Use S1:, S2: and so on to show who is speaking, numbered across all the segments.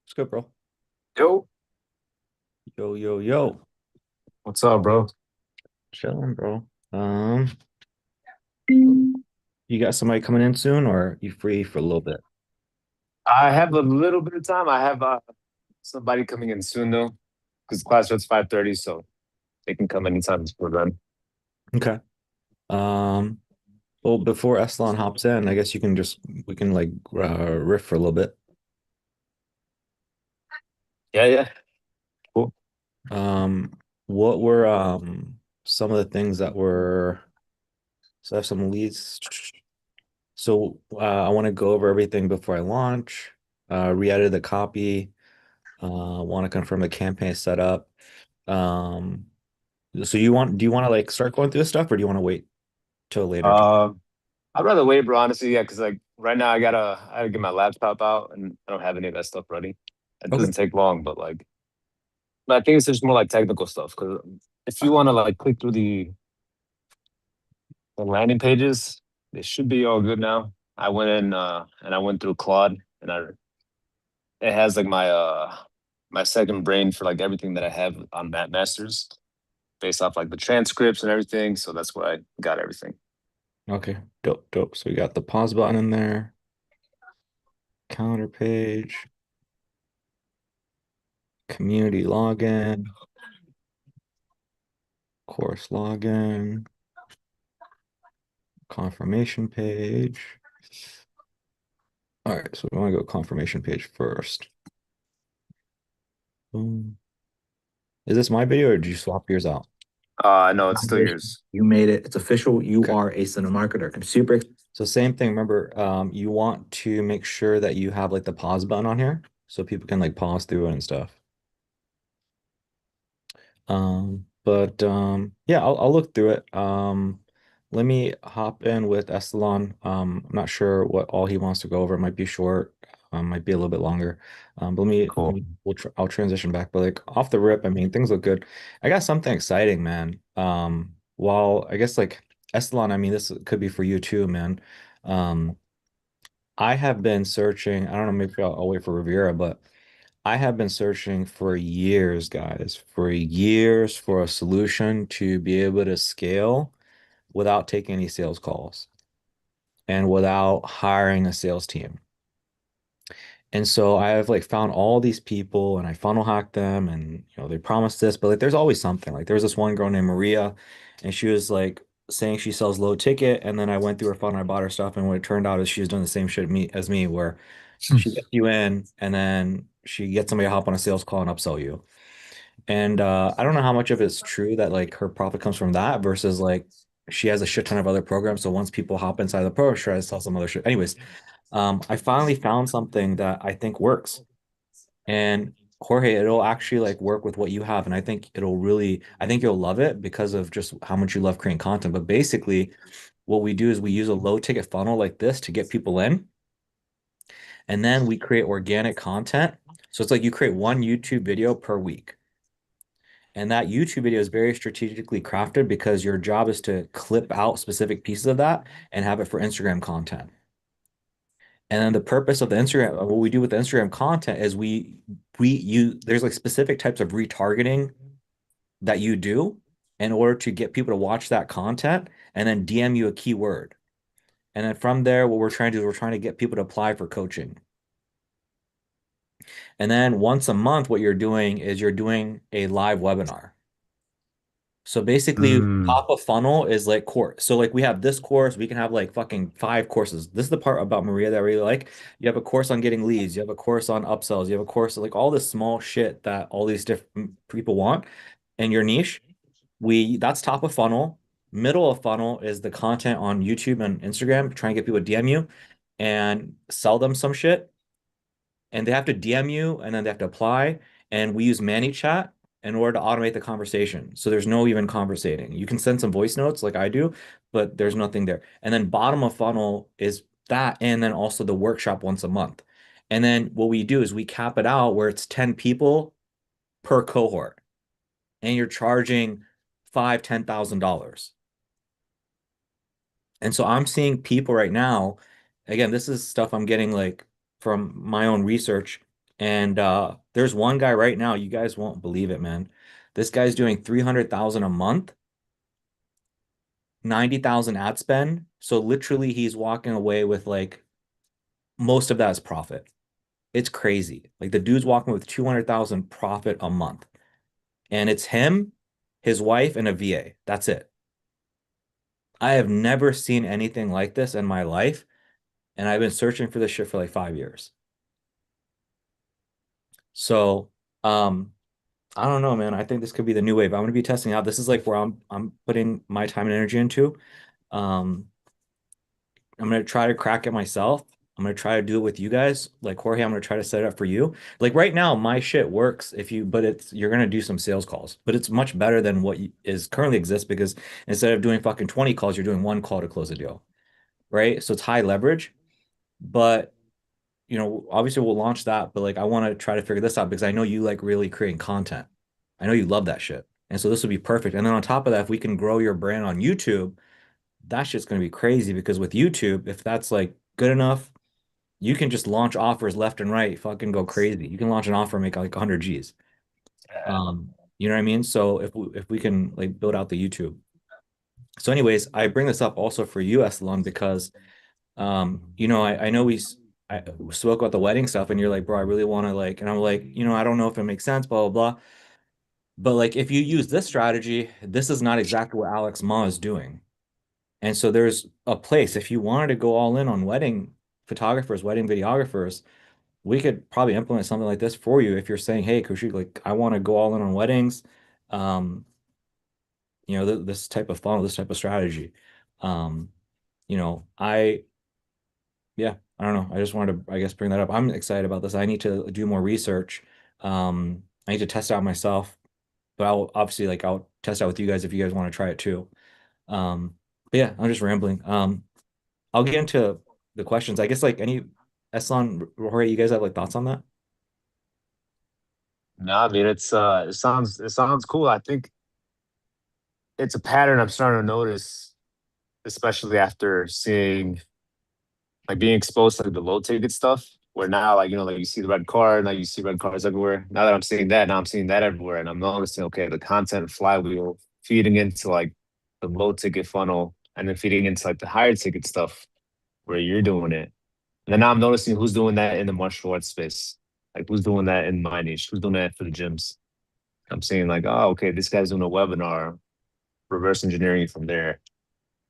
S1: What's good, bro?
S2: Yo,
S1: Yo, yo, yo.
S2: what's up, bro?
S1: Chilling, bro. You got somebody coming in soon, or you free for a little bit?
S2: I have a little bit of time. I have somebody coming in soon though, because class starts 5:30, so they can come anytime before then.
S1: Okay. Um, well, before Eslan hops in, I guess we can like riff for a little bit.
S2: Yeah, yeah. Cool.
S1: Um, what were some of the things that were so I have some leads. So I want to go over everything before I launch. Re-edit the copy. Want to confirm the campaign setup. Um, So do you want to like start going through this stuff or do you want to wait till later?
S2: Uh, I'd rather wait, bro, honestly, yeah, because like right now I gotta get my laptop out and I don't have any of that stuff ready. It
S1: Okay.
S2: doesn't take long, but I think it's just more like technical stuff. Because if you want to like click through the landing pages, they should be all good now. I went in and I went through Claude and I it has like my second brain for like everything that I have on Map Masters based off like the transcripts and everything. So that's where I got everything.
S1: Okay. Dope, dope. So we got the pause button in there, calendar page, community login, course login, confirmation page. All right, so we want to go confirmation page first. Boom. Is this my video or did you swap yours out?
S2: No, it's still
S3: Congratulations.
S2: yours.
S3: You made it. It's official. You
S1: Okay.
S3: are a cinema marketer. I'm super excited.
S1: So same thing. Remember, you want to make sure that you have like the pause button on here so people can like pause through it and stuff. Yeah, I'll look through it. Let me hop in with Estalon. I'm not sure what all he wants to go over. It might be short, might be a little bit longer. But
S2: Cool.
S1: I'll transition back. But like off the rip, I mean, things look good. I got something exciting, man. While I guess like Estalon, I mean, this could be for you too, man. Um, I have been searching. I don't know, maybe I'll wait for Riviera, but I have been searching for years, guys, for years for a solution to be able to scale without taking any sales calls and without hiring a sales team. And so I have like found all these people and I funnel hacked them and they promised this, but like there's always something. Like there was this one girl named Maria and she was like saying she sells low ticket and then I went through her funnel, I bought her stuff and what it turned out is she was doing the same shit as me where she gets you in and then she gets somebody to hop on a sales call and upsell you. And I don't know how much of it's true that like her profit comes from that versus like she has a shit ton of other programs. So once people hop inside the program, she tries to sell some other shit. Anyways, I finally found something that I think works. And Jorge, it'll actually like work with what you have. And I think you'll love it because of just how much you love creating content. But basically, what we do is we use a low ticket funnel like this to get people in. And then we create organic content. So it's like you create one YouTube video per week. And that YouTube video is very strategically crafted because your job is to clip out specific pieces of that and have it for Instagram content. And then the purpose of the Instagram, what we do with the Instagram content is there's like specific types of retargeting that you do in order to get people to watch that content and then DM you a keyword. And then from there, what we're trying to do is we're trying to get people to apply for coaching. And then once a month, what you're doing is you're doing a live webinar. So basically,
S2: Mm,
S1: top of funnel is like course. So like we have this course, we can have like fucking five courses. This is the part about Maria that I really like. You have a course on getting leads, you have a course on upsells, you have a course like all this small shit that all these different people want in your niche. We That's top of funnel. Middle of funnel is the content on YouTube and Instagram, trying to get people to DM you and sell them some shit and they have to DM you and then they have to apply. And we use ManyChat in order to automate the conversation. So there's no even conversating. You can send some voice notes like I do, but there's nothing there. And then bottom of funnel is that, and then also the workshop once a month. And then what we do is we cap it out where it's 10 people per cohort, and you're charging five, $10,000. And so I'm seeing people right now, again, this is stuff I'm getting like from my own research. And there's one guy right now, you guys won't believe it, man. This guy's doing 300,000 a month, 90,000 ad spend. So literally he's walking away with like most of that is profit. It's crazy. Like the dude's walking with 200,000 profit a month. And it's him, his wife, and a VA. That's it. I have never seen anything like this in my life, and I've been searching for this shit for like 5 years. So, I don't know, man. I think this could be the new wave. I'm gonna be testing out. This is like where I'm putting my time and energy into. Um, I'm gonna try to crack it myself. I'm gonna try to do it with you guys. Like Jorge, I'm gonna try to set it up for you. Like right now, my shit works if you, but it's you're gonna do some sales calls, but it's much better than what is currently exists because instead of doing fucking 20 calls, you're doing one call to close a deal, right? So it's high leverage, but obviously we'll launch that, but like I want to try to figure this out because I know you like really creating content. I know you love that shit. And so this would be perfect. And then on top of that, if we can grow your brand on YouTube, that shit's going to be crazy because with YouTube, if that's like good enough, you can just launch offers left and right, fucking go crazy. You can launch an offer and make like 100 G's.
S2: Yeah.
S1: You know what I mean? So if we can like build out the YouTube. So anyways, I bring this up also for you, Eslan, because I know I spoke about the wedding stuff and you're like, bro, I really want to like, and I'm like, I don't know if it makes sense, blah, blah, blah. But like, if you use this strategy, this is not exactly what Alex Ma is doing. And so there's a place, if you wanted to go all in on wedding photographers, wedding videographers, we could probably implement something like this for you if you're saying, hey, Kushik, like, I want to go all in on weddings. Um, this type of funnel, this type of strategy. Um, you know, I Yeah, I don't know. I just wanted to, I guess, bring that up. I'm excited about this. I need to do more research. I need to test it out myself, but I'll obviously I'll test out with you guys if you guys want to try it too. But yeah, I'm just rambling. I'll get into the questions. I guess like any Eslan, Jorge, you guys have like thoughts on that?
S2: No, I mean it sounds cool. I think it's a pattern I'm starting to notice, especially after seeing like being exposed to like, the low ticket stuff. Where now, like like you see the red car, now you see red cars everywhere. Now that I'm seeing that, now I'm seeing that everywhere, and I'm noticing okay, the content flywheel feeding into like the low ticket funnel, and then feeding into like the higher ticket stuff where you're doing it. And then now I'm noticing who's doing that in the martial arts space, like who's doing that in my niche, who's doing that for the gyms. I'm seeing like, oh, okay, this guy's doing a webinar, reverse engineering from there,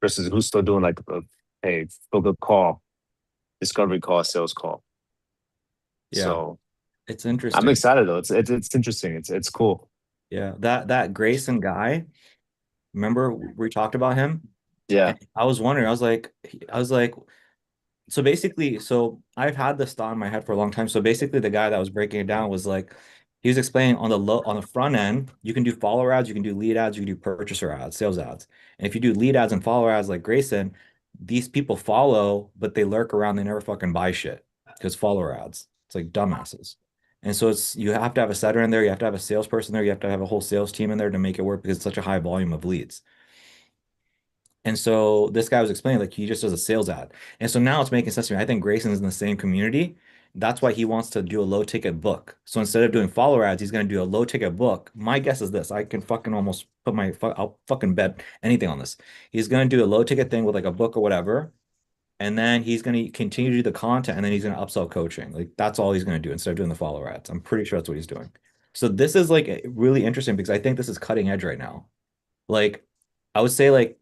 S2: versus who's still doing like a hey, book a call, discovery call, sales call.
S1: Yeah,
S2: So
S1: it's
S2: I'm
S1: interesting.
S2: excited though. It's interesting. It's cool.
S1: Yeah, that Grayson guy, remember we talked about him?
S2: Yeah.
S1: And I was wondering, I was like, so basically, so I've had this thought in my head for a long time. So basically, the guy that was breaking it down was like, he was explaining on the front end, you can do follower ads, you can do lead ads, you can do purchaser ads, sales ads. And if you do lead ads and follower ads like Grayson, these people follow, but they lurk around, they never fucking buy shit because follower ads. It's like dumbasses. And so you have to have a setter in there, you have to have a salesperson there, you have to have a whole sales team in there to make it work because it's such a high volume of leads. And so this guy was explaining like he just does a sales ad. And so now it's making sense to me. I think Grayson's in the same community. That's why he wants to do a low ticket book. So instead of doing follower ads, he's going to do a low ticket book. My guess is this. I can fucking almost I'll fucking bet anything on this. He's going to do a low ticket thing with like a book or whatever. And then he's going to continue to do the content and then he's going to upsell coaching. Like that's all he's going to do instead of doing the follower ads. I'm pretty sure that's what he's doing. So this is like really interesting because I think this is cutting edge right now. Like I would say like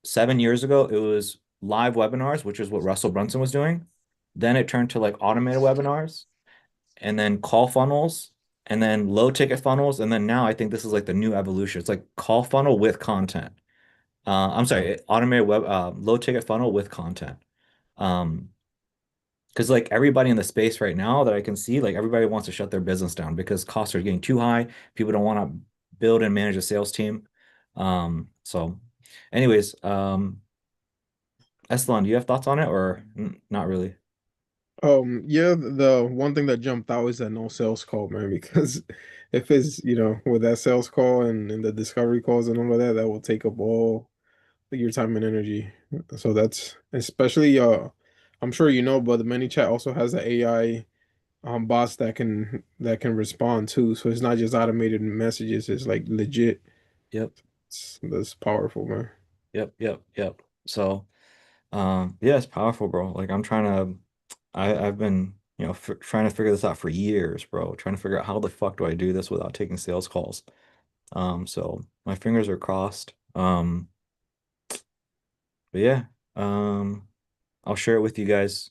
S1: 7 years ago, it was live webinars, which is what Russell Brunson was doing. Then it turned to like automated webinars and then call funnels and then low ticket funnels. And then now I think this is like the new evolution. It's like call funnel with content. I'm sorry, automated low ticket funnel with content. Um, because like everybody in the space right now that I can see, like everybody wants to shut their business down because costs are getting too high. People don't want to build and manage a sales team. So anyways, Eslan, do you have thoughts on it or not really?
S4: Yeah, the one thing that jumped out is that no sales call, man, because if it's, with that sales call and the discovery calls and all of that, that will take up all your time and energy. So that's especially I'm sure but the ManyChat also has the AI bots that can respond too. So it's not just automated messages, it's like legit.
S1: Yep.
S4: That's powerful, man.
S1: Yep. Yep. Yep. So, yeah, it's powerful, bro. Like I'm trying to, I've been, f trying to figure this out for years, bro. Trying to figure out how the fuck do I do this without taking sales calls. So my fingers are crossed. But yeah, um, I'll share it with you guys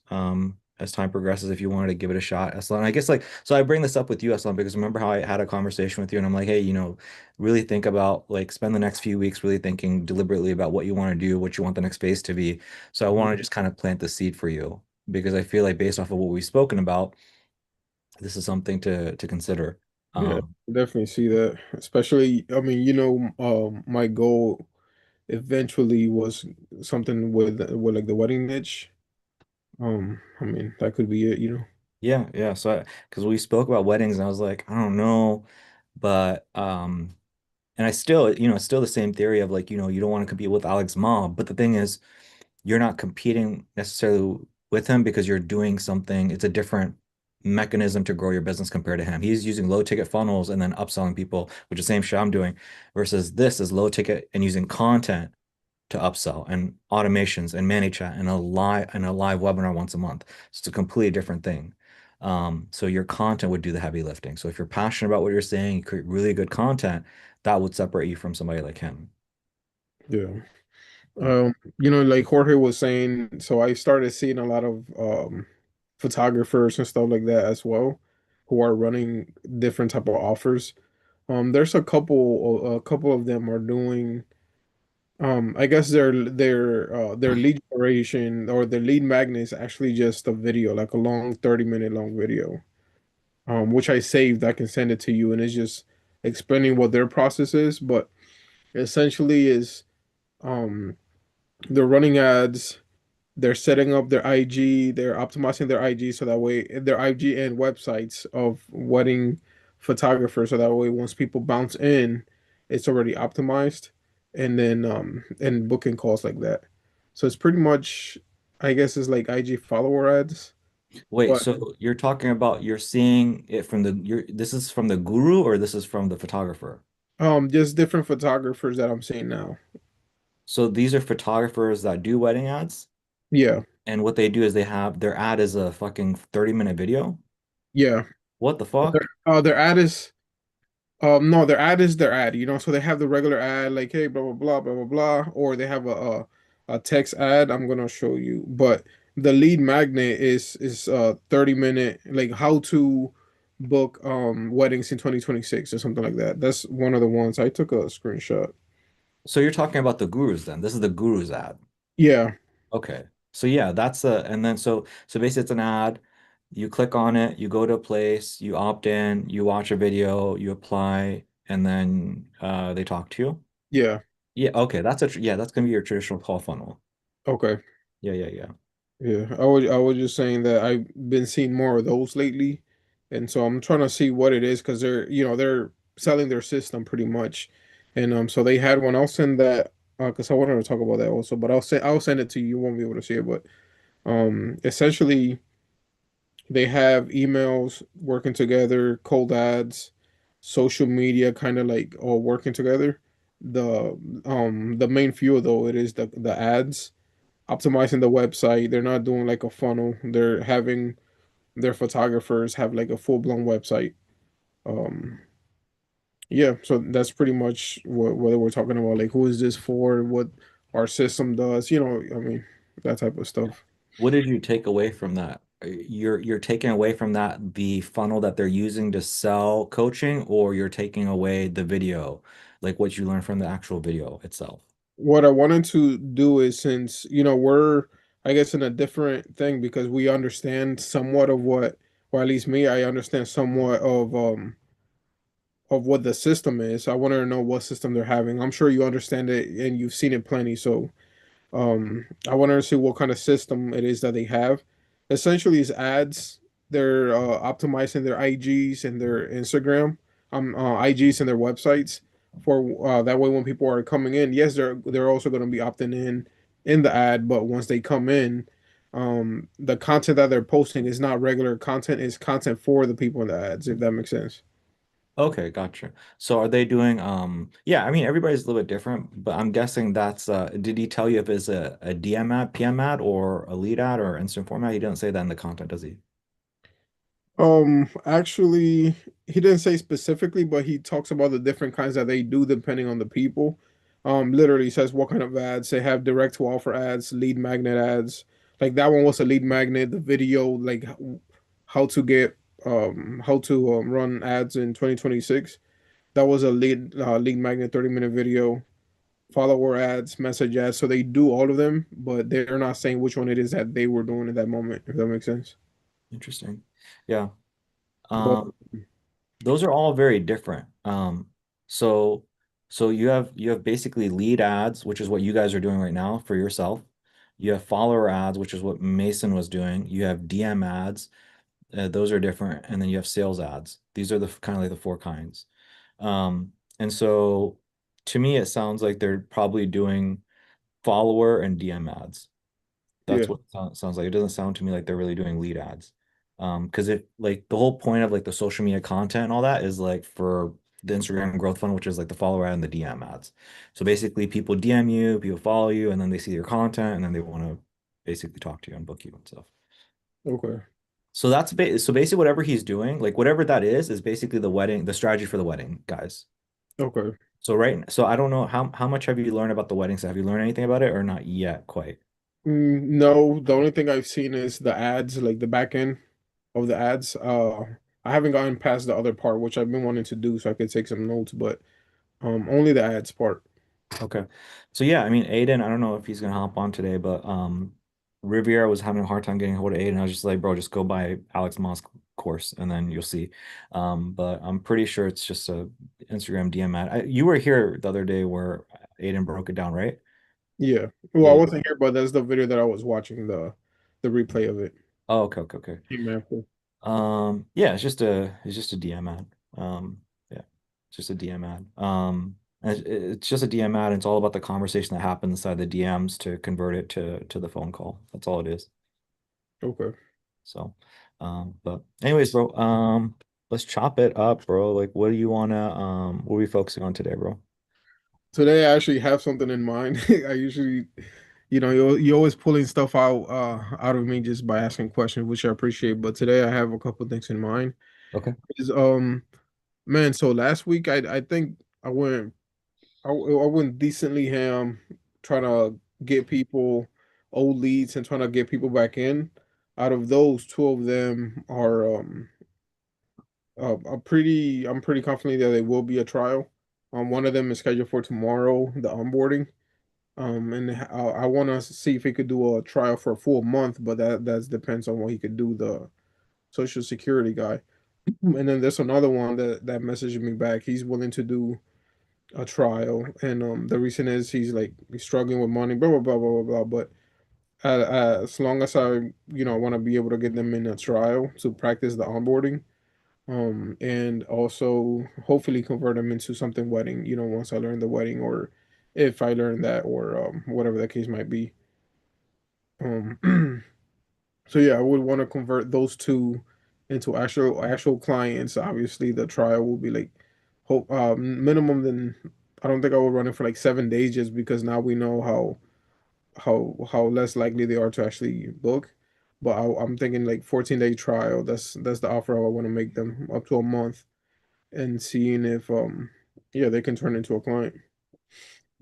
S1: as time progresses if you wanted to give it a shot, Aslan. I guess like so I bring this up with you, Aslan, because remember how I had a conversation with you and I'm like, hey, really think about like spend the next few weeks really thinking deliberately about what you want to do, what you want the next phase to be. So I want to just kind of plant the seed for you because I feel like based off of what we've spoken about, this is something to consider.
S4: Yeah,
S1: Um,
S4: definitely see that. Especially, I mean, my goal eventually was something with like the wedding niche. I mean, that could be it, you know.
S1: yeah, yeah. So because we spoke about weddings and I was like, I don't know, but and I still, it's still the same theory of like, you don't want to compete with Alex Mob. But the thing is, you're not competing necessarily with him because you're doing something. It's a different mechanism to grow your business compared to him. He's using low ticket funnels and then upselling people, which is the same shit I'm doing, versus this is low ticket and using content to upsell and automations and ManyChat and a live webinar once a month. So it's a completely different thing. So your content would do the heavy lifting. So if you're passionate about what you're saying, you create really good content, that would separate you from somebody like him.
S4: Yeah. Like Jorge was saying, so I started seeing a lot of photographers and stuff like that as well, who are running different type of offers. There's a couple of them are doing I guess their lead generation or their lead magnet is actually just a video, like a long 30-minute long video. Which I saved. I can send it to you, and it's just explaining what their process is, but essentially is um they're running ads, they're setting up their IG, they're optimizing their IG so that way their IG and websites of wedding photographers so that way once people bounce in, it's already optimized and then and booking calls like that. So it's pretty much I guess it's like IG follower ads,
S1: Wait,
S4: but
S1: so you're talking about you're seeing it from this is from the guru or this is from the photographer?
S4: just different photographers that I'm seeing now.
S1: So these are photographers that do wedding ads,
S4: Yeah.
S1: and what they do is they have their ad is a fucking 30-minute video.
S4: Yeah.
S1: What the
S4: Their
S1: fuck?
S4: their ad is no, their ad is their ad, so they have the regular ad like, hey, blah blah blah blah blah blah, or they have a text ad. I'm gonna show you, but the lead magnet is 30-minute like how to book weddings in 2026 or something like that. That's one of the ones I took a screenshot.
S1: So you're talking about the gurus then. This is the guru's ad.
S4: Yeah,
S1: Okay. So yeah, that's a and then so basically it's an ad. You click on it, you go to a place, you opt in, you watch a video, you apply, and then they talk to you.
S4: yeah,
S1: Yeah, okay. Yeah, that's gonna be your traditional call funnel.
S4: okay.
S1: Yeah, yeah, yeah.
S4: Yeah, I was just saying that I've been seeing more of those lately, and so I'm trying to see what it is because they're selling their system pretty much, and so they had one. I'll send that because I wanted to talk about that also, but I'll send it to you. You won't be able to see it, but essentially they have emails working together, cold ads, social media, kind of like all working together. The main fuel though it is the ads optimizing the website. They're not doing like a funnel. They're having their photographers have like a full-blown website. Um, yeah, so that's pretty much what we're talking about. Like, who is this for? What our system does? I mean, that type of stuff.
S1: What did you take away from that? You're taking away from that the funnel that they're using to sell coaching, or you're taking away the video, like what you learned from the actual video itself.
S4: What I wanted to do is since we're I guess in a different thing because we understand somewhat of what, or at least me, I understand somewhat of what the system is. I want to know what system they're having. I'm sure you understand it and you've seen it plenty. So I want to see what kind of system it is that they have. Essentially, it's ads. They're optimizing their IGs and their Instagram, IGs and their websites for that way when people are coming in. Yes, they're also going to be opting in the ad, but once they come in, the content that they're posting is not regular content, it's content for the people in the ads, if that makes sense.
S1: Okay, gotcha. So are they doing yeah, I mean everybody's a little bit different, but I'm guessing that's did he tell you if it's a DM ad, PM ad, or a lead ad or instant format? He didn't say that in the content, does he?
S4: Actually, he didn't say specifically, but he talks about the different kinds that they do depending on the people. Literally says what kind of ads they have: direct to offer ads, lead magnet ads. Like that one was a lead magnet. The video, like how to get how to run ads in 2026. That was a lead magnet 30-minute video. Follower ads, message ads. So they do all of them, but they're not saying which one it is that they were doing at that moment, if that makes sense.
S1: Interesting. Yeah.
S4: But
S1: Um, those are all very different. So so you have basically lead ads, which is what you guys are doing right now for yourself. You have follower ads, which is what Mason was doing. You have DM ads, those are different, and then you have sales ads. These are the kind of like the four kinds. And so to me, it sounds like they're probably doing follower and DM ads. That's
S4: yeah,
S1: what it sounds like. It doesn't sound to me like they're really doing lead ads. Because it like the whole point of like the social media content and all that is like for the Instagram growth funnel, which is like the follower ad and the DM ads. So basically, people DM you, people follow you, and then they see your content, and then they want to basically talk to you and book you and stuff.
S4: okay.
S1: So that's so basically whatever he's doing, like whatever that is basically the wedding, the strategy for the wedding, guys.
S4: Okay.
S1: So I don't know how much have you learned about the wedding? So have you learned anything about it or not yet quite?
S4: No, the only thing I've seen is the ads, like the back end of the ads. I haven't gotten past the other part, which I've been wanting to do so I could take some notes, but only the ads part.
S1: Okay. So yeah, I mean Aiden, I don't know if he's gonna hop on today, but Riviera was having a hard time getting a hold of Aiden. I was just like, bro, just go buy Alex Moss course and then you'll see. But I'm pretty sure it's just a Instagram DM ad. You were here the other day where Aiden broke it down, right?
S4: Yeah. Well, I
S1: Yeah.
S4: wasn't here, but that's the video that I was watching, the replay of it.
S1: Oh, okay, okay, okay.
S4: Came after.
S1: Yeah, it's just a DM ad. Yeah, it's just a DM ad. And it's just a DM ad. And it's all about the conversation that happens inside the DMs to convert it to the phone call. That's all it is.
S4: Okay.
S1: So, but anyways, bro, let's chop it up, bro. Like, what do you wanna what are we focusing on today, bro?
S4: Today I actually have something in mind. I usually, you're always pulling stuff out of me just by asking questions, which I appreciate. But today I have a couple things in mind.
S1: Okay.
S4: Is Man, so last week I think I went decently ham trying to get people old leads and trying to get people back in. Out of those, two of them are I'm pretty confident that they will be a trial. One of them is scheduled for tomorrow, the onboarding. And I want to see if he could do a trial for a full month, but that depends on what he could do, the social security guy. And then there's another one that messaged me back. He's willing to do a trial, and the reason is he's struggling with money, blah blah blah blah blah blah. But as long as I want to be able to get them in a trial to practice the onboarding, and also hopefully convert them into something wedding. Once I learn the wedding, or if I learn that, or whatever the case might be. Um, so yeah, I would want to convert those two into actual clients. Obviously, the trial will be like hope minimum. Then I don't think I will run it for like 7 days, just because now we know how less likely they are to actually book. But I'm thinking like 14-day trial. That's the offer I want to make them, up to a month, and seeing if yeah, they can turn into a client.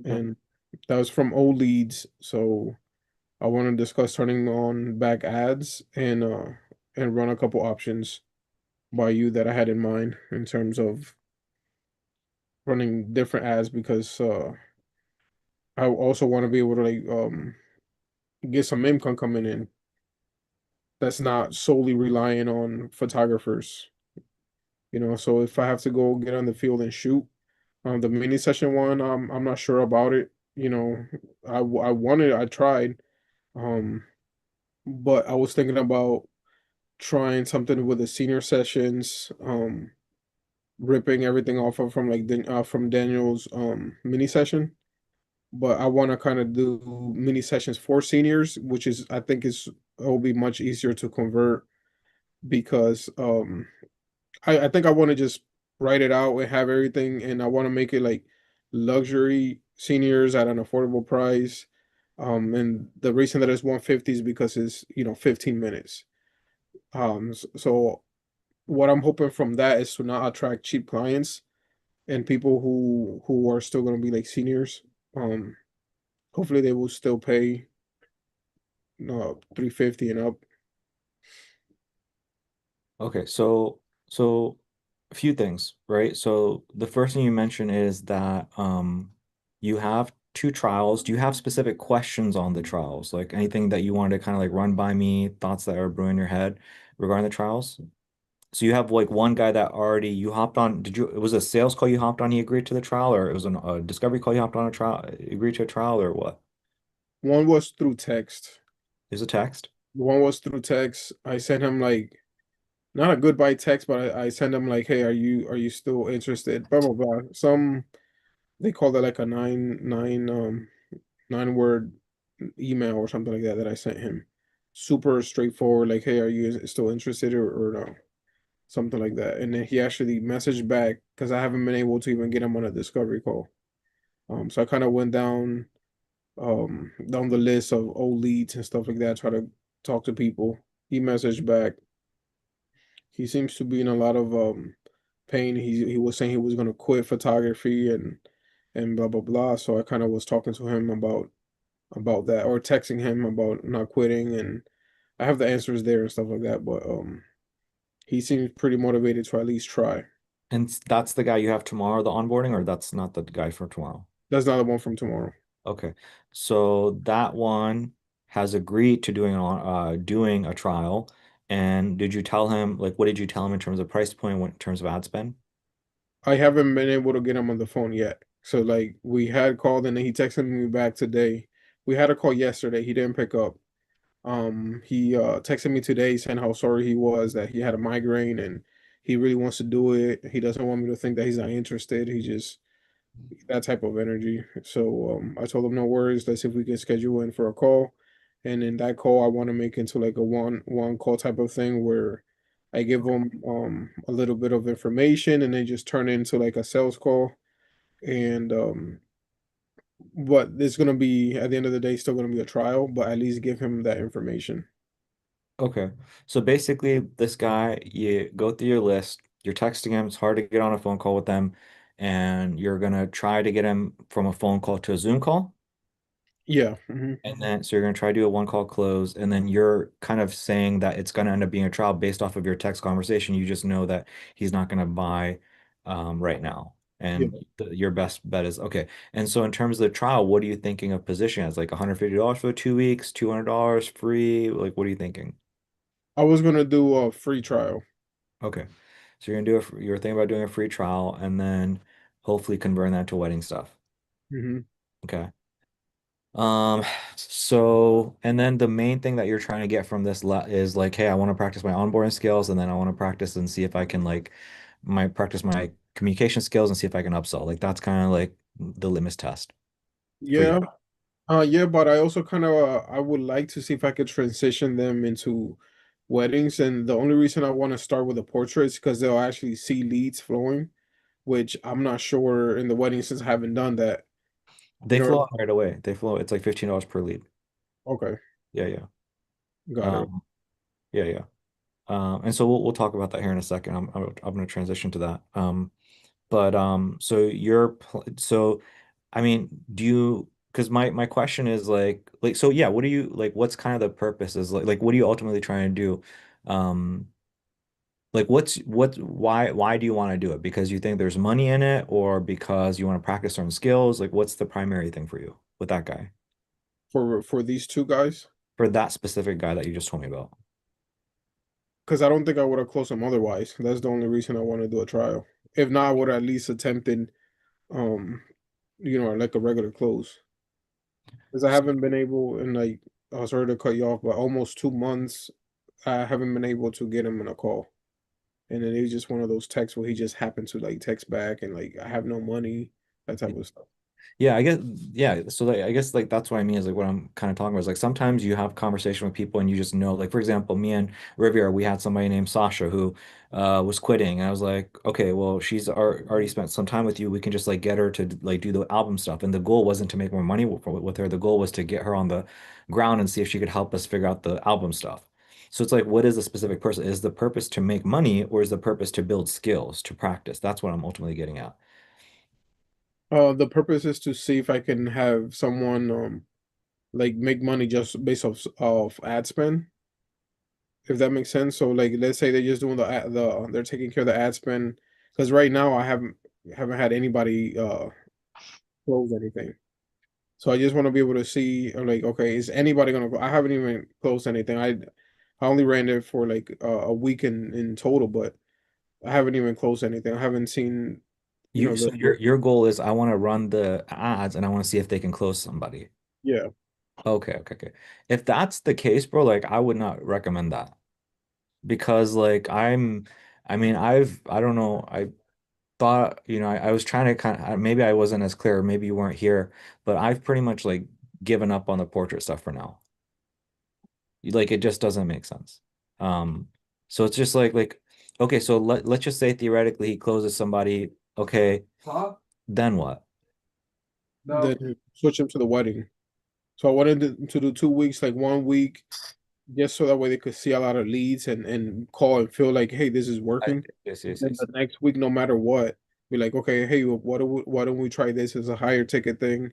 S1: Okay.
S4: And that was from old leads. So I want to discuss turning on back ads, and run a couple options by you that I had in mind in terms of running different ads, because I also want to be able to like get some income coming in that's not solely relying on photographers. So if I have to go get on the field and shoot, the mini session one, I'm not sure about it. I wanted, I tried, um, but I was thinking about trying something with the senior sessions, ripping everything off of from from Daniel's mini session. But I want to kind of do mini sessions for seniors, which is I think is it will be much easier to convert because I think I want to just write it out and have everything, and I want to make it like luxury seniors at an affordable price. And the reason that it's 150 is because it's 15 minutes. So what I'm hoping from that is to not attract cheap clients and people who are still going to be like seniors. Um, Hopefully they will still pay 350 and up.
S1: Okay, so a few things, right? So the first thing you mentioned is that you have two trials. Do you have specific questions on the trials? Like anything that you wanted to kind of like run by me, thoughts that are brewing in your head regarding the trials? So you have like one guy that already you hopped on. Did you, it was a sales call you hopped on, he agreed to the trial, or it was a discovery call you hopped on a trial, agreed to a trial, or what?
S4: One was through text.
S1: It was a text?
S4: One was through text. I sent him like not a goodbye text, but I sent him like, "Hey, are you still interested?" Blah blah blah. They called it like a nine word email or something like that that I sent him. Super straightforward, like, "Hey, are you still interested or no?" Something like that. And then he actually messaged back because I haven't been able to even get him on a discovery call. So I kind of went down the list of old leads and stuff like that, try to talk to people. He messaged back. He seems to be in a lot of pain. He was saying he was gonna quit photography and blah blah blah. So I kind of was talking to him about that or texting him about not quitting, and I have the answers there and stuff like that. But he seems pretty motivated to at least try.
S1: And that's the guy you have tomorrow, the onboarding, or that's not the guy for tomorrow?
S4: That's not the one from tomorrow.
S1: Okay. So that one has agreed to doing a trial. And did you tell him like what did you tell him in terms of price point, in terms of ad spend?
S4: I haven't been able to get him on the phone yet. So like we had called and then he texted me back today. We had a call yesterday. He didn't pick up. He texted me today saying how sorry he was that he had a migraine and he really wants to do it. He doesn't want me to think that he's not interested. He just that type of energy. So I told him no worries. Let's see if we can schedule in for a call. And in that call, I want to make into like a one call type of thing where I give them a little bit of information and they just turn into like a sales call. And but it's gonna be at the end of the day still gonna be a trial, but at least give him that information.
S1: Okay. So basically this guy, you go through your list, you're texting him, it's hard to get on a phone call with them, and you're gonna try to get him from a phone call to a Zoom call.
S4: Yeah.
S1: And then, so you're going to try to do a one call close, and then you're kind of saying that it's going to end up being a trial based off of your text conversation. You just know that he's not going to buy right now.
S4: Yeah.
S1: And your best bet is okay. And so, in terms of the trial, what are you thinking of positioning as like $150 for 2 weeks, $200 free? Like, what are you thinking?
S4: I was gonna do a free trial.
S1: Okay. So, you're going to do you're thinking about doing a free trial and then hopefully converting that to wedding stuff.
S4: hmm
S1: Okay. Um, so, and then the main thing that you're trying to get from this is like, hey, I want to practice my onboarding skills, and then I want to practice and see if I can like practice my communication skills and see if I can upsell. Like that's kind of like the litmus test for you.
S4: Yeah. Yeah, but I also kind of I would like to see if I could transition them into weddings, and the only reason I want to start with the portraits because they'll actually see leads flowing, which I'm not sure in the wedding since I haven't done that.
S1: They
S4: You know,
S1: flow out right away. They flow. It's like $15 per lead.
S4: okay,
S1: Yeah, yeah.
S4: got it.
S1: Um, yeah, yeah. And so we'll talk about that here in a second. I'm going to transition to that. But so so I mean, do you because my question is like so yeah, what do you like what's kind of the purpose is like what are you ultimately trying to do? Like why do you want to do it? Because you think there's money in it or because you want to practice certain skills? Like what's the primary thing for you with that guy?
S4: For these two guys,
S1: For that specific guy that you just told me about.
S4: because I don't think I would have closed them otherwise. That's the only reason I want to do a trial. If not, I would have at least attempted, um, like a regular close. Because I haven't been able, and like, I was sorry to cut you off, but almost 2 months, I haven't been able to get him in a call. And then it was just one of those texts where he just happened to like text back and like, I have no money, that type of stuff.
S1: Yeah, I guess yeah, so like I guess like that's what I mean is like what I'm kind of talking about is like sometimes you have conversation with people and you just know like for example, me and Riviera, we had somebody named Sasha who was quitting and I was like, okay, well, already spent some time with you. We can just like get her to like do the album stuff. And the goal wasn't to make more money with her. The goal was to get her on the ground and see if she could help us figure out the album stuff. So it's like, what is the specific person? Is the purpose to make money or is the purpose to build skills, to practice? That's what I'm ultimately getting at.
S4: The purpose is to see if I can have someone like make money just based off ad spend, if that makes sense. So like let's say they're just doing they're taking care of the ad spend because right now I haven't had anybody close anything. So I just want to be able to see like okay, is anybody gonna go? I haven't even closed anything. I only ran it for like a week in total, but I haven't even closed anything. I haven't seen
S1: You
S4: the
S1: so your goal is I want to run the ads and I want to see if they can close somebody.
S4: yeah.
S1: Okay, okay, okay. If that's the case, bro, like I would not recommend that because like I mean, I don't know, I thought, I was trying to maybe I wasn't as clear, maybe you weren't here, but I've pretty much like given up on the portrait stuff for now. Like it just doesn't make sense. Um, so it's just like okay, so let's just say theoretically he closes somebody, okay, then what?
S4: Then switch them to the wedding. So I wanted to do 2 weeks, like 1 week, just so that way they could see a lot of leads and call and feel like, hey, this is
S1: I,
S4: working.
S1: yes, yes,
S4: Then
S1: yes.
S4: the next week, no matter what, be like, okay, hey, why don't we try this as a higher ticket thing?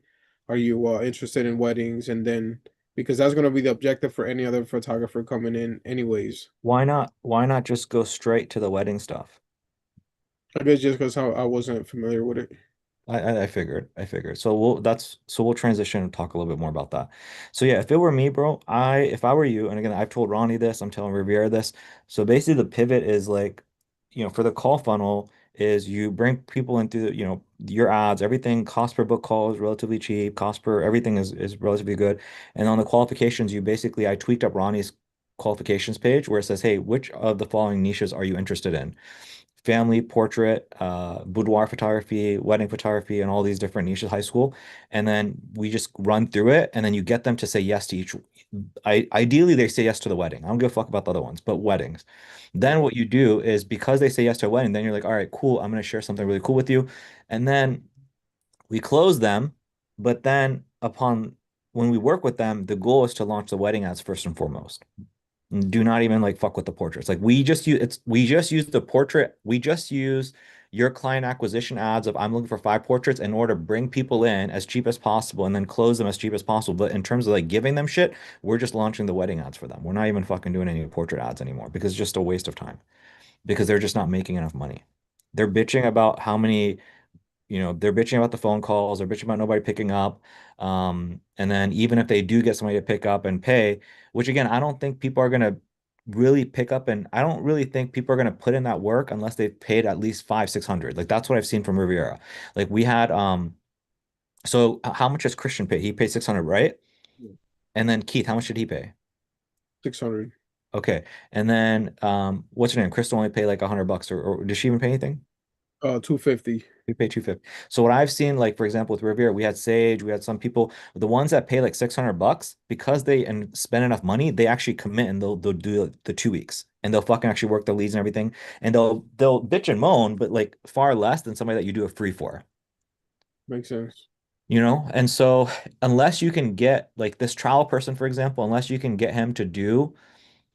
S4: Are you interested in weddings? And then because that's gonna be the objective for any other photographer coming in, anyways.
S1: Why not just go straight to the wedding stuff?
S4: I guess just because I wasn't familiar with it.
S1: I figured. So we'll transition and talk a little bit more about that. So yeah, if it were me, bro, if I were you, and again, I've told Ronnie this, I'm telling Riviera this. So basically the pivot is like, for the call funnel is you bring people into, your ads, everything cost per book call is relatively cheap, cost per everything is relatively good. And on the qualifications, I tweaked up Ronnie's qualifications page where it says, hey, which of the following niches are you interested in? Family portrait, boudoir photography, wedding photography, and all these different niches, high school. And then we just run through it, and then you get them to say yes to each. Ideally, they say yes to the wedding. I don't give a fuck about the other ones, but weddings. Then what you do is because they say yes to a wedding, then you're like, all right, cool. I'm gonna share something really cool with you, and then we close them. But then upon when we work with them, the goal is to launch the wedding ads first and foremost. Do not even like fuck with the portraits. Like we just use the portrait. We just use your client acquisition ads of I'm looking for 5 portraits in order to bring people in as cheap as possible and then close them as cheap as possible. But in terms of like giving them shit, we're just launching the wedding ads for them. We're not even fucking doing any portrait ads anymore because it's just a waste of time because they're just not making enough money. They're bitching about how many they're bitching about the phone calls, they're bitching about nobody picking up. And then even if they do get somebody to pick up and pay, which again, I don't think people are gonna really pick up and I don't really think people are gonna put in that work unless they've paid at least 500, 600. Like that's what I've seen from Riviera. Like we had so how much does Christian pay? He paid 600, right? And then Keith, how much did he pay?
S4: 600,
S1: Okay. And then what's her name? Crystal only paid like $100 or did she even pay anything?
S4: 250
S1: We pay 250. So what I've seen, like for example, with Riviera, we had Sage, we had some people, the ones that pay like $600 because they and spend enough money, they actually commit and they'll do the 2 weeks and they'll fucking actually work the leads and everything. And they'll bitch and moan, but like far less than somebody that you do it free for,
S4: makes sense.
S1: And so unless you can get like this trial person, for example, unless you can get him to do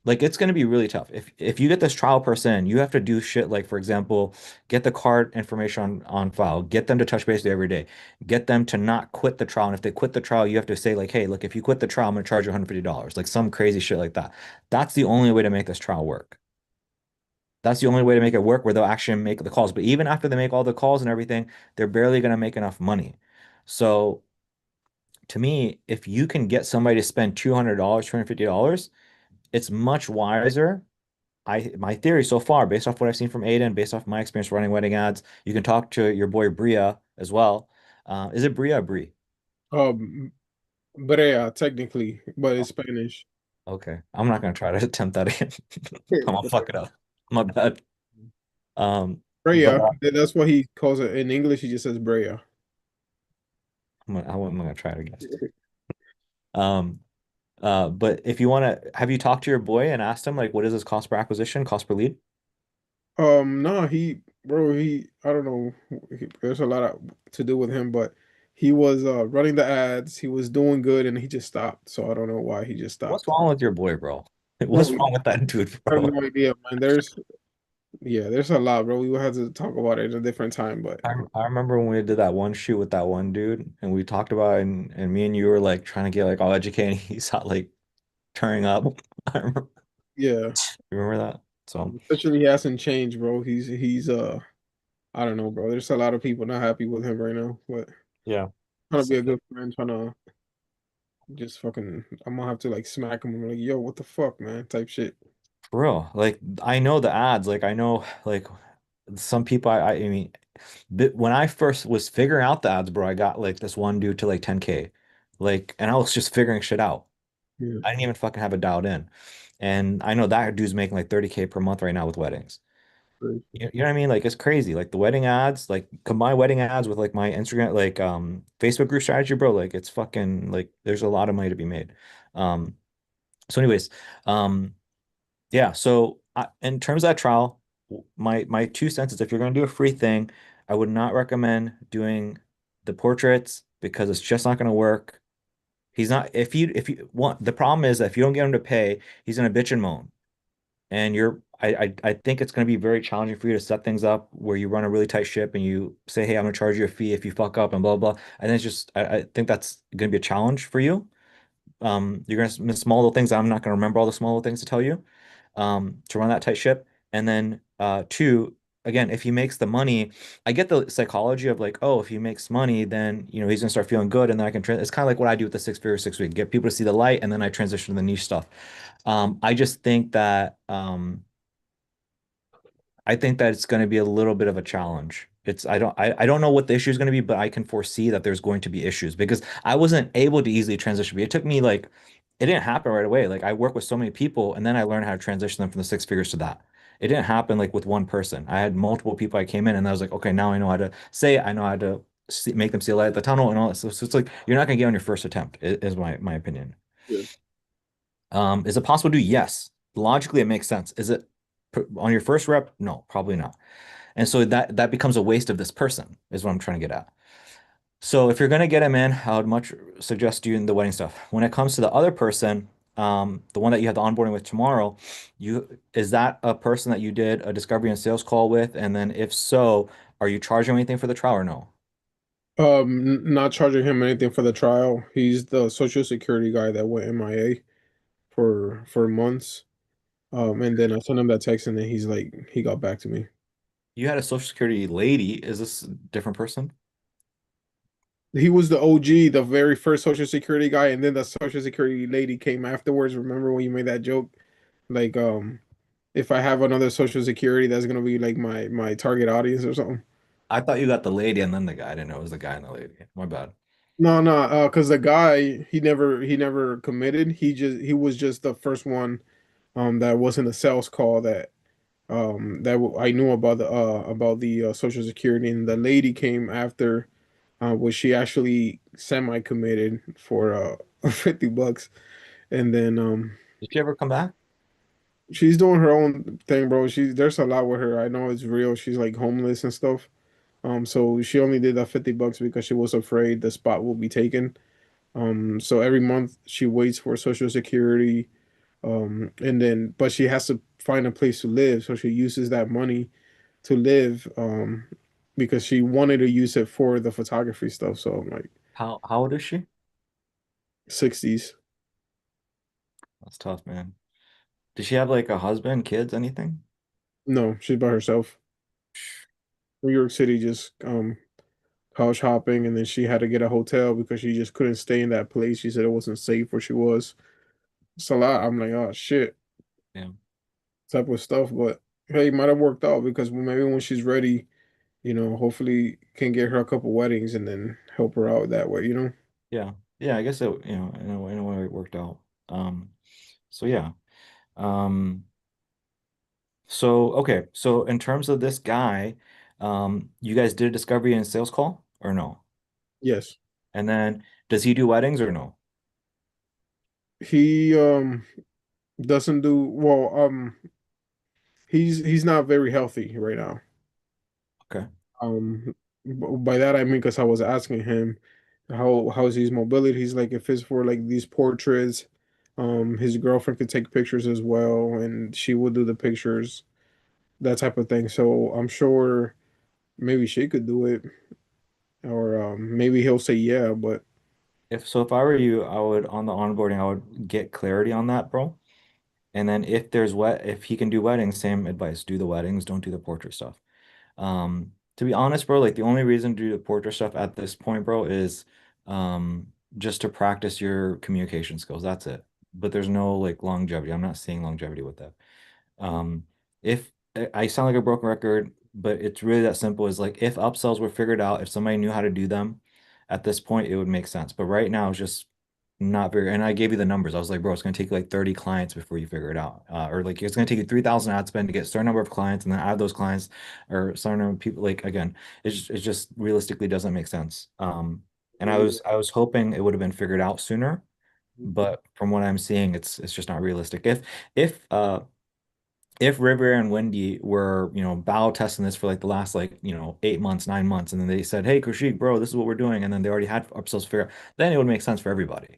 S1: like it's going to be really tough. If you get this trial person, you have to do shit like, for example, get the card information on file, get them to touch base with you every day, get them to not quit the trial. And if they quit the trial, you have to say like, hey, look, if you quit the trial, I'm going to charge you $150, like some crazy shit like that. That's the only way to make this trial work. That's the only way to make it work where they'll actually make the calls. But even after they make all the calls and everything, they're barely going to make enough money. So to me, if you can get somebody to spend $200, $250, it's much wiser. My theory so far, based off what I've seen from Aiden, based off my experience running wedding ads, you can talk to your boy Bria as well. Is it Bria or Brie?
S4: Um, Brea, technically, but it's Spanish.
S1: Okay, I'm not gonna try to attempt that again. I'm gonna fuck it up. My bad. But
S4: Brea, that's what he calls it. In English, he just says Brea.
S1: I'm gonna try to guess. Um, but if you want to, have you talked to your boy and asked him like, what is his cost per acquisition, cost per lead?
S4: No, bro, I don't know. There's a lot to do with him, but he was running the ads. He was doing good, and he just stopped. So I don't know why he just
S1: What's
S4: stopped.
S1: wrong with your boy, bro?
S4: Bro,
S1: What's wrong with that dude,
S4: I have
S1: bro?
S4: no idea, man. There's a lot, bro. We will have to talk about it at a different time, but
S1: I remember when we did that one shoot with that one dude, and we talked about it, and me and you were like trying to get like all educated. And he's not like turning up. I remember,
S4: yeah,
S1: you remember that? So
S4: especially he hasn't changed, bro. He's I don't know, bro. There's a lot of people not happy with him right now, but
S1: yeah.
S4: trying to be a good friend, trying to just fucking. I'm gonna have to like smack him. I'm like, yo, what the fuck, man? Type shit.
S1: For real. Like I know the ads. Like I know like some people. I mean, when I first was figuring out the ads, bro, I got like this one dude to like 10K, like, and I was just figuring shit out.
S4: Yeah.
S1: I didn't even fucking have it dialed in, and I know that dude's making like 30K per month right now with weddings.
S4: Right.
S1: You know what I mean? Like it's crazy. Like the wedding ads, like combine wedding ads with like my Instagram, like Facebook group strategy, bro. Like it's fucking like there's a lot of money to be made. Um, so anyways, um. Yeah, so in terms of that trial, my 2 cents is if you're going to do a free thing, I would not recommend doing the portraits because it's just not going to work. He's not if you want the problem is that if you don't get him to pay, he's going to bitch and moan. And I think it's going to be very challenging for you to set things up where you run a really tight ship and you say, hey, I'm going to charge you a fee if you fuck up and blah blah. And it's just I think that's going to be a challenge for you. You're gonna miss small little things. I'm not gonna remember all the small little things to tell you, to run that tight ship. And then two, again, if he makes the money, I get the psychology of like, oh, if he makes money, then he's gonna start feeling good, and then I can. It's kind of like what I do with the 6 figure 6 week, get people to see the light, and then I transition to the niche stuff. I just think that I think that it's going to be a little bit of a challenge. I don't know what the issue is going to be, but I can foresee that there's going to be issues because I wasn't able to easily transition. It took me like it didn't happen right away. Like I work with so many people and then I learned how to transition them from the 6 figures to that. It didn't happen like with one person. I had multiple people I came in and I was like, okay, now I know how to say it. I know how to make them see a light at the tunnel and all that. So it's like you're not going to get on your first attempt, is my opinion.
S4: Yeah.
S1: Is it possible to do? Yes. Logically, it makes sense. Is it on your first rep? No, probably not. And so that becomes a waste of this person, is what I'm trying to get at. So if you're gonna get him in, I would much suggest doing the wedding stuff. When it comes to the other person, the one that you have the onboarding with tomorrow, is that a person that you did a discovery and sales call with? And then if so, are you charging anything for the trial or no?
S4: Not charging him anything for the trial. He's the social security guy that went MIA for months. And then I sent him that text, and then he got back to me.
S1: You had a Social Security lady. Is this a different person?
S4: He was the OG, the very first social security guy, and then the social security lady came afterwards. Remember when you made that joke? Like, if I have another social security, that's gonna be like my target audience or something.
S1: I thought you got the lady and then the guy. I didn't know it was the guy and the lady. My bad.
S4: No, no, because the guy he never committed. He was just the first one that wasn't a sales call I knew about the social security, and the lady came after, was she actually semi committed for $50, and then
S1: Did she ever come back?
S4: she's doing her own thing, bro. There's a lot with her. I know it's real. She's like homeless and stuff. So she only did that $50 because she was afraid the spot will be taken. So every month she waits for Social Security, and then but she has to find a place to live, so she uses that money to live, because she wanted to use it for the photography stuff. So I'm like
S1: How old is she?
S4: 60s.
S1: That's tough, man. Does she have like a husband, kids, anything?
S4: No, she's by herself. New York City, just couch hopping, and then she had to get a hotel because she just couldn't stay in that place. She said it wasn't safe where she was. It's a lot. I'm like, oh shit,
S1: Yeah.
S4: type of stuff. But hey, it might have worked out because maybe when she's ready, hopefully can get her a couple weddings and then help her out that way.
S1: Yeah. Yeah, I guess it, in a way it worked out. Um, so yeah. Um, so okay. So in terms of this guy, you guys did a discovery and sales call or no?
S4: Yes.
S1: And then does he do weddings or no?
S4: He doesn't do well. He's not very healthy right now.
S1: Okay.
S4: By that I mean because I was asking him how's his mobility. He's like if it's for like these portraits, his girlfriend could take pictures as well, and she would do the pictures, that type of thing. So I'm sure maybe she could do it, or maybe he'll say yeah. But
S1: If I were you, I would on the onboarding, I would get clarity on that, bro. And then if he can do weddings, same advice. Do the weddings, don't do the portrait stuff. To be honest, bro, like the only reason to do the portrait stuff at this point, bro, is just to practice your communication skills. That's it. But there's no like longevity. I'm not seeing longevity with that. Um, if I sound like a broken record, but it's really that simple. Is like if upsells were figured out, if somebody knew how to do them at this point, it would make sense. But right now, it's just not very. And I gave you the numbers. I was like, bro, it's gonna take like 30 clients before you figure it out, or like it's gonna take you 3,000 ad spend to get a certain number of clients, and then add those clients or a certain number of people. Like again, it just realistically doesn't make sense. And I was hoping it would have been figured out sooner, but from what I'm seeing, it's just not realistic. If Riviera and Wendy were, battle testing this for like the last like, 8 months, 9 months, and then they said, "Hey, Kaushik, bro, this is what we're doing," and then they already had upsells figured out, then it would make sense for everybody.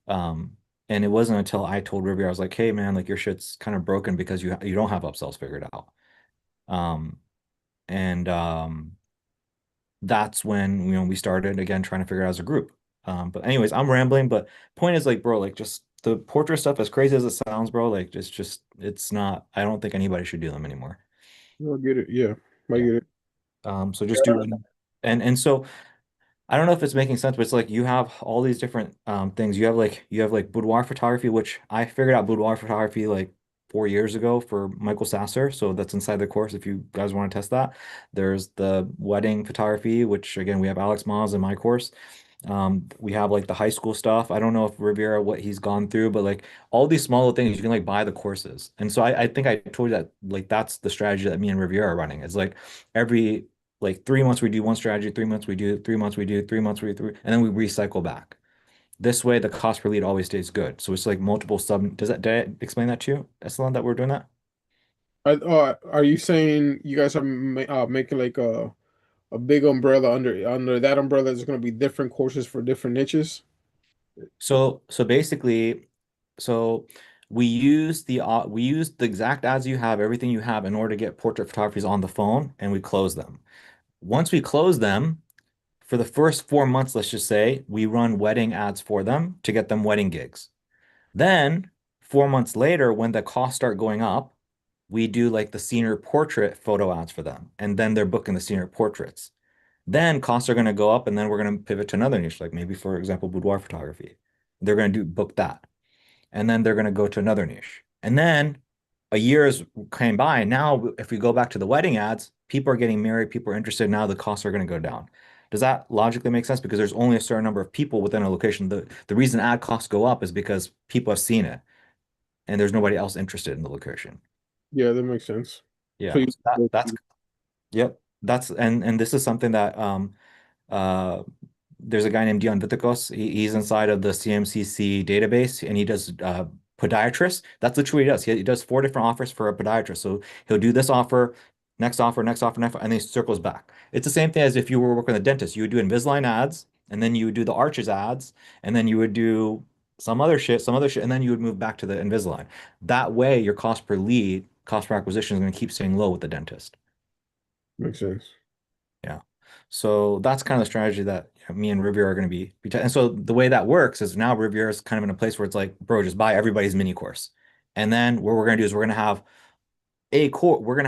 S1: And it wasn't until I told Riviera, I was like, "Hey, man, like your shit's kind of broken because you don't have upsells figured out." Um, and That's when we started again trying to figure it out as a group. But anyways, I'm rambling, but point is like, bro, like just the portrait stuff, as crazy as it sounds, bro, like just it's not. I don't think anybody should do them anymore.
S4: I'll get it. Yeah, I
S1: Yeah.
S4: get it.
S1: So just do it. And so I don't know if it's making sense, but it's like you have all these different things. You have like boudoir photography, which I figured out boudoir photography like 4 years ago for Michael Sasser. So that's inside the course if you guys want to test that. There's the wedding photography, which again we have Alex Miles in my course. We have like the high school stuff. I don't know if Riviera what he's gone through, but like all these small little things you can like buy the courses. And so I think I told you that like that's the strategy that me and Riviera are running. It's like every like 3 months we do one strategy, 3 months we do, 3 months we do, 3 months we do, and then we recycle back. This way the cost per lead always stays good. So it's like multiple sub. Did I explain that to you, Eslan, that we're doing that?
S4: Are you saying you guys are making like a big umbrella under that umbrella? There's going to be different courses for different niches.
S1: So basically, so we use the exact ads you have, everything you have in order to get portrait photographies on the phone, and we close them. Once we close them, for the first 4 months, let's just say, we run wedding ads for them to get them wedding gigs. Then 4 months later, when the costs start going up, we do like the senior portrait photo ads for them, and then they're booking the senior portraits. Then costs are going to go up, and then we're going to pivot to another niche, like maybe, for example, boudoir photography. They're going to do book that, and then they're going to go to another niche. And then a year is came by. Now, if we go back to the wedding ads, people are getting married, people are interested. Now the costs are going to go down. Does that logically make sense? Because there's only a certain number of people within a location. The reason ad costs go up is because people have seen it and there's nobody else interested in the location.
S4: Yeah, that makes sense. So
S1: Yeah.
S4: you,
S1: So that's yep. And this is something that uh there's a guy named Dion Vitakos. He's inside of the CMCC database and he does podiatrist. That's literally what he does. He does 4 different offers for a podiatrist. So he'll do this offer, next offer, next offer, next offer, and then he circles back. It's the same thing as if you were working with a dentist. You would do Invisalign ads, and then you would do the arches ads, and then you would do some other shit, and then you would move back to the Invisalign. That way, your cost per lead, cost per acquisition is going to keep staying low with the dentist.
S4: makes sense.
S1: Yeah. So that's kind of the strategy that me and Riviera are going to and so the way that works is now Riviera is kind of in a place where it's like, bro, just buy everybody's mini course. And then what we're going to do is we're going to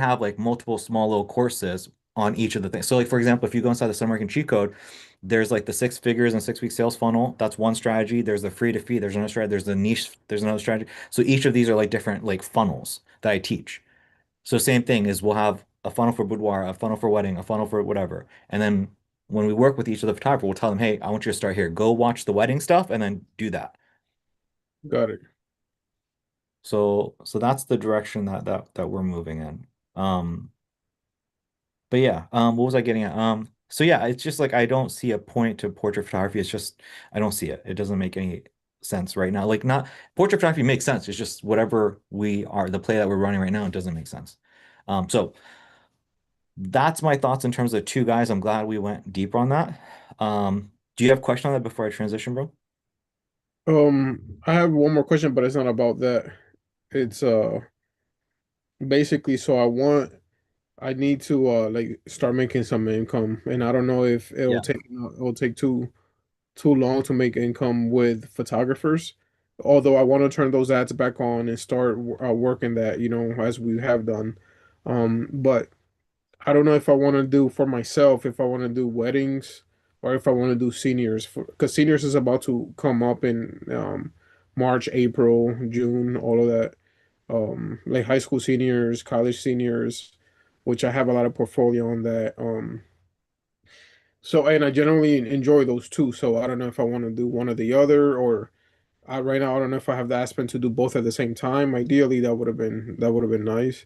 S1: have like multiple small little courses on each of the things. So like, for example, if you go inside the Sun American cheat code, there's like the 6 figures and 6 week sales funnel. That's one strategy. There's the free to fee. There's another strategy. There's the niche. There's another strategy. So each of these are like different like funnels that I teach. So same thing is we'll have a funnel for boudoir, a funnel for wedding, a funnel for whatever. And then when we work with each of the photographer, we'll tell them, hey, I want you to start here. Go watch the wedding stuff and then do that.
S4: Got it.
S1: So that's the direction that we're moving in. Um, but yeah, what was I getting at? So yeah, it's just like I don't see a point to portrait photography. It's just I don't see it. It doesn't make any sense right now. Like not portrait photography makes sense. It's just whatever we are, the play that we're running right now, it doesn't make sense. So that's my thoughts in terms of two guys. I'm glad we went deeper on that. Do you have a question on that before I transition, bro?
S4: I have one more question, but it's not about that. It's basically so I need to like start making some income, and I don't know if
S1: Yeah.
S4: it'll take too long to make income with photographers. Although I want to turn those ads back on and start working that, as we have done. But I don't know if I want to do for myself, if I want to do weddings or if I want to do seniors, because seniors is about to come up in March, April, June, all of that. Like high school seniors, college seniors, which I have a lot of portfolio on that. So and I generally enjoy those too. So I don't know if I want to do one or the other, or right now I don't know if I have the aspect to do both at the same time. Ideally, that would have been nice,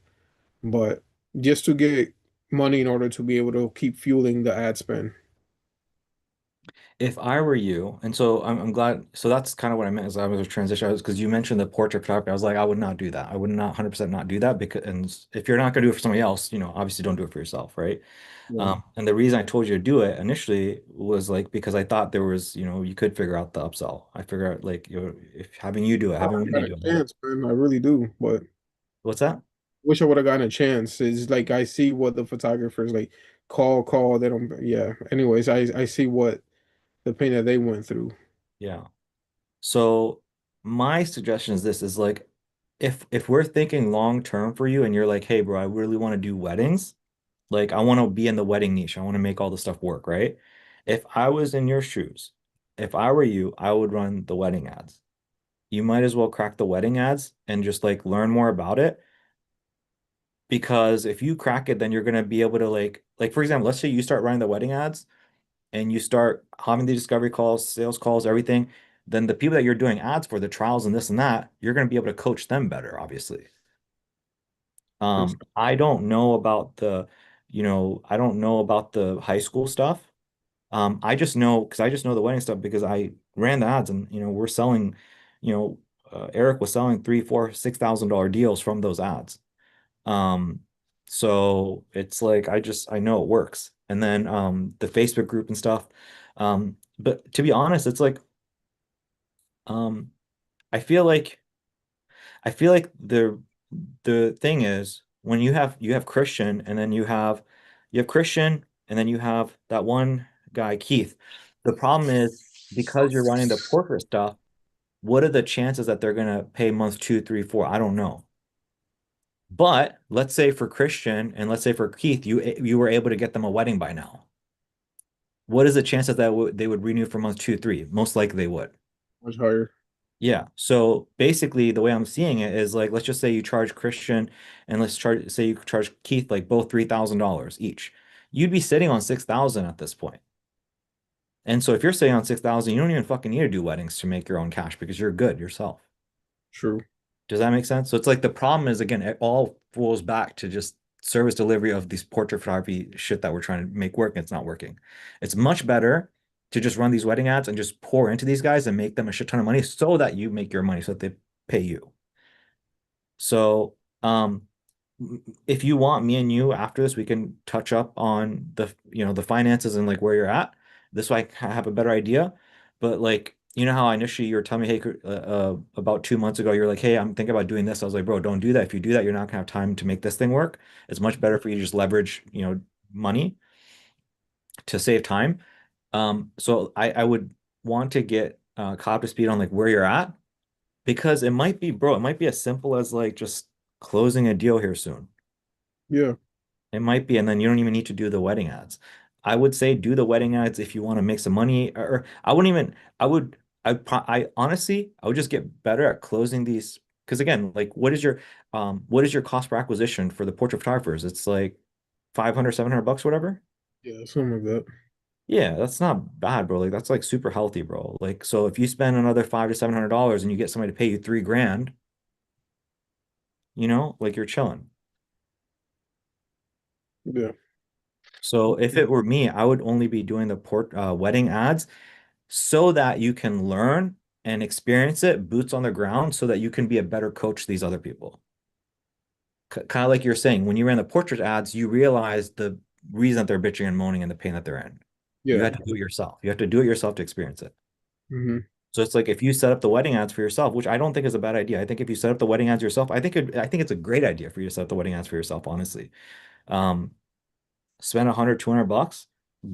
S4: but just to get money in order to be able to keep fueling the ad spend.
S1: If I were you, and so I'm glad, so that's kind of what I meant as I was a transition, because you mentioned the portrait photography. I was like, I would not do that. I would not 100% not do that because, and if you're not going to do it for somebody else, obviously don't do it for yourself, right?
S4: Yeah.
S1: And the reason I told you to do it initially was like because I thought there was, you could figure out the upsell. I figure out like, if having you do it,
S4: I
S1: having Wendy
S4: got a
S1: do it.
S4: chance, man. I really do, but
S1: What's that?
S4: wish I would have gotten a chance. Is like I see what the photographers like call. They don't. Yeah. Anyways, I see what the pain that they went through.
S1: Yeah. So my suggestion is this is like if we're thinking long term for you and you're like, hey bro, I really want to do weddings, like I want to be in the wedding niche. I want to make all the stuff work, right? If I was in your shoes, if I were you, I would run the wedding ads. You might as well crack the wedding ads and just like learn more about it because if you crack it, then you're gonna be able to like for example, let's say you start running the wedding ads and you start having the discovery calls, sales calls, everything, then the people that you're doing ads for, the trials and this and that, you're going to be able to coach them better, obviously. I don't know about I don't know about the high school stuff. I just know because I just know the wedding stuff because I ran the ads and we're selling, you know, Eric was selling three, four, $6,000 deals from those ads. Um, so it's like I know it works. And then the Facebook group and stuff. But to be honest, it's like um I feel like the thing is when you have Christian and then you have Christian and then you have that one guy, Keith. The problem is because you're running the corporate stuff, what are the chances that they're gonna pay month two, three, four? I don't know. But let's say for Christian and let's say for Keith, you were able to get them a wedding by now. What is the chances that they would renew for month two, three? Most likely they would.
S4: Much higher.
S1: Yeah. So basically, the way I'm seeing it is like, let's just say you charge Christian and say you charge Keith like both $3,000 each. You'd be sitting on 6,000 at this point. And so if you're sitting on 6,000, you don't even fucking need to do weddings to make your own cash because you're good yourself.
S4: True.
S1: Does that make sense? So it's like the problem is again, it all falls back to just service delivery of these portrait photography shit that we're trying to make work and it's not working. It's much better to just run these wedding ads and just pour into these guys and make them a shit ton of money so that you make your money so that they pay you. So, if you want me and you after this, we can touch up on the finances and like where you're at. This way I have a better idea. But like, you know how initially you were telling me, hey, about 2 months ago, you're like, hey, I'm thinking about doing this. I was like, bro, don't do that. If you do that, you're not gonna have time to make this thing work. It's much better for you to just leverage, money to save time. So I would want to get caught up to speed on like where you're at because it might be, bro, it might be as simple as like just closing a deal here soon.
S4: Yeah.
S1: It might be, and then you don't even need to do the wedding ads. I would say do the wedding ads if you want to make some money, or I wouldn't even, I honestly, I would just get better at closing these. Because again, like, what is your cost per acquisition for the portrait photographers? It's like 500, $700, whatever.
S4: Yeah. Something like that.
S1: Yeah, that's not bad, bro. Like, that's like super healthy, bro. Like, so if you spend another $500 to $700 and you get somebody to pay you 3 grand, like you're chilling.
S4: Yeah.
S1: So if it were me, I would only be doing the wedding ads so that you can learn and experience it, boots on the ground, so that you can be a better coach to these other people. Kind of like you're saying, when you ran the portrait ads, you realize the reason that they're bitching and moaning and the pain that they're in. You
S4: Yeah.
S1: have to do it yourself. You have to do it yourself to experience it.
S4: Hmm.
S1: So it's like if you set up the wedding ads for yourself, which I don't think is a bad idea. I think if you set up the wedding ads yourself, I think it's a great idea for you to set up the wedding ads for yourself, honestly. Um, Spend 100, $200,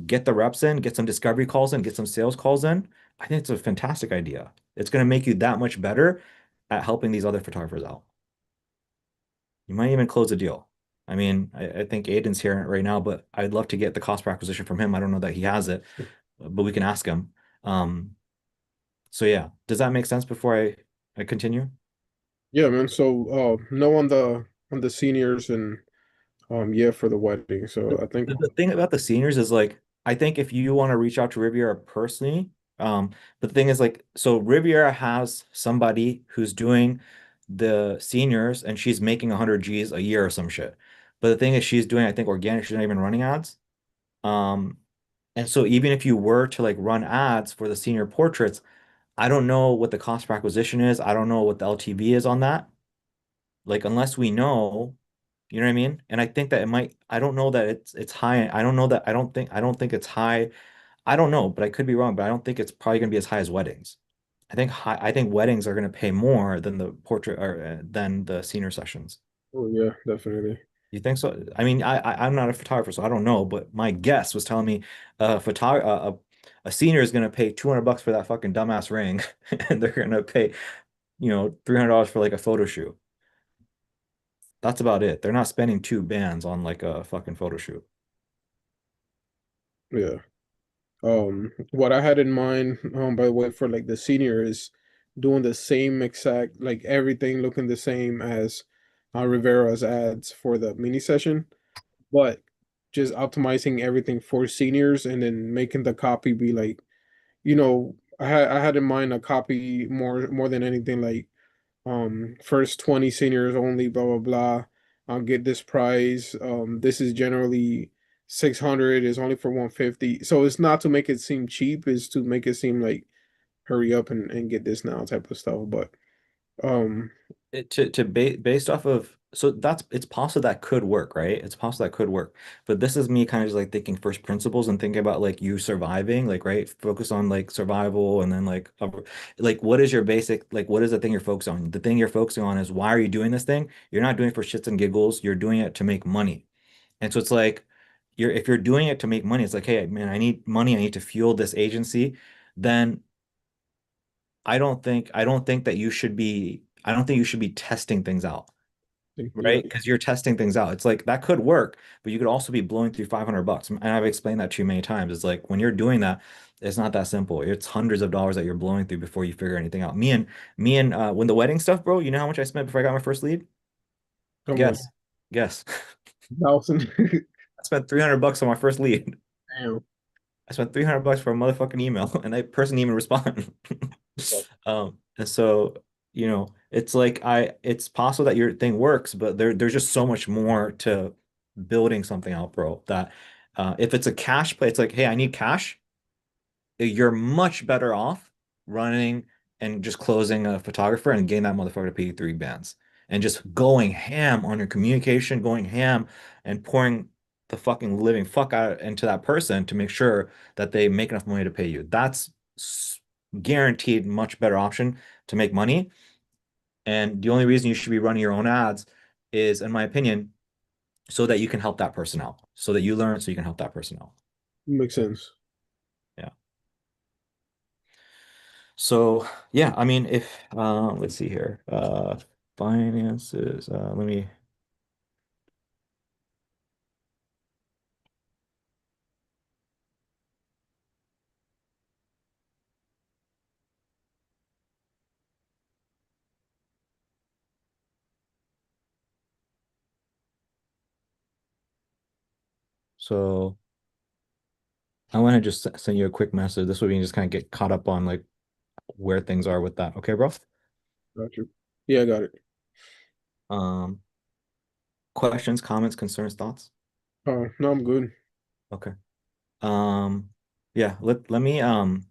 S1: get the reps in, get some discovery calls in, get some sales calls in. I think it's a fantastic idea. It's going to make you that much better at helping these other photographers out. You might even close a deal. I mean, I think Aiden's here right now, but I'd love to get the cost per acquisition from him. I don't know that he has it, but we can ask him. Um, so yeah, does that make sense before I continue?
S4: Yeah, man. So, no on the seniors and yeah, for the wedding. So
S1: The,
S4: I think,
S1: the thing about the seniors is like, I think if you want to reach out to Riviera personally, but the thing is like, so Riviera has somebody who's doing the seniors and she's making 100 G's a year or some shit. But the thing is, she's doing, I think, organic. She's not even running ads. Um, and so even if you were to like run ads for the senior portraits, I don't know what the cost per acquisition is. I don't know what the LTV is on that. Like unless we know, you know what I mean? And I think that it might, I don't know that it's high. I don't know that I don't think it's high. I don't know, but I could be wrong, but I don't think it's probably gonna be as high as weddings. I think weddings are gonna pay more than the portrait or than the senior sessions.
S4: oh yeah, definitely.
S1: You think so? I mean, I'm not a photographer, so I don't know, but my guess was telling me a senior is gonna pay $200 for that fucking dumbass ring, and they're gonna pay, $300 for like a photo shoot. That's about it. They're not spending two bands on like a fucking photo shoot.
S4: Yeah. What I had in mind, by the way, for like the senior is doing the same exact, like everything looking the same as Rivera's ads for the mini session, but just optimizing everything for seniors and then making the copy be like, I had in mind a copy more than anything like first 20 seniors only, blah blah blah. I'll get this prize. This is generally 600, is only for 150. So it's not to make it seem cheap, it's to make it seem like hurry up and get this now type of stuff. But um
S1: Based off of, so that's, it's possible that could work, right? It's possible that could work. But this is me kind of just like thinking first principles and thinking about like you surviving, like, right? Focus on like survival and then like what is your basic, like what is the thing you're focused on? The thing you're focusing on is why are you doing this thing? You're not doing it for shits and giggles. You're doing it to make money. And so it's like if you're doing it to make money, it's like, hey, man, I need money. I need to fuel this agency. Then I don't think you should be testing things out,
S4: yeah,
S1: right? Because you're testing things out. It's like that could work, but you could also be blowing through $500. And I've explained that to you many times. It's like when you're doing that, it's not that simple. It's hundreds of dollars that you're blowing through before you figure anything out. Me and when the wedding stuff, bro, you know how much I spent before I got my first lead?
S4: come on,
S1: Guess. Guess.
S4: 1,000.
S1: I spent $300 on my first lead.
S4: Damn.
S1: I spent $300 for a motherfucking email and that person didn't even respond. And so, it's like it's possible that your thing works, but there's just so much more to building something out, bro, that if it's a cash play, it's like, hey, I need cash. You're much better off running and just closing a photographer and getting that motherfucker to pay you three bands and just going ham on your communication, going ham and pouring the fucking living fuck out into that person to make sure that they make enough money to pay you. That's guaranteed much better option to make money. And the only reason you should be running your own ads is, in my opinion, so that you can help that person out, so that you learn, so you can help that person out.
S4: Makes sense.
S1: Yeah. So yeah, I mean, if let's see here, finances. Let me. So I want to just send you a quick message. This way we can just kind of get caught up on like where things are with that. Okay, bro?
S4: Got you. Yeah, I got it.
S1: Um, Questions, comments, concerns, thoughts?
S4: No, I'm good.
S1: Okay. Um, yeah, let me Aiden,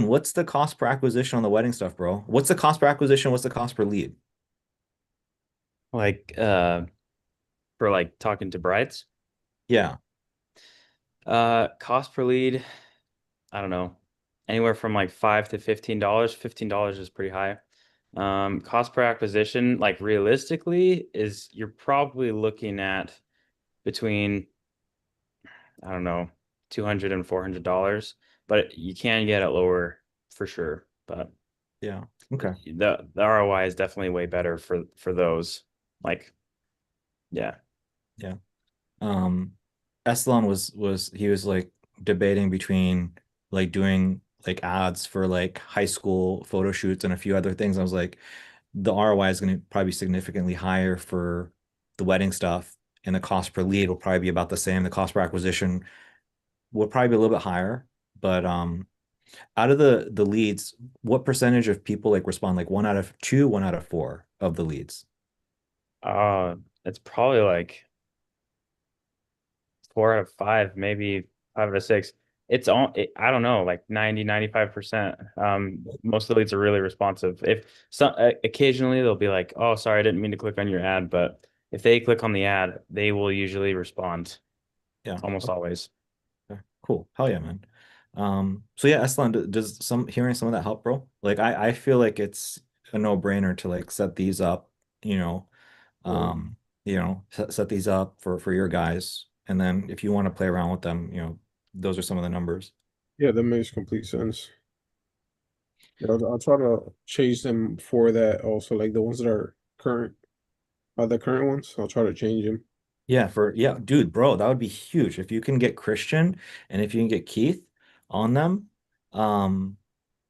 S1: what's the cost per acquisition on the wedding stuff, bro? What's the cost per acquisition? What's the cost per lead?
S5: Like for like talking to brides.
S1: Yeah.
S5: Cost per lead, I don't know. Anywhere from like $5 to $15. $15 is pretty high. Cost per acquisition, like realistically, is you're probably looking at between, I don't know, 200 and $400, but you can get it lower for sure. But
S1: Yeah. Okay.
S5: the ROI is definitely way better for those. Like, yeah.
S1: Yeah. Um, Estelon was he was like debating between like doing like ads for like high school photo shoots and a few other things. I was like, the ROI is going to probably be significantly higher for the wedding stuff, and the cost per lead will probably be about the same. The cost per acquisition will probably be a little bit higher, but out of the leads, what percentage of people like respond? Like one out of two, one out of four of the leads?
S5: Uh, it's probably like 4 out of 5, maybe 5 out of 6. I don't know, like 90, 95%. Most of the leads are really responsive. If some occasionally they'll be like, "Oh, sorry, I didn't mean to click on your ad," but if they click on the ad, they will usually respond
S1: Yeah.
S5: almost always.
S1: Okay, cool. Hell yeah, man. So yeah, Eslan, does some hearing some of that help, bro? Like I feel like it's a no-brainer to like set these up, you know,
S4: Well,
S1: um, set these up for your guys. And then if you want to play around with them, those are some of the numbers.
S4: yeah, that makes complete sense. Yeah, I'll try to change them for that also, like the ones that are current, the current ones. I'll try to change them.
S1: Yeah, dude, bro, that would be huge. If you can get Christian and if you can get Keith on them, um,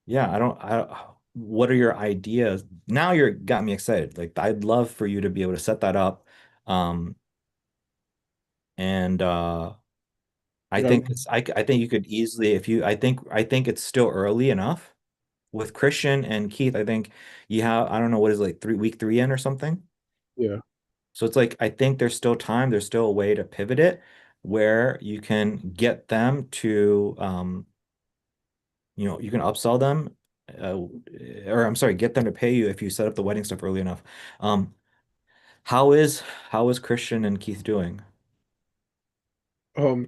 S1: yeah, what are your ideas? Now you're got me excited. Like I'd love for you to be able to set that up. Um, and I
S4: Yeah,
S1: think I think you could easily if you I think it's still early enough with Christian and Keith. I think you have I don't know what is it, like week 3 in or something.
S4: yeah.
S1: So it's like I think there's still time, there's still a way to pivot it where you can get them to you can upsell them uh, or I'm sorry, get them to pay you if you set up the wedding stuff early enough. Um, how is how is Christian and Keith doing?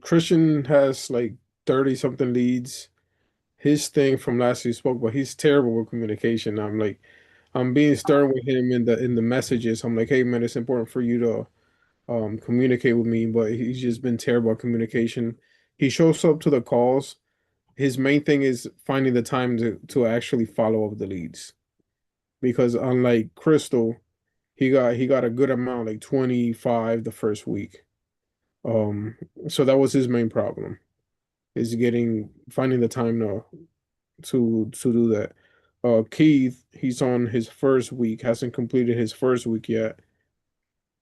S4: Christian has like 30 something leads. His thing from last we spoke, but he's terrible with communication. I'm being stern with him in the messages. I'm like, hey man, it's important for you to communicate with me, but he's just been terrible at communication. He shows up to the calls. His main thing is finding the time to actually follow up the leads. Because unlike Crystal, he got a good amount, like 25 the first week. Um, so that was his main problem, is getting finding the time to do that. Keith, he's on his first week, hasn't completed his first week yet.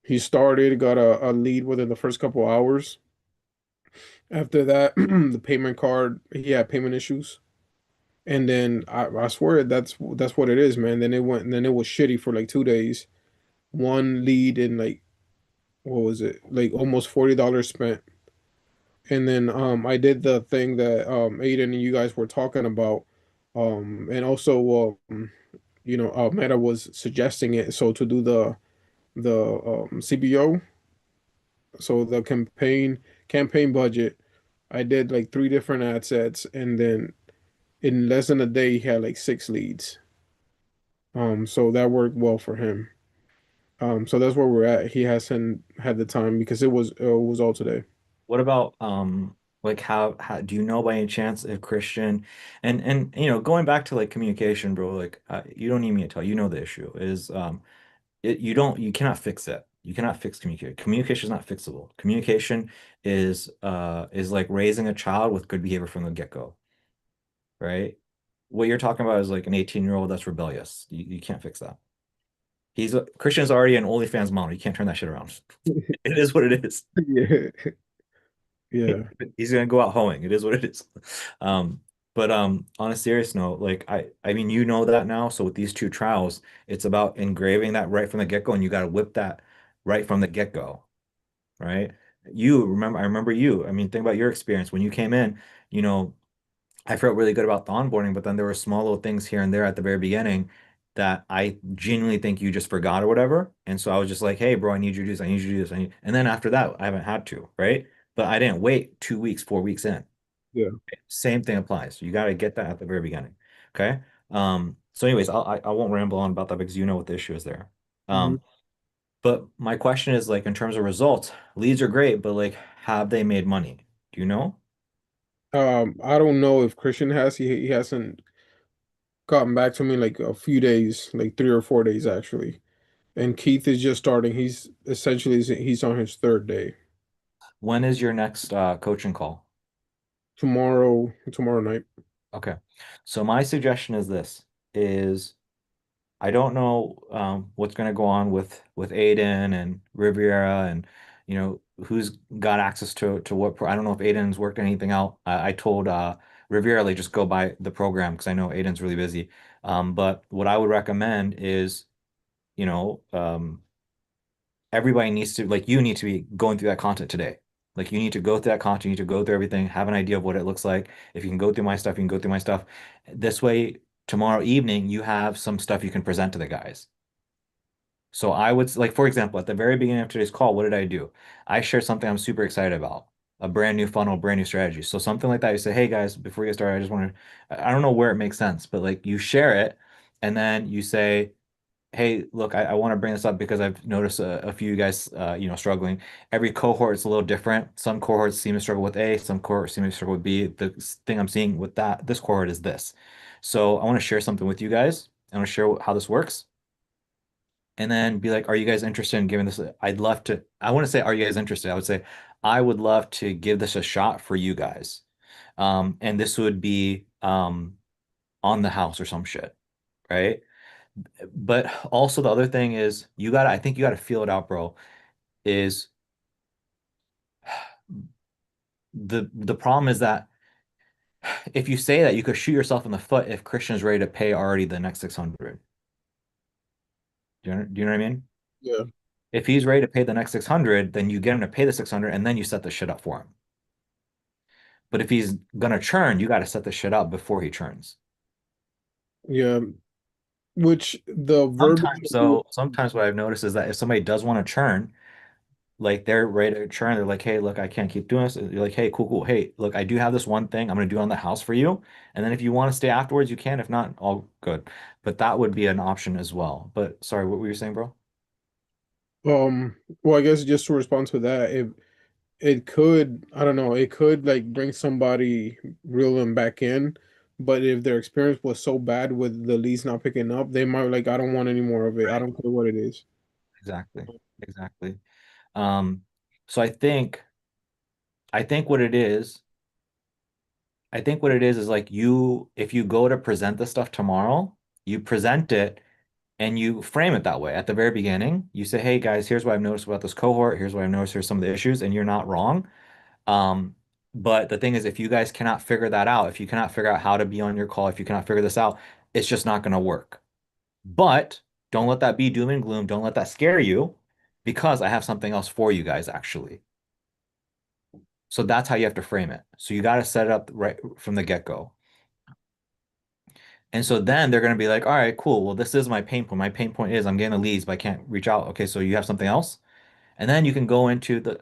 S4: He started, got a lead within the first couple hours. After that, the payment card, he had payment issues. And then I swear that's what it is, man. Then it was shitty for like 2 days. One lead in like what was it? Like almost $40 spent. And then I did the thing that Aiden and you guys were talking about. And also Meta was suggesting it. So to do the CBO, so the campaign budget, I did like 3 different ad sets, and then in less than a day he had like 6 leads. So that worked well for him. So that's where we're at. He hasn't had the time because it was all today.
S1: What about like how do you know by any chance if Christian and going back to like communication, bro, like you don't need me to tell you, know the issue is you cannot fix it. You cannot fix communication. Communication is not fixable. Communication is like raising a child with good behavior from the get-go, right? What you're talking about is like an 18-year-old that's rebellious. You can't fix that. Christian's already an OnlyFans model. You can't turn that shit around. It is what it is.
S4: Yeah, yeah.
S1: He's gonna go out hoeing. It is what it is. Um, but on a serious note, like I mean you know that now. So with these two trials, it's about engraving that right from the get-go, and you got to whip that right from the get-go, right? You remember, I remember you. I mean, think about your experience when you came in, you know, I felt really good about the onboarding, but then there were small little things here and there at the very beginning that I genuinely think you just forgot or whatever. And so I was just like, hey, bro, I need you to do this. I need you to do this. And then after that, I haven't had to, right? But I didn't wait 2 weeks, 4 weeks in.
S4: Yeah.
S1: Same thing applies. You got to get that at the very beginning. Okay. So anyways, I won't ramble on about that because you know what the issue is there.
S4: Mhm.
S1: But my question is like in terms of results, leads are great, but like have they made money? Do you know?
S4: I don't know if Christian has. He hasn't gotten back to me like a few days, like 3 or 4 days actually. And Keith is just starting. He's essentially he's on his third day.
S1: When is your next coaching call?
S4: Tomorrow night.
S1: Okay. So my suggestion is this is I don't know what's going to go on with Aiden and Riviera and who's got access to what I don't know if Aiden's worked anything out. I told Riviera like just go by the program because I know Aiden's really busy. But what I would recommend is you know everybody needs to like you need to be going through that content today. Like you need to go through that content, you need to go through everything, have an idea of what it looks like. If you can go through my stuff, you can go through my stuff. This way, tomorrow evening, you have some stuff you can present to the guys. So I would like, for example, at the very beginning of today's call, what did I do? I shared something I'm super excited about, a brand new funnel, brand new strategy. So something like that, you say, hey guys, before we get started, I just want to, I don't know where it makes sense, but like you share it and then you say, hey, look, I want to bring this up because I've noticed a few of you guys, struggling. Every cohort is a little different. Some cohorts seem to struggle with A, some cohorts seem to struggle with B. The thing I'm seeing with this cohort is this. So I want to share something with you guys. I want to share how this works. And then be like, are you guys interested in giving this? I'd love to. I want to say, are you guys interested? I would say, I would love to give this a shot for you guys. And this would be on the house or some shit, right? But also the other thing is I think you gotta feel it out, bro, is the problem is that if you say that you could shoot yourself in the foot if Christian's ready to pay already the next 600. Do you know what I mean?
S4: Yeah.
S1: If he's ready to pay the next 600, then you get him to pay the 600 and then you set the shit up for him. But if he's gonna churn, you gotta set the shit up before he churns.
S4: Yeah. Which the verbiage
S1: Sometimes
S4: that you
S1: though, sometimes what I've noticed is that if somebody does want to churn, like they're ready to churn. They're like, hey, look, I can't keep doing this. You're like, hey, cool, cool. Hey, look, I do have this one thing I'm gonna do on the house for you. And then if you want to stay afterwards, you can. If not, all good. But that would be an option as well. But sorry, what were you saying, bro?
S4: well, I guess just to respond to that, if it could, I don't know, it could like bring somebody, reel them back in. But if their experience was so bad with the leads not picking up, they might like, I don't want any more of it. I
S1: Right.
S4: don't care what it is.
S1: Exactly. Exactly. Um, so I think what it is, I think what it is like if you go to present the stuff tomorrow, you present it and you frame it that way at the very beginning. You say, hey guys, here's what I've noticed about this cohort. Here's what I've noticed. Here's some of the issues, and you're not wrong. But the thing is, if you guys cannot figure that out, if you cannot figure out how to be on your call, if you cannot figure this out, it's just not going to work. But don't let that be doom and gloom. Don't let that scare you because I have something else for you guys, actually. So that's how you have to frame it. So you got to set it up right from the get-go. And so then they're going to be like, all right, cool. Well, this is my pain point. My pain point is I'm getting the leads, but I can't reach out. Okay, so you have something else? And then you can go into the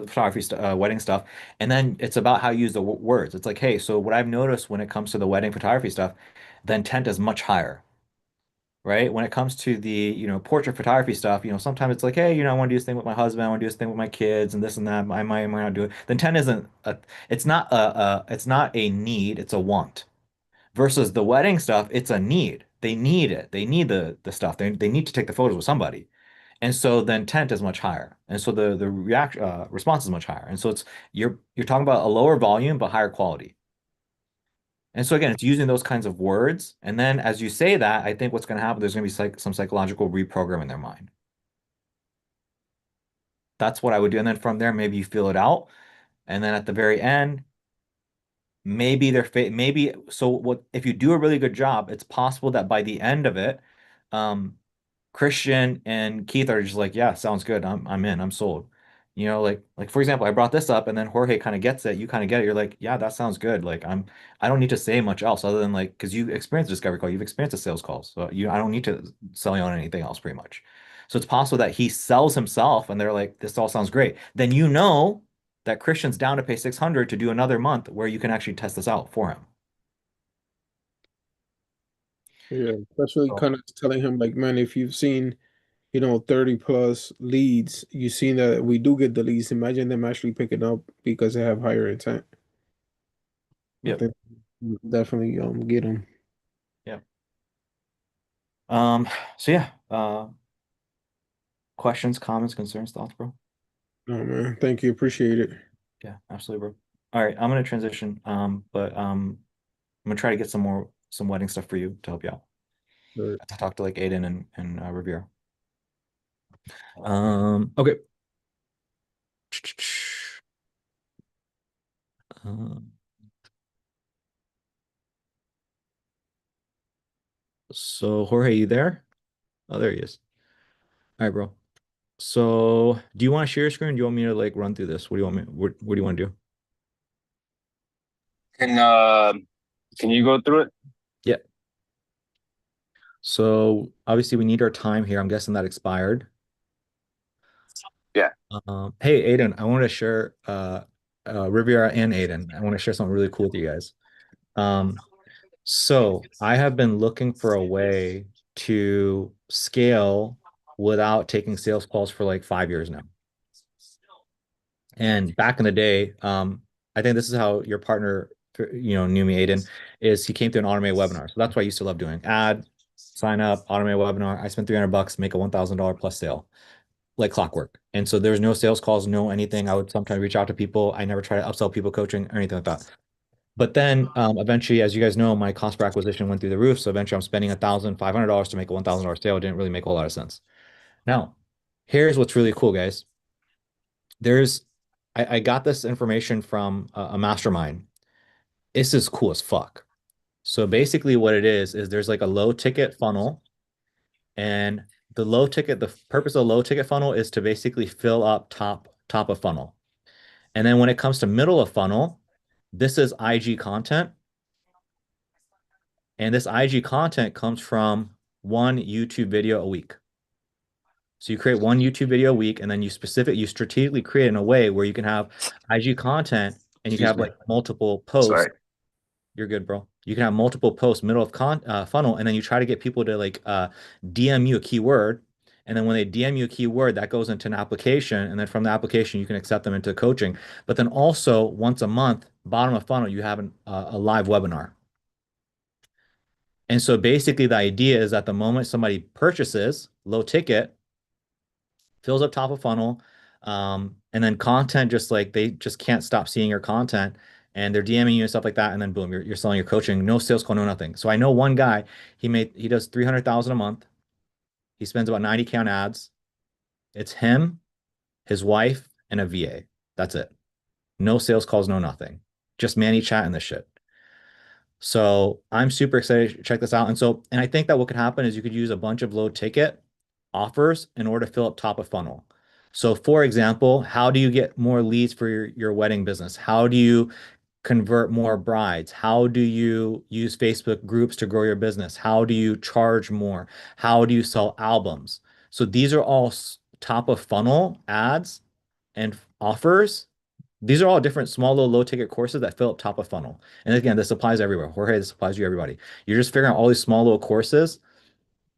S1: photography wedding stuff, and then it's about how you use the words. It's like, hey, so what I've noticed when it comes to the wedding photography stuff, the intent is much higher, right? When it comes to the portrait photography stuff, sometimes it's like, hey, I want to do this thing with my husband, I want to do this thing with my kids, and this and that. I might not do it. The intent isn't it's not a need, it's a want. Versus the wedding stuff, it's a need. They need it. They need the stuff. They need to take the photos with somebody. And so the intent is much higher. And so the reaction response is much higher. And so you're talking about a lower volume but higher quality. And so again, it's using those kinds of words. And then as you say that, I think what's going to happen, there's going to be some psychological reprogram in their mind. That's what I would do. And then from there, maybe you feel it out. And then at the very end, maybe so what if you do a really good job, it's possible that by the end of it, um, Christian and Keith are just like, yeah, sounds good. I'm in. I'm sold. You know, like for example, I brought this up and then Jorge kind of gets it, you kind of get it. You're like, yeah, that sounds good. Like I don't need to say much else other than like because you experienced a discovery call, you've experienced a sales call. So I don't need to sell you on anything else pretty much. So it's possible that he sells himself and they're like, this all sounds great. Then you know that Christian's down to pay 600 to do another month where you can actually test this out for him.
S4: Yeah, especially
S1: So
S4: kind of telling him like, man, if you've seen, 30 plus leads, you've seen that we do get the leads. Imagine them actually picking up because they have higher intent. I
S1: yep.
S4: think definitely get them.
S1: Yep. Um, so yeah, questions, comments, concerns, thoughts, bro?
S4: Oh man, thank you, appreciate it.
S1: Yeah, absolutely, bro. All right, I'm gonna transition. But I'm gonna try to get some wedding stuff for you to help you out.
S4: All right.
S1: I talked to like Aiden and Riviera. Okay. Um, so Jorge, you there? Oh, there he is. All right, bro. So do you want to share your screen? Do you want me to like run through this? What do you want me? What do you want to do?
S2: And can you go through it?
S1: Yeah. So obviously we need our time here. I'm guessing that expired.
S2: Yeah.
S1: Hey Aiden, I want to share Riviera and Aiden. I want to share something really cool with you guys. Um, so I have been looking for a way to scale without taking sales calls for like 5 years now. And back in the day, I think this is how your partner, knew me, Aiden, is he came through an automated webinar. So that's what I used to love doing. Ad, sign up, automated webinar. I spent $300, make a $1,000 plus sale, like clockwork. And so there's no sales calls, no anything. I would sometimes reach out to people. I never try to upsell people coaching or anything like that. But then eventually, as you guys know, my cost per acquisition went through the roof. So eventually I'm spending $1,500 to make a $1,000 sale. It didn't really make a whole lot of sense. Now, here's what's really cool, guys. There's, I got this information from a mastermind. This is cool as fuck. So basically what it is there's like a low ticket funnel and the purpose of the low ticket funnel is to basically fill up top of funnel. And then when it comes to middle of funnel, this is IG content. And this IG content comes from one YouTube video a week. So you create one YouTube video a week, and then you strategically create in a way where you can have IG content and you can
S2: Excuse
S1: have
S2: me.
S1: like multiple posts.
S2: Sorry.
S1: You're good, bro. You can have multiple posts, middle of funnel, and then you try to get people to like DM you a keyword. And then when they DM you a keyword, that goes into an application. And then from the application, you can accept them into coaching. But then also once a month, bottom of funnel, you have a live webinar. And so basically the idea is that the moment somebody purchases low ticket, fills up top of funnel, and then content just like they just can't stop seeing your content and they're DMing you and stuff like that. And then boom, you're selling your coaching, no sales call, no nothing. So I know one guy, he does 300,000 a month. He spends about 90K on ads. It's him, his wife, and a VA. That's it. No sales calls, no nothing. Just Manny chat and this shit. So I'm super excited to check this out. And I think that what could happen is you could use a bunch of low ticket offers in order to fill up top of funnel. So for example, how do you get more leads for your wedding business? How do you convert more brides? How do you use Facebook groups to grow your business? How do you charge more? How do you sell albums? So these are all top of funnel ads and offers. These are all different small, low ticket courses that fill up top of funnel. And again, this applies everywhere. Jorge, this applies to you, everybody. You're just figuring out all these small, little courses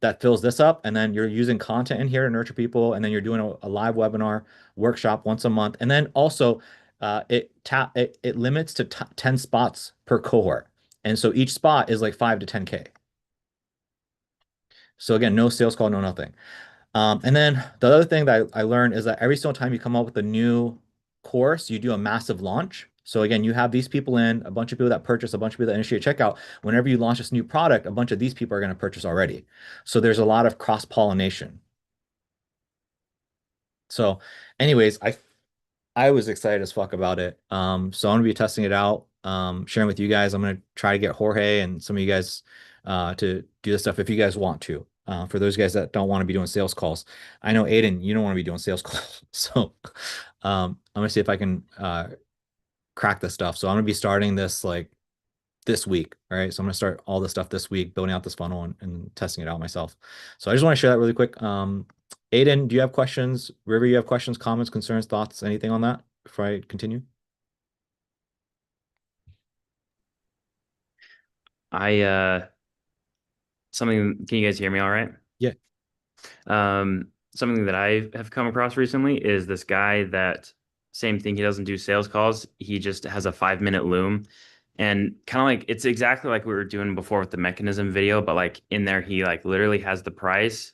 S1: that fills this up. And then you're using content in here to nurture people. And then you're doing a live webinar workshop once a month. And then also it limits to 10 spots per cohort. And so each spot is like 5 to 10K. So again, no sales call, no nothing. And then the other thing that I learned is that every single time you come up with a new course, you do a massive launch. So again, you have these people in, a bunch of people that purchase, a bunch of people that initiate checkout. Whenever you launch this new product, a bunch of these people are going to purchase already. So there's a lot of cross-pollination. So anyways, I was excited as fuck about it. So I'm gonna be testing it out, sharing with you guys. I'm gonna try to get Jorge and some of you guys to do this stuff if you guys want to. For those guys that don't want to be doing sales calls. I know Aiden, you don't want to be doing sales calls. So I'm gonna see if I can crack this stuff. So I'm gonna be starting this like this week. All right. So I'm gonna start all this stuff this week, building out this funnel and testing it out myself. So I just want to share that really quick. Aiden, do you have questions? River, you have questions, comments, concerns, thoughts, anything on that before I continue?
S5: I something, can you guys hear me all right?
S1: Yeah.
S5: Something that I have come across recently is this guy that same thing. He doesn't do sales calls. He just has a 5 minute loom, and kind of like it's exactly like we were doing before with the mechanism video, but like in there he like literally has the price,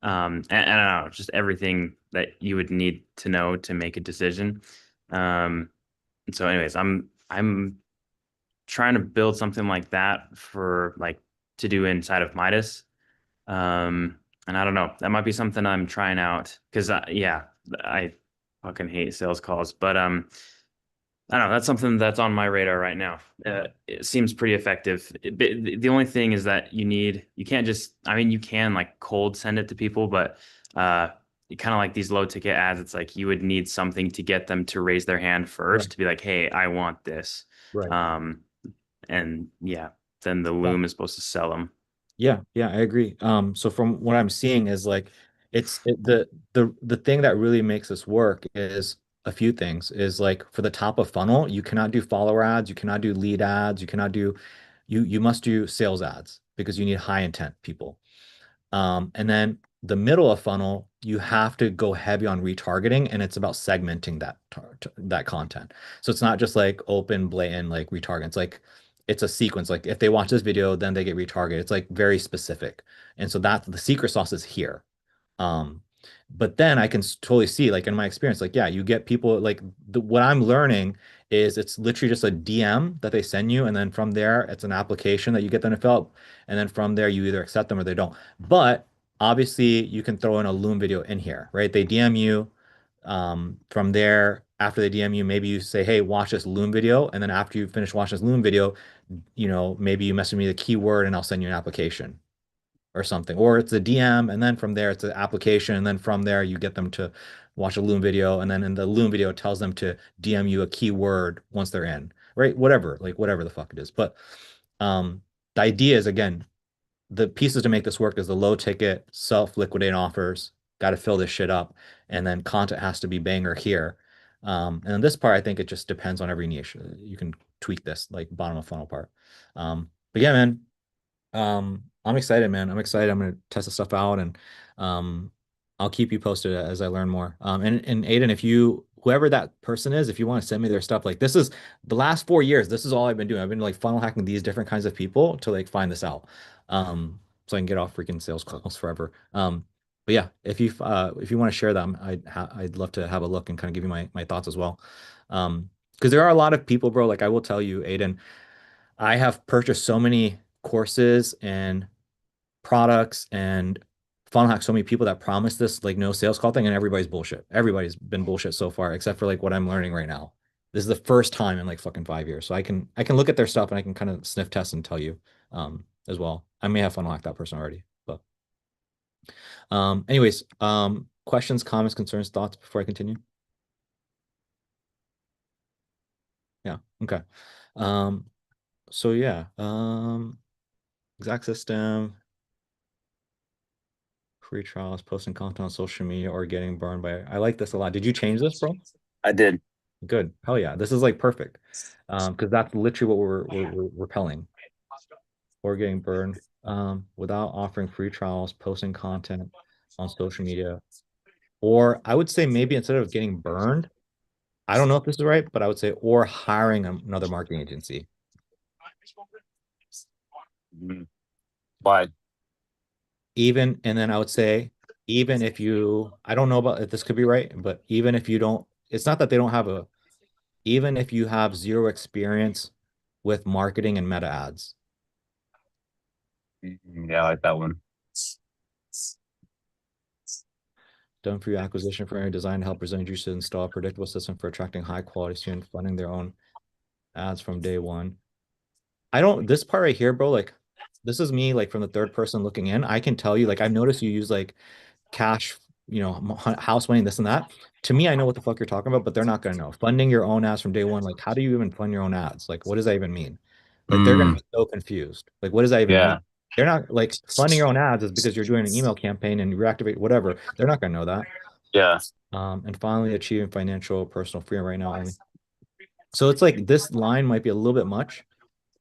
S5: and I don't know, just everything that you would need to know to make a decision. And so anyways, I'm trying to build something like that for like to do inside of Midas. And I don't know, that might be something I'm trying out because yeah, I fucking hate sales calls, but I don't know, that's something that's on my radar right now. It seems pretty effective. The only thing is that you can't just, I mean, you can like cold send it to people, but kind of like these low ticket ads, it's like you would need something to get them to raise their hand
S1: Right.
S5: first to be like, hey, I want this.
S1: Right.
S5: And yeah, then the
S1: Yeah.
S5: loom is supposed to sell them.
S1: Yeah, I agree. So from what I'm seeing is like the thing that really makes this work is a few things. Is like for the top of funnel, you cannot do follower ads, you cannot do lead ads, you must do sales ads because you need high intent people. And then the middle of funnel, you have to go heavy on retargeting, and it's about segmenting that content. So it's not just like open, blatant like retarget. It's like it's a sequence. Like if they watch this video, then they get retargeted. It's like very specific. And so that the secret sauce is here. Um, but then I can totally see, like in my experience, like yeah, you get people like what I'm learning is it's literally just a DM that they send you, and then from there, it's an application that you get them to fill out, and then from there, you either accept them or they don't. But obviously, you can throw in a Loom video in here, right? They DM you. From there, after they DM you, maybe you say, "Hey, watch this Loom video," and then after you finish watching this Loom video, maybe you message me the keyword, and I'll send you an application or something. Or it's a DM, and then from there it's an application, and then from there you get them to watch a Loom video, and then in the Loom video it tells them to DM you a keyword once they're in, right? Whatever, like whatever the fuck it is. But the idea is again, the pieces to make this work is the low ticket, self-liquidating offers, got to fill this shit up, and then content has to be banger here. And then this part, I think it just depends on every niche. You can tweak this, like bottom of funnel part. But yeah, man, I'm excited, man. I'm excited. I'm gonna test this stuff out and um I'll keep you posted as I learn more. And Aiden, if you whoever that person is, if you want to send me their stuff, like this is the last 4 years, this is all I've been doing. I've been like funnel hacking these different kinds of people to like find this out. So I can get off freaking sales calls forever. But yeah, if you want to share them, I'd love to have a look and kind of give you my thoughts as well. Because there are a lot of people, bro, like I will tell you, Aiden, I have purchased so many courses and products and funnel hack so many people that promise this like no sales call thing, and everybody's bullshit. Everybody's been bullshit so far, except for like what I'm learning right now. This is the first time in like fucking 5 years. So I can look at their stuff and I can kind of sniff test and tell you as well. I may have funnel hacked that person already, but anyways, questions, comments, concerns, thoughts before I continue? Yeah, okay. Um, so yeah, exact system. Free trials, posting content on social media, or getting burned by. I like this a lot. Did you change this, bro?
S2: I did.
S1: Good. Hell yeah. This is like perfect. Because that's literally what we're repelling or getting burned. Without offering free trials, posting content on social media. Or I would say maybe instead of getting burned, I don't know if this is right, but I would say or hiring another marketing agency.
S2: Mhm. But
S1: Even and then I would say even if you I don't know about if this could be right, but even if you don't, it's not that they don't have a even if you have zero experience with marketing and meta ads.
S2: yeah, I like that one.
S1: Done for your acquisition for your design to help present you should install a predictable system for attracting high quality students funding their own ads from day one. I don't this part right here, bro, like this is me like from the third person looking in. I can tell you, like I've noticed you use like cash, house money, this and that. To me, I know what the fuck you're talking about, but they're not gonna know. Funding your own ads from day one, like how do you even fund your own ads? Like, what does that even mean? Like they're gonna
S2: Mm,
S1: be so confused. Like, what does that even mean?
S2: yeah.
S1: They're not like funding your own ads is because you're doing an email campaign and you reactivate whatever. They're not gonna know that.
S2: Yeah.
S1: And finally achieving financial personal freedom right now only. So it's like this line might be a little bit much.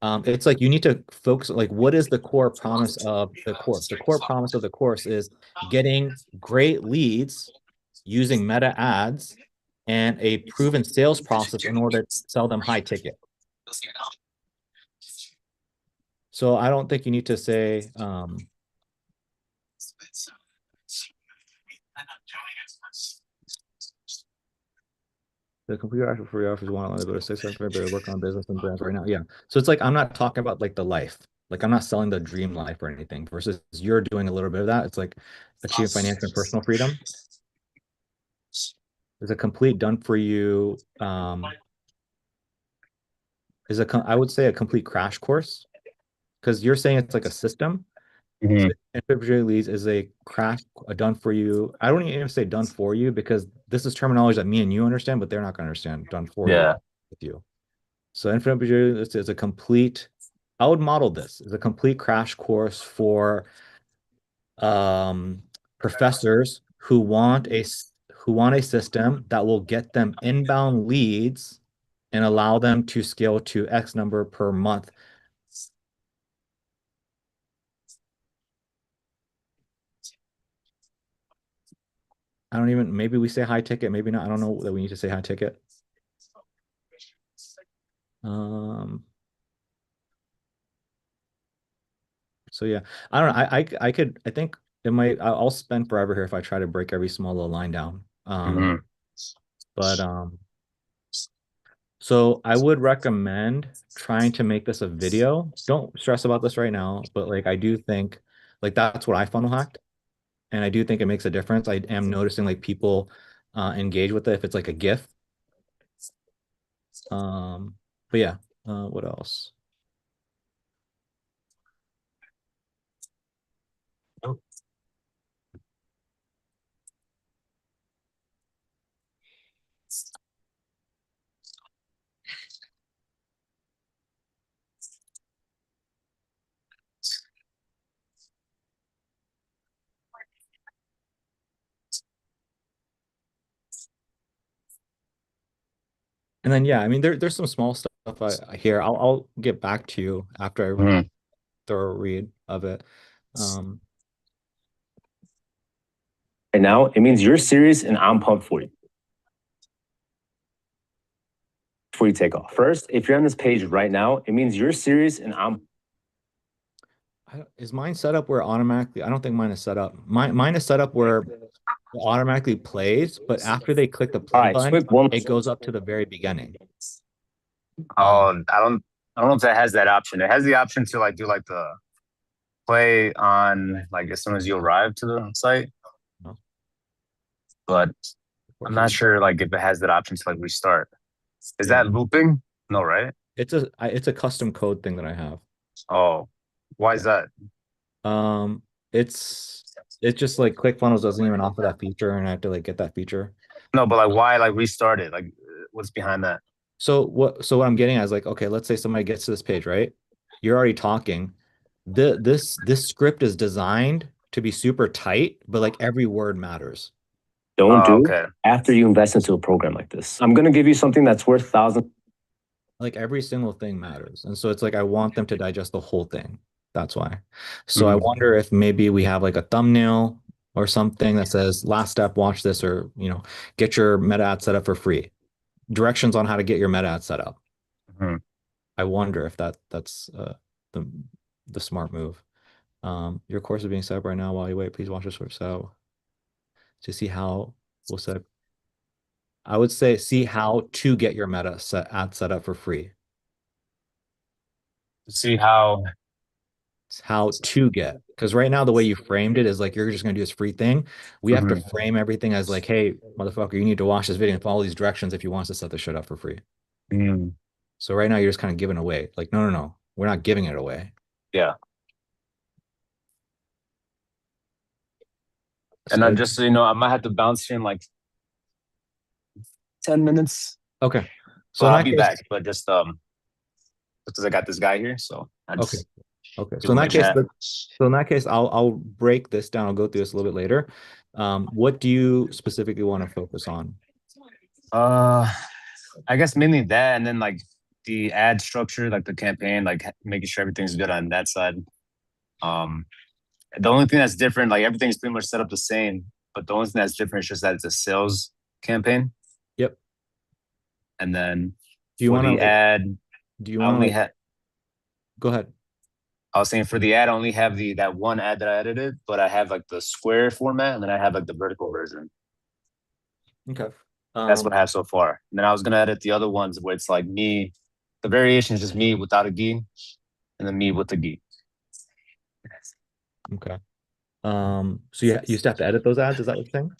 S1: It's like you need to focus, like, what is the core promise of the course? The core promise of the course is getting great leads using meta ads and a proven sales process in order to sell them high ticket. So I don't think you need to say, the complete actual free offers want to go to 600, but work on business and brands right now. Yeah. So it's like I'm not talking about like the life. Like I'm not selling the dream life or anything versus you're doing a little bit of that. It's like achieving financial and personal freedom. Is a complete done for you I would say a complete crash course because you're saying it's like a system. So
S2: Mhm.
S1: individual leads is a done for you. I don't even say done for you because this is terminology that me and you understand, but they're not going to understand done for you
S2: Yeah.
S1: with you. So infinite opportunity is a complete, I would model this as a complete crash course for um, professors who want a system that will get them inbound leads and allow them to scale to X number per month. I don't even, maybe we say high ticket, maybe not. I don't know that we need to say high ticket. Um, so yeah, I don't know. I think it might, I'll spend forever here if I try to break every small little line down.
S2: Mhm.
S1: But so I would recommend trying to make this a video. Don't stress about this right now, but like I do think like that's what I funnel hacked, and I do think it makes a difference. I am noticing like people engage with it if it's like a GIF. Um, but yeah, what else? And then yeah, I mean there's some small stuff here. I'll get back to you after I
S2: Mhm.
S1: thorough read of it. Um,
S2: Right now, it means you're serious and I'm pumped for you. Before you take off. First, if you're on this page right now, it means you're serious and I'm
S1: is mine set up where automatically? I don't think mine is set up. Mine is set up where it automatically plays, but after they click the
S2: all
S1: play
S2: right,
S1: button,
S2: quick one.
S1: it goes up to the very beginning. Um,
S2: Oh, I don't know if that has that option. It has the option to like do like the play on like as soon as you arrive to the site,
S1: no, of
S2: but I'm
S1: course it
S2: not
S1: doesn't.
S2: sure like if it has that option to like restart. Is
S1: Yeah,
S2: that looping? No, right?
S1: it's a custom code thing that I have.
S2: Oh, why is
S1: Yeah.
S2: that?
S1: Um, it's it's just like ClickFunnels doesn't even offer that feature, and I have to like get that feature.
S2: No, but like why like restart it? Like what's behind that?
S1: So what I'm getting at is like, okay, let's say somebody gets to this page, right? You're already talking. This script is designed to be super tight, but like every word matters.
S2: Don't
S1: Um,
S2: do okay. After you invest into a program like this. I'm gonna give you something that's worth thousands.
S1: like every single thing matters. And so it's like I want them to digest the whole thing. That's why. So I
S2: Mhm.
S1: wonder if maybe we have like a thumbnail or something that says last step, watch this, or get your meta ad set up for free. Directions on how to get your meta ad set up.
S2: Mhm.
S1: I wonder if that's the the smart move. Your course is being set up right now. While you wait, please watch this switch so to see how we'll set. I would say see how to get your meta ad set up for free.
S2: See how
S1: It's how to get, because right now the way you framed it is like you're just gonna do this free thing. We have to
S2: Mhm.
S1: frame everything as like, hey, motherfucker, you need to watch this video and follow these directions if you want us to set this shit up for free.
S2: Mhm.
S1: So right now you're just kind of giving away. Like, no, no, no, we're not giving it away.
S2: Yeah. And I
S1: Schedule.
S2: just so you know, I might have to bounce here in like 10 minutes.
S1: Okay. So
S2: Well,
S1: in
S2: I'll
S1: that
S2: be
S1: case,
S2: back, but just because I got this guy here, so I
S1: okay.
S2: just
S1: Okay.
S2: give
S1: So in
S2: him a
S1: that case,
S2: chat.
S1: I'll break this down. I'll go through this a little bit later. What do you specifically want to focus on?
S2: Uh, I guess mainly that, and then like the ad structure, like the campaign, like making sure everything's good on that side. Um, the only thing that's different, like everything's pretty much set up the same, but the only thing that's different is just that it's a sales campaign.
S1: Yep.
S2: And then
S1: Do you
S2: for
S1: want to
S2: the
S1: like,
S2: ad,
S1: do you
S2: I
S1: want to
S2: only
S1: like,
S2: had.
S1: go ahead.
S2: I was saying for the ad, I only have that one ad that I edited, but I have like the square format, and then I have like the vertical version.
S1: Okay.
S2: That's what I have so far. And then I was gonna edit the other ones where it's like me. The variation is just me without a gi, and then me with the gi.
S1: Okay. So you still have to edit those ads, is that what you're saying?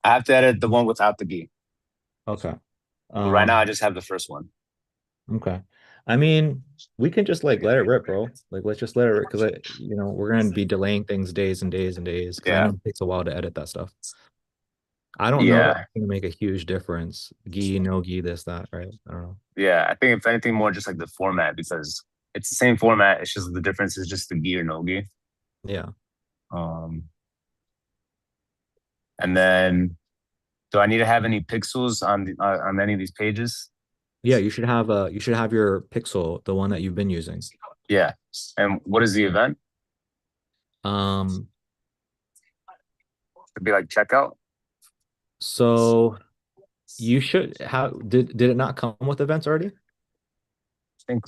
S2: I have to edit the one without the gi.
S1: Okay.
S2: But right now, I
S1: Um,
S2: just have the first one.
S1: okay. I mean, we can just like let it rip, bro. Like let's just let it rip because we're gonna be delaying things days and days and days because I know
S2: Yeah,
S1: it takes a while to edit that stuff. I don't know that
S2: yeah,
S1: it's gonna make a huge difference. Gi, no gi, this, that, right? I don't know.
S2: yeah. I think if anything, more just like the format because it's the same format. It's just the difference is just the gi or no gi.
S1: Yeah.
S2: Um, and then do I need to have any pixels on any of these pages?
S1: Yeah, you should have your pixel, the one that you've been using.
S2: Yeah. And what is the event?
S1: Um,
S2: It'd be like checkout.
S1: so you should have did it not come with events already?
S2: I think.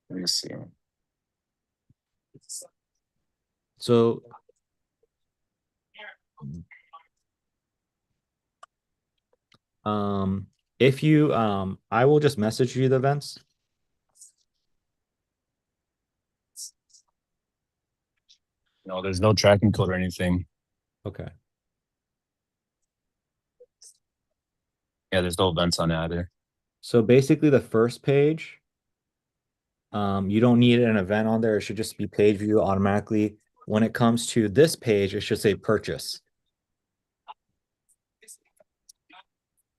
S2: Let me see.
S1: So um if you I will just message you the events.
S2: No, there's no tracking code or anything.
S1: Okay.
S2: Yeah, there's no events on it either.
S1: So basically the first page, you don't need an event on there. It should just be page view automatically. When it comes to this page, it should say purchase.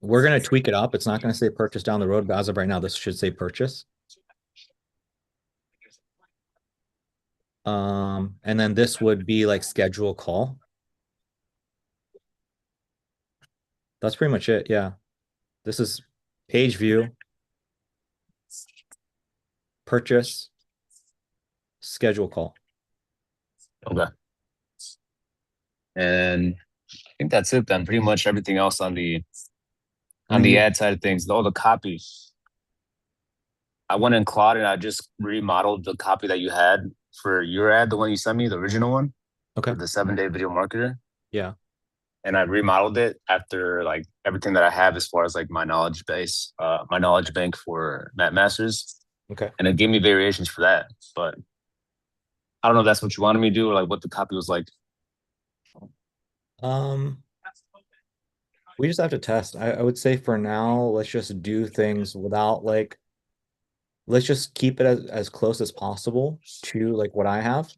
S1: We're going to tweak it up. It's not going to say purchase down the road, but as of right now, this should say purchase. And then this would be like schedule call. That's pretty much it. Yeah. This is page view, purchase, schedule call.
S2: Okay. And I think that's it then. Pretty much everything else on the
S1: I mean,
S2: ad side of things. All the copy. I went in Claude and I just remodeled the copy that you had for your ad, the one you sent me, the original one,
S1: okay.
S2: for the 7-day video marketer.
S1: Yeah.
S2: And I remodeled it after like everything that I have as far as like my knowledge base, my knowledge bank for Matt Masters.
S1: Okay.
S2: And it gave me variations for that. But I don't know if that's what you wanted me to do or like what the copy was like.
S1: Um, we just have to test. I would say for now, let's just do things without like, let's just keep it as close as possible to like what I have.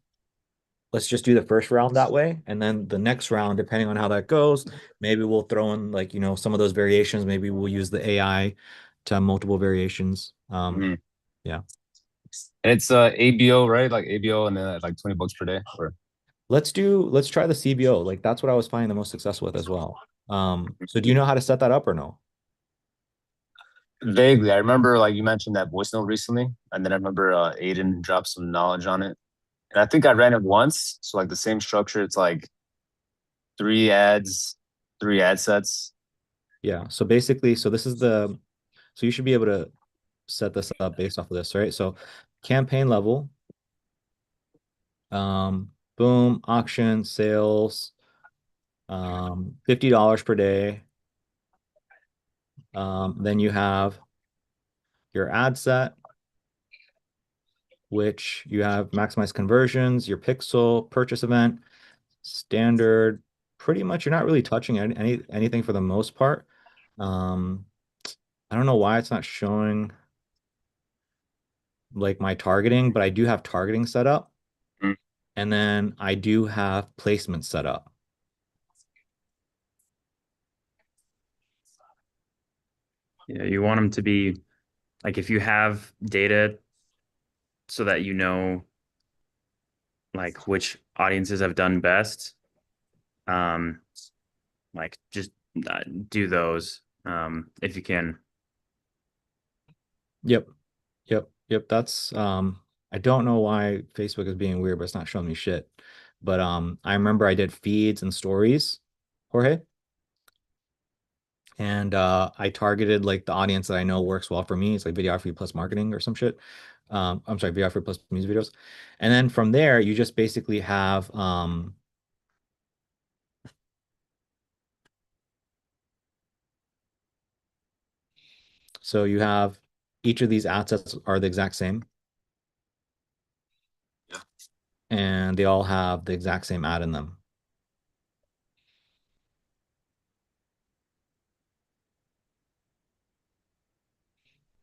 S1: Let's just do the first round that way. And then the next round, depending on how that goes, maybe we'll throw in like, some of those variations. Maybe we'll use the AI to have multiple variations.
S2: Mhm.
S1: Yeah.
S2: And it's ABO, right? Like ABO and then like $20 per day. Or
S1: Let's try the CBO. Like that's what I was finding the most success with as well. So do you know how to set that up or no?
S2: vaguely, I remember like you mentioned that voice note recently, and then I remember Aiden dropped some knowledge on it. And I think I ran it once. So like the same structure, it's like three ads, three ad sets.
S1: Yeah. So basically, so you should be able to set this up based off of this, right? So campaign level, boom, auction, sales, $50 per day. Then you have your ad set, which you have maximize conversions, your pixel, purchase event, standard. Pretty much, you're not really touching anything for the most part. I don't know why it's not showing like my targeting, but I do have targeting set up.
S2: Mm.
S1: And then I do have placement set up.
S5: Yeah, you want them to be like if you have data so that you know like which audiences have done best, um, like just do those if you can.
S1: Yep. Yep. Yep. That's I don't know why Facebook is being weird, but it's not showing me shit. But I remember I did feeds and stories, Jorge, and I targeted like the audience that I know works well for me. It's like videography plus marketing or some shit. I'm sorry, videography plus music videos. And then from there, you just basically have so you have each of these ad sets are the exact same,
S2: Yeah.
S1: and they all have the exact same ad in them.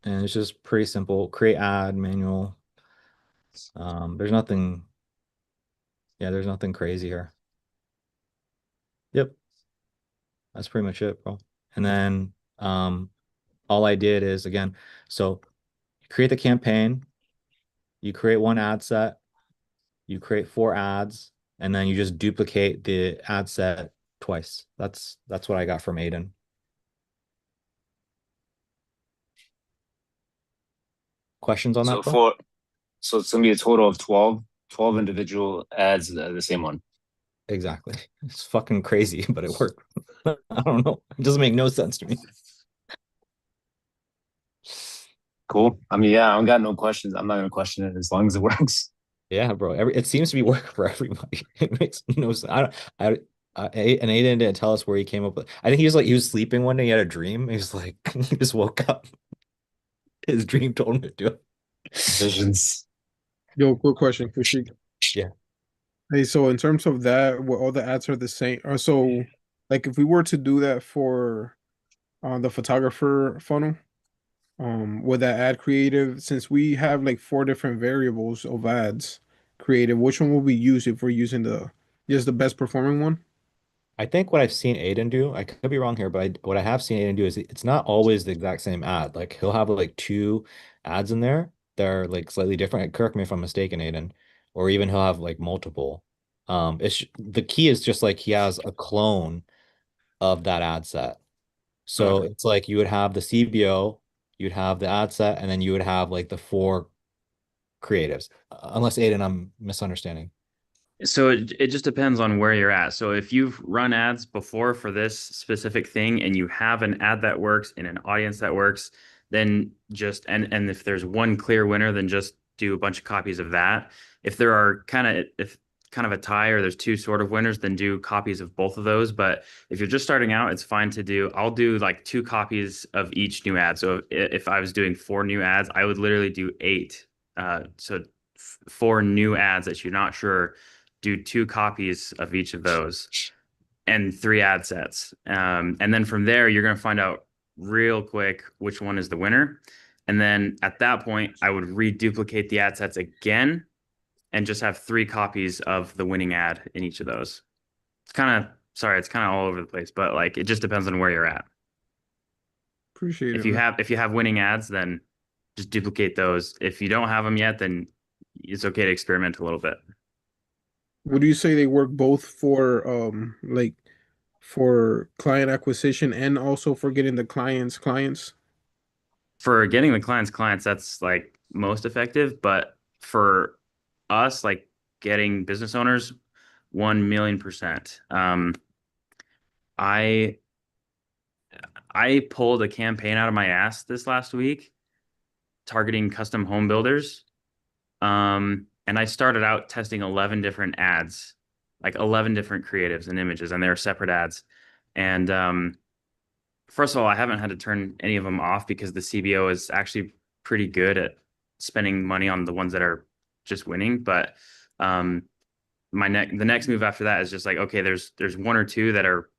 S1: And it's just pretty simple. Create ad, manual. There's nothing, yeah, there's nothing crazy here. Yep, that's pretty much it, bro. And then all I did is again, so you create the campaign, you create one ad set, you create 4 ads, and then you just duplicate the ad set twice. That's what I got from Aiden. Questions on
S2: So
S1: that, bro?
S2: for so it's gonna be a total of 12 individual ads, the same one.
S1: Exactly. It's fucking crazy, but it worked. I don't know. It doesn't make no sense to me.
S2: Cool. I mean, yeah, I don't got no questions. I'm not gonna question it as long as it works.
S1: Yeah, bro. It seems to be working for everybody. It makes no sense. And Aiden didn't tell us where he came up with. I think he was sleeping one day. He had a dream. He was like, he just woke up. His dream told him to do it.
S2: Visions.
S4: Yo, quick question, Kushik.
S1: Yeah.
S4: Hey, so in terms of that, where all the ads are the same, so like if we were to do that for the photographer funnel, with that ad creative, since we have like 4 different variables of ads creative, which one will we use if we're using the just the best performing one?
S1: I think what I've seen Aiden do, I could be wrong here, but what I have seen Aiden do is it's not always the exact same ad. Like he'll have like 2 ads in there that are like slightly different. Correct me if I'm mistaken, Aiden. Or even he'll have like multiple. It's the key is just like he has a clone of that ad set. So
S4: Okay.
S1: it's like you would have the CBO, you'd have the ad set, and then you would have like the 4 creatives. Unless Aiden, I'm misunderstanding.
S5: So it just depends on where you're at. So if you've run ads before for this specific thing and you have an ad that works in an audience that works, then just and if there's one clear winner, then just do a bunch of copies of that. If there are if kind of a tie or there's 2 sort of winners, then do copies of both of those. But if you're just starting out, it's fine to do. I'll do like 2 copies of each new ad. So if I was doing 4 new ads, I would literally do 8. So 4 new ads that you're not sure, do 2 copies of each of those and 3 ad sets. And then from there, you're going to find out real quick which one is the winner. And then at that point, I would reduplicate the ad sets again and just have 3 copies of the winning ad in each of those. It's kind of, sorry, it's kind of all over the place, but like it just depends on where you're at.
S4: Appreciate it, man.
S5: If you have winning ads, then just duplicate those. If you don't have them yet, then it's okay to experiment a little bit.
S4: Would you say they work both for like for client acquisition and also for getting the clients?
S5: For getting the clients, that's like most effective. But for us, like getting business owners, 1,000,000%. I I pulled a campaign out of my ass this last week targeting custom home builders. And I started out testing 11 different ads, like 11 different creatives and images, and they were separate ads. And first of all, I haven't had to turn any of them off because the CBO is actually pretty good at spending money on the ones that are just winning. But um, the next move after that is just like, okay, there's 1 or 2 that are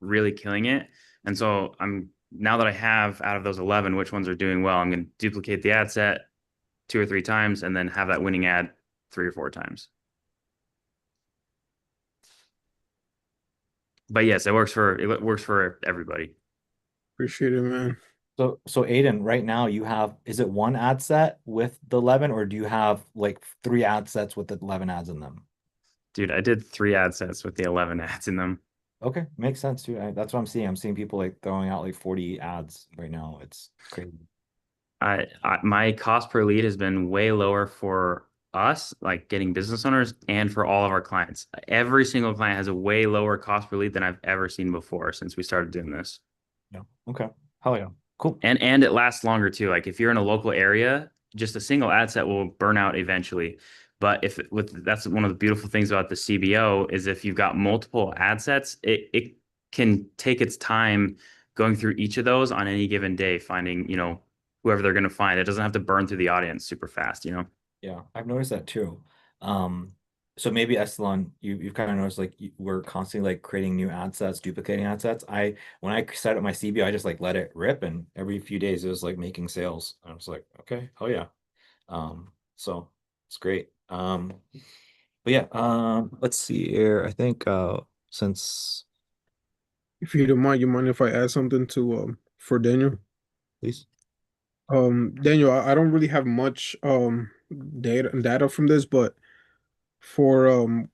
S5: really killing it. And so I'm now that I have out of those 11, which ones are doing well, I'm going to duplicate the ad set 2 or 3 times and then have that winning ad 3 or 4 times. But yes, it works for everybody.
S4: Appreciate it, man.
S1: So Aiden, right now you have, is it one ad set with the 11 or do you have like three ad sets with the 11 ads in them?
S5: Dude, I did 3 ad sets with the 11 ads in them.
S1: Okay, makes sense too. That's what I'm seeing. I'm seeing people like throwing out like 40 ads right now. It's crazy.
S5: My cost per lead has been way lower for us, like getting business owners, and for all of our clients. Every single client has a way lower cost per lead than I've ever seen before since we started doing this.
S1: Yeah. Okay. Hell yeah. Cool.
S5: And it lasts longer too. Like if you're in a local area, just a single ad set will burn out eventually. But if with that's one of the beautiful things about the CBO is if you've got multiple ad sets, it can take its time going through each of those on any given day, finding, whoever they're going to find. It doesn't have to burn through the audience super fast.
S1: Yeah, I've noticed that too. Um, so maybe Estelan, you've kind of noticed like we're constantly like creating new ad sets, duplicating ad sets. When I set up my CBO, I just like let it rip, and every few days it was like making sales. I was like, okay, hell yeah. So it's great. But yeah, let's see here. I think since
S4: If you don't mind, you mind if I add something to for Daniel?
S1: please.
S4: Daniel, I don't really have much data from this, but for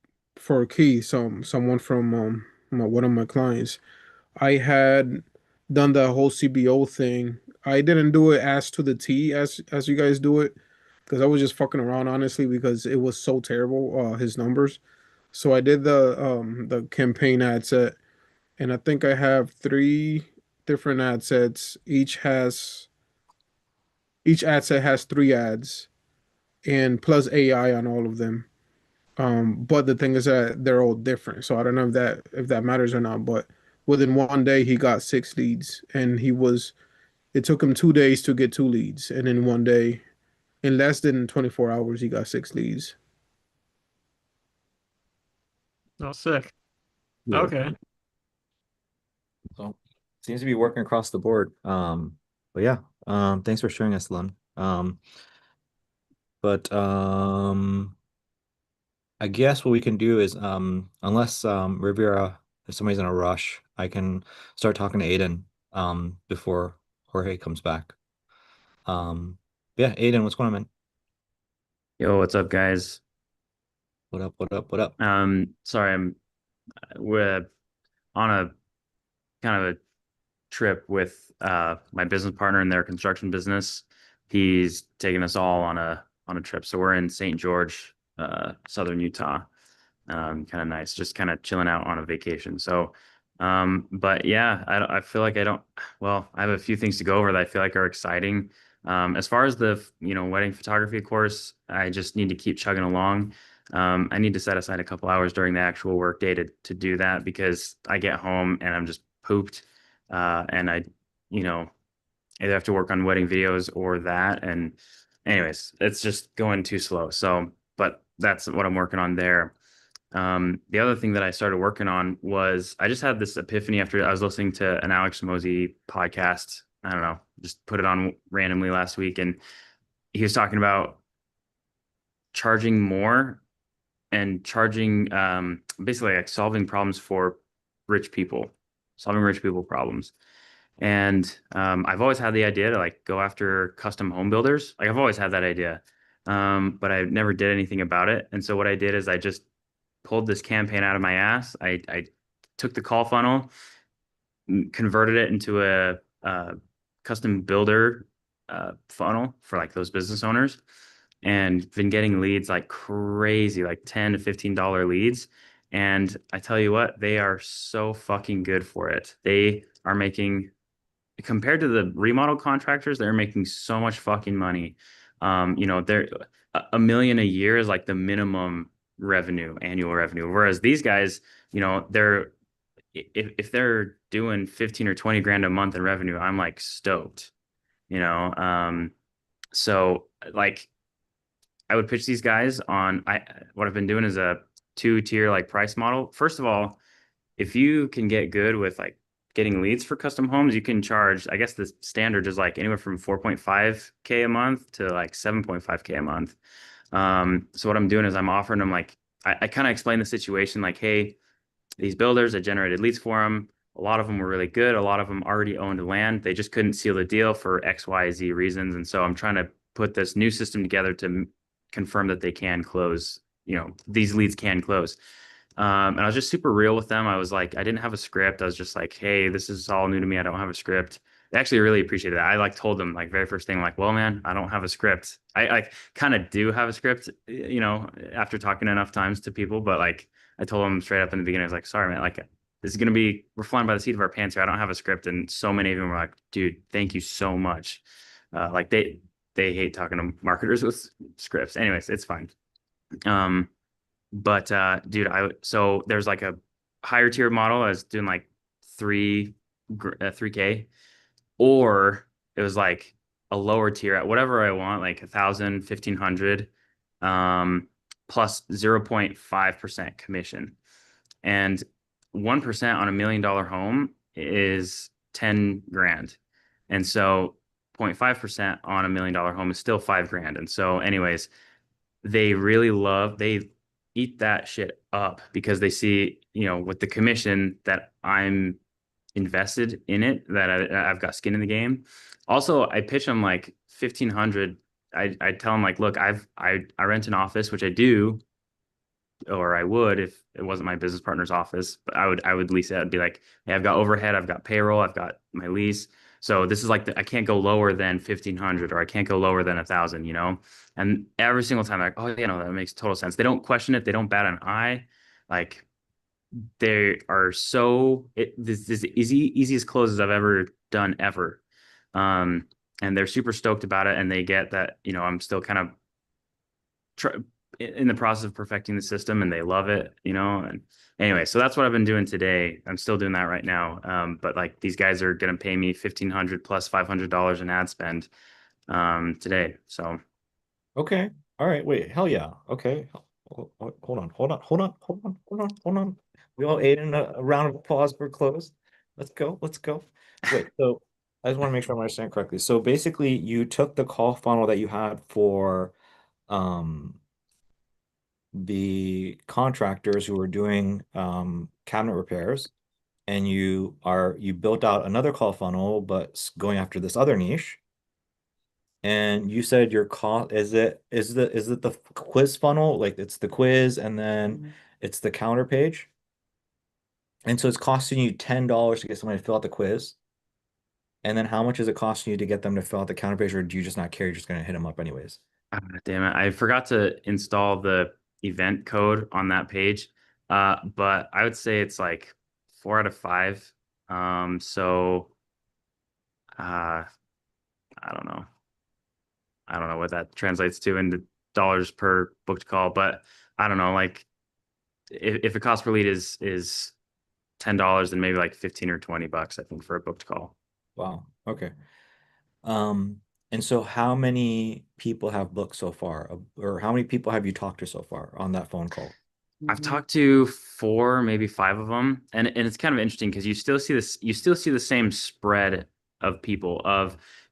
S4: Key, someone from one of my clients, I had done the whole CBO thing. I didn't do it as to the T as you guys do it because I was just fucking around honestly because it was so terrible his numbers. So I did the campaign ad set, and I think I have three different ad sets. Each ad set has three ads and plus AI on all of them. But the thing is that they're all different. So I don't know if that matters or not. But within one day he got six leads, and it took him 2 days to get two leads, and in one day, in less than 24 hours, he got six leads.
S6: Oh, sick.
S1: Yeah.
S6: Okay.
S1: So seems to be working across the board. But yeah, thanks for sharing, Estelan. But I guess what we can do is unless Riviera, if somebody's in a rush, I can start talking to Aiden before Jorge comes back. Yeah, Aiden, what's going on, man?
S5: Yo, what's up, guys?
S1: What up, what up, what up?
S5: Sorry, we're on a kind of a trip with my business partner in their construction business. He's taking us all on a trip. So we're in St. George, southern Utah. Kind of nice, just kind of chilling out on a vacation. So, but yeah, I feel like well, I have a few things to go over that I feel like are exciting. As far as the, wedding photography course, I just need to keep chugging along. I need to set aside a couple hours during the actual work day to do that because I get home and I'm just pooped. And I, you know, either have to work on wedding videos or that. And anyways, it's just going too slow. So, but that's what I'm working on there. The other thing that I started working on was I just had this epiphany after I was listening to an Alex Mosey podcast. I don't know, just put it on randomly last week. And he was talking about charging more and charging, basically like solving problems for rich people, solving rich people problems. And I've always had the idea to like go after custom home builders. Like I've always had that idea. But I never did anything about it. And so what I did is I just pulled this campaign out of my ass. I took the call funnel, converted it into a custom builder funnel for like those business owners, and been getting leads like crazy, like $10 to $15 leads. And I tell you what, they are so fucking good for it. They are making, compared to the remodel contractors, they're making so much fucking money. They're a million a year is like the minimum revenue, annual revenue. Whereas these guys, they're if they're doing 15 or 20 grand a month in revenue, I'm like stoked, you know. So like I would pitch these guys on what I've been doing is a two-tier like price model. First of all, if you can get good with like getting leads for custom homes, you can charge, I guess the standard is like anywhere from 4.5K a month to like 7.5K a month. So what I'm doing is I'm offering them like, I kind of explain the situation like, hey, these builders. I generated leads for them. A lot of them were really good. A lot of them already owned land. They just couldn't seal the deal for X, Y, Z reasons. And so I'm trying to put this new system together to confirm that they can close, these leads can close. And I was just super real with them. I was like, I didn't have a script. I was just like, hey, this is all new to me. I don't have a script. They actually really appreciated that. I like told them like very first thing, like, well, man, I don't have a script. I like kind of do have a script, after talking enough times to people, but like I told them straight up in the beginning, I was like, sorry, man, like this is gonna be we're flying by the seat of our pants here. I don't have a script. And so many of them were like, dude, thank you so much. Like they hate talking to marketers with scripts. Anyways, it's fine. But dude, so there's like a higher tier model. I was doing like 3K, or it was like a lower tier at whatever I want, like 1,000, 1,500, plus 0.5% commission. And 1% on $1 million home is 10 grand. And so 0.5% on $1 million home is still 5 grand. And so, anyways, they eat that shit up because they see, with the commission that I'm invested in it, that I've got skin in the game. Also, I pitch them like 1,500. I tell them like, look, I rent an office, which I do, or I would if it wasn't my business partner's office, but I would lease it. I'd be like, hey, I've got overhead, I've got payroll, I've got my lease. So this is like I can't go lower than 1,500, or I can't go lower than 1,000, And every single time they're like, oh, that makes total sense. They don't question it. They don't bat an eye. Like they are this is the easiest closes I've ever done ever. And they're super stoked about it. And they get that, I'm still kind of in the process of perfecting the system, and they love it, and anyway, so that's what I've been doing today. I'm still doing that right now. But like these guys are going to pay me 1,500 plus $500 in ad spend, today. So.
S1: Okay. All right. Wait. Hell yeah. Okay. Hold on. Hold on. Hold on. Hold on. Hold on. Hold on. We all ate in a round of applause for close. Let's go. Let's go. Wait. So I just want to make sure I'm understanding correctly. So basically, you took the call funnel that you had for um the contractors who were doing cabinet repairs, and you built out another call funnel, but going after this other niche. And you said your cost is it the quiz funnel? Like it's the quiz and then it's the counter page. And so it's costing you $10 to get someone to fill out the quiz. And then how much is it costing you to get them to fill out the counter page, or do you just not care? You're just gonna hit them up anyways?
S5: Ah, damn it. I forgot to install the event code on that page. But I would say it's like 4 out of 5. So I don't know. I don't know what that translates to into dollars per booked call, but I don't know, like if the cost per lead is $10, then maybe like 15 or $20, I think, for a booked call.
S1: Wow. Okay. Um, and so how many people have booked so far? Or how many people have you talked to so far on that phone call?
S5: I've talked to 4, maybe 5 of them, and it's kind of interesting because you still see the same spread of people.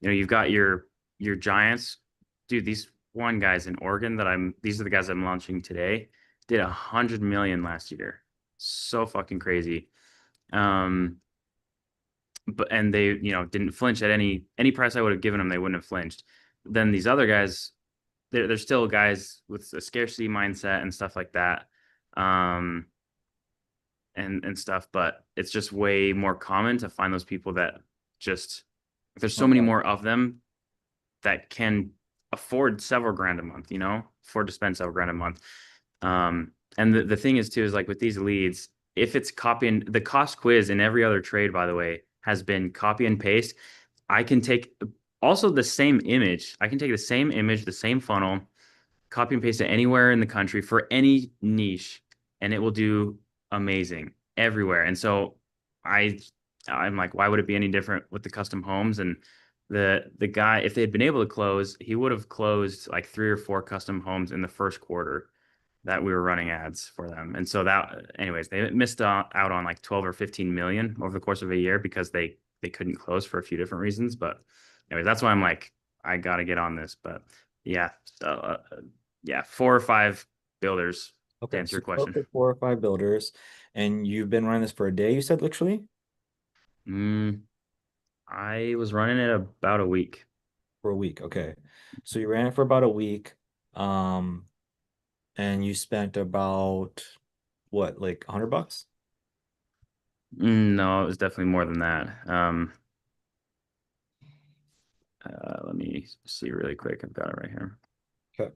S5: You've got your giants, dude. These one guys in Oregon these are the guys I'm launching today. Did 100 million last year, so fucking crazy. And they didn't flinch at any price I would have given them. They wouldn't have flinched. Then these other guys, they're still guys with a scarcity mindset and stuff like that. And stuff, but it's just way more common to find those people that just there's so many more of them that can afford several grand a month, afford to spend several grand a month. And the thing is too, is like with these leads, if it's copying the cost quiz in every other trade, by the way, has been copy and paste. I can take also the same image. I can take the same image, the same funnel, copy and paste it anywhere in the country for any niche, and it will do amazing everywhere. And so I'm like, why would it be any different with the custom homes? And the guy, if they had been able to close, he would have closed like 3 or 4 custom homes in the first quarter that we were running ads for them. And so anyways, they missed out on like 12 or 15 million over the course of a year because they couldn't close for a few different reasons. But anyways, that's why I'm like, I got to get on this. But yeah, 4 or 5 builders to
S1: Okay,
S5: answer
S1: so
S5: your
S1: you work
S5: question.
S1: with 4 or 5 builders, and you've been running this for a day, you said literally?
S5: Mm, I was running it about a week.
S1: For a week, okay. So you ran it for about a week, um, and you spent about what, like $100?
S5: No, it was definitely more than that. Let me see really quick. I've got it right here.
S1: Okay.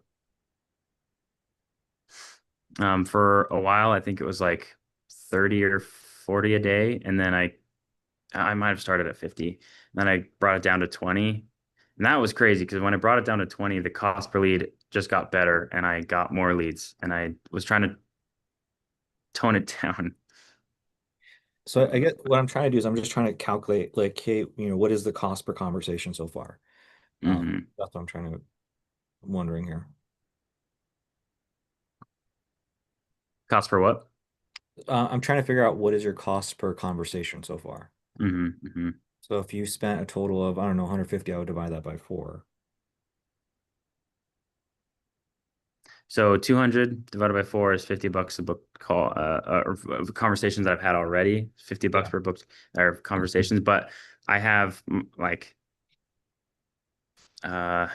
S5: For a while, I think it was like 30 or 40 a day, and then I might have started at 50. And then I brought it down to 20. And that was crazy because when I brought it down to 20, the cost per lead just got better and I got more leads. And I was trying to tone it down.
S1: So I get what I'm trying to do is I'm just trying to calculate like, hey, what is the cost per conversation so far?
S5: Hmm.
S1: That's what I'm wondering here.
S5: Cost per what?
S1: I'm trying to figure out what is your cost per conversation so far.
S5: Hmm.
S1: So if you spent a total of, I don't know, 150, I would divide that by 4.
S5: So 200 divided by 4 is $50 a book call, conversations that I've had already, $50
S1: Yeah.
S5: per book or conversations. But I have like, uh,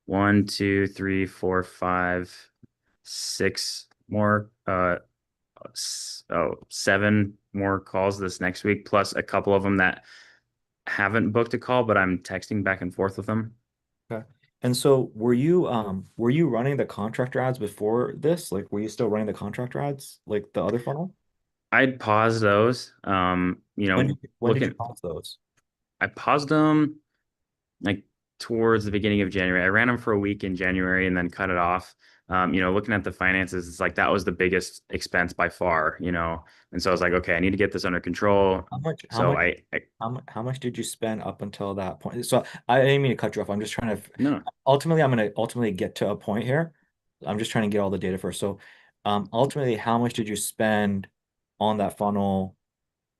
S5: 1, 2, 3, 4, 5, 6 more, 7 more calls this next week, plus a couple of them that haven't booked a call, but I'm texting back and forth with them.
S1: Okay. And so were you running the contractor ads before this? Like were you still running the contractor ads like the other funnel?
S5: I'd pause those.
S1: When did you
S5: Looking,
S1: pause those?
S5: I paused them like towards the beginning of January. I ran them for a week in January and then cut it off. Looking at the finances, it's like that was the biggest expense by far, And so I was like, okay, I need to get this under control.
S1: How much how
S5: So
S1: much how much did you spend up until that point? So I didn't mean to cut you off. I'm just trying to
S5: no,
S1: ultimately I'm going to ultimately get to a point here. I'm just trying to get all the data first. So ultimately how much did you spend on that funnel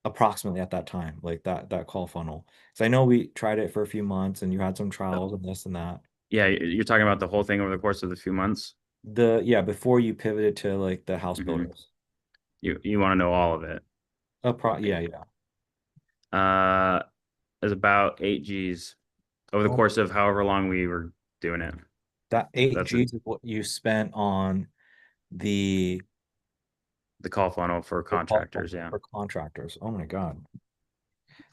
S1: approximately at that time, like that call funnel? So I know we tried it for a few months and you had some trials and this and that.
S5: yeah, you're talking about the whole thing over the course of the few months.
S1: Yeah, before you pivoted to like the house
S5: Hmm.
S1: builders.
S5: You want to know all of it.
S1: Yeah, yeah.
S5: Uh, it's about 8 Gs over the
S1: Oh,
S5: course of however long we were doing it.
S1: that eight
S5: That's it.
S1: G's is what you spent on the
S5: The call funnel for
S1: the call
S5: contractors.
S1: funnel
S5: Yeah,
S1: for contractors. Oh my God.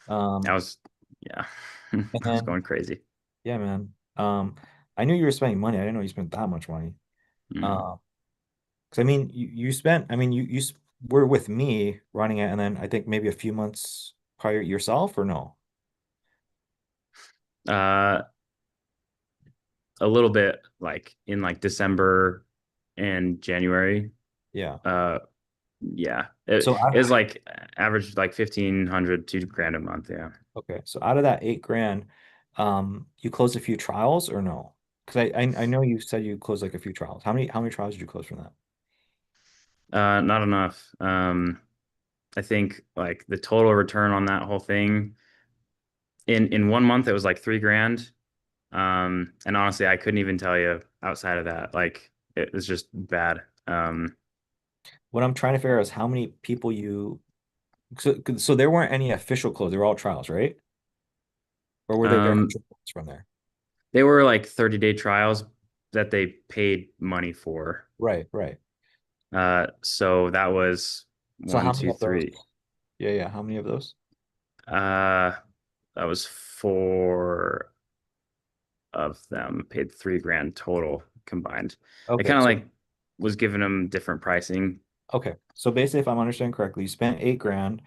S5: that
S1: Um,
S5: was, yeah,
S1: and
S5: I was
S1: then
S5: going crazy.
S1: yeah, man. I knew you were spending money. I didn't know you spent that much money.
S5: Mm.
S1: Uh, because I mean, you spent. I mean, were with me running it, and then I think maybe a few months prior yourself, or no?
S5: Uh, a little bit like in like December and January.
S1: Yeah.
S5: Uh, yeah, it
S1: So
S5: is like average like 1,500 2 grand a month. Yeah.
S1: okay. So out of that 8 grand, you closed a few trials or no? Because I know you said you closed like a few trials. How many trials did you close from that?
S5: Not enough. I think like the total return on that whole thing in 1 month it was like 3 grand. And honestly, I couldn't even tell you outside of that. Like it was just bad.
S1: What I'm trying to figure out is how many people you. So there weren't any official close. They were all trials, right? Or were they very
S5: Um,
S1: from there?
S5: they were like 30-day trials that they paid money for.
S1: Right, right.
S5: So that was
S1: So
S5: one,
S1: how many
S5: two,
S1: of those?
S5: three.
S1: Yeah, yeah. How many of those?
S5: Uh, that was 4 of them paid 3 grand total combined. I
S1: Okay,
S5: kind of
S1: so
S5: like was giving them different pricing.
S1: okay. So basically, if I'm understanding correctly, you spent 8 grand.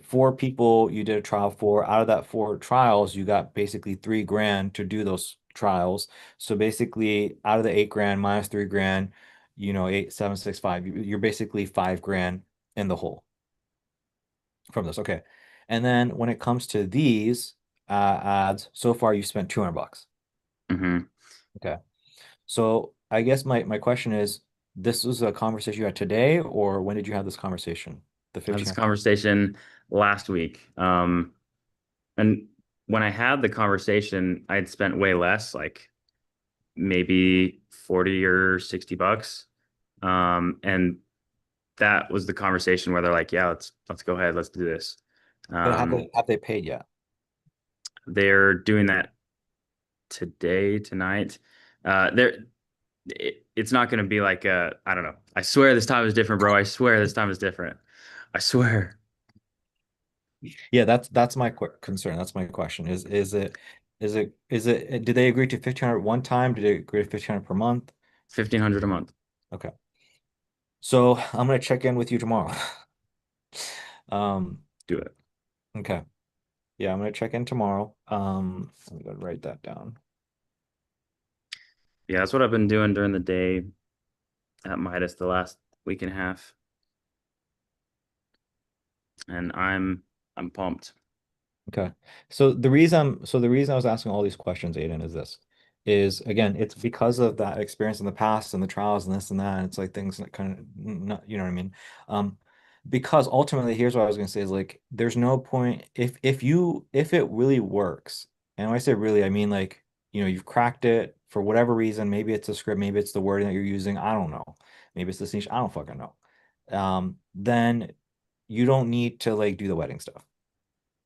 S1: 4 people you did a trial for. Out of that 4 trials, you got basically 3 grand to do those trials. So basically, out of the 8 grand minus 3 grand, 8, 7, 6, 5, you're basically 5 grand in the hole from this. Okay. And then when it comes to these ads, so far you spent $200.
S5: Hmm.
S1: Okay. So I guess my question is, this was a conversation you had today, or when did you have this conversation? The
S5: I had this
S1: 15.
S5: conversation last week. And when I had the conversation, I'd spent way less, like maybe 40 or $60. And that was the conversation where they're like, yeah, let's go ahead, let's do this.
S1: But have they paid yet?
S5: They're doing that today, tonight. It's not going to be like I don't know. I swear this time is different, bro. I swear this time is different. I swear.
S1: Yeah, that's my concern. That's my question. Did they agree to 1,500 one time? Did they agree to 1,500 per month?
S5: 1,500 a month.
S1: Okay. So I'm gonna check in with you tomorrow.
S5: Do it.
S1: Okay. Yeah, I'm gonna check in tomorrow. Let me go write that down.
S5: Yeah, that's what I've been doing during the day at Midas the last week and a half. And I'm pumped.
S1: Okay. So the reason I was asking all these questions, Aiden, is this. Is again, it's because of that experience in the past and the trials and this and that. And it's like things that kind of not, you know what I mean? Um, because ultimately, here's what I was gonna say is like there's no point if it really works, and when I say really, I mean like, you've cracked it for whatever reason, maybe it's a script, maybe it's the wording that you're using, I don't know. Maybe it's the niche, I don't fucking know. Then you don't need to like do the wedding stuff.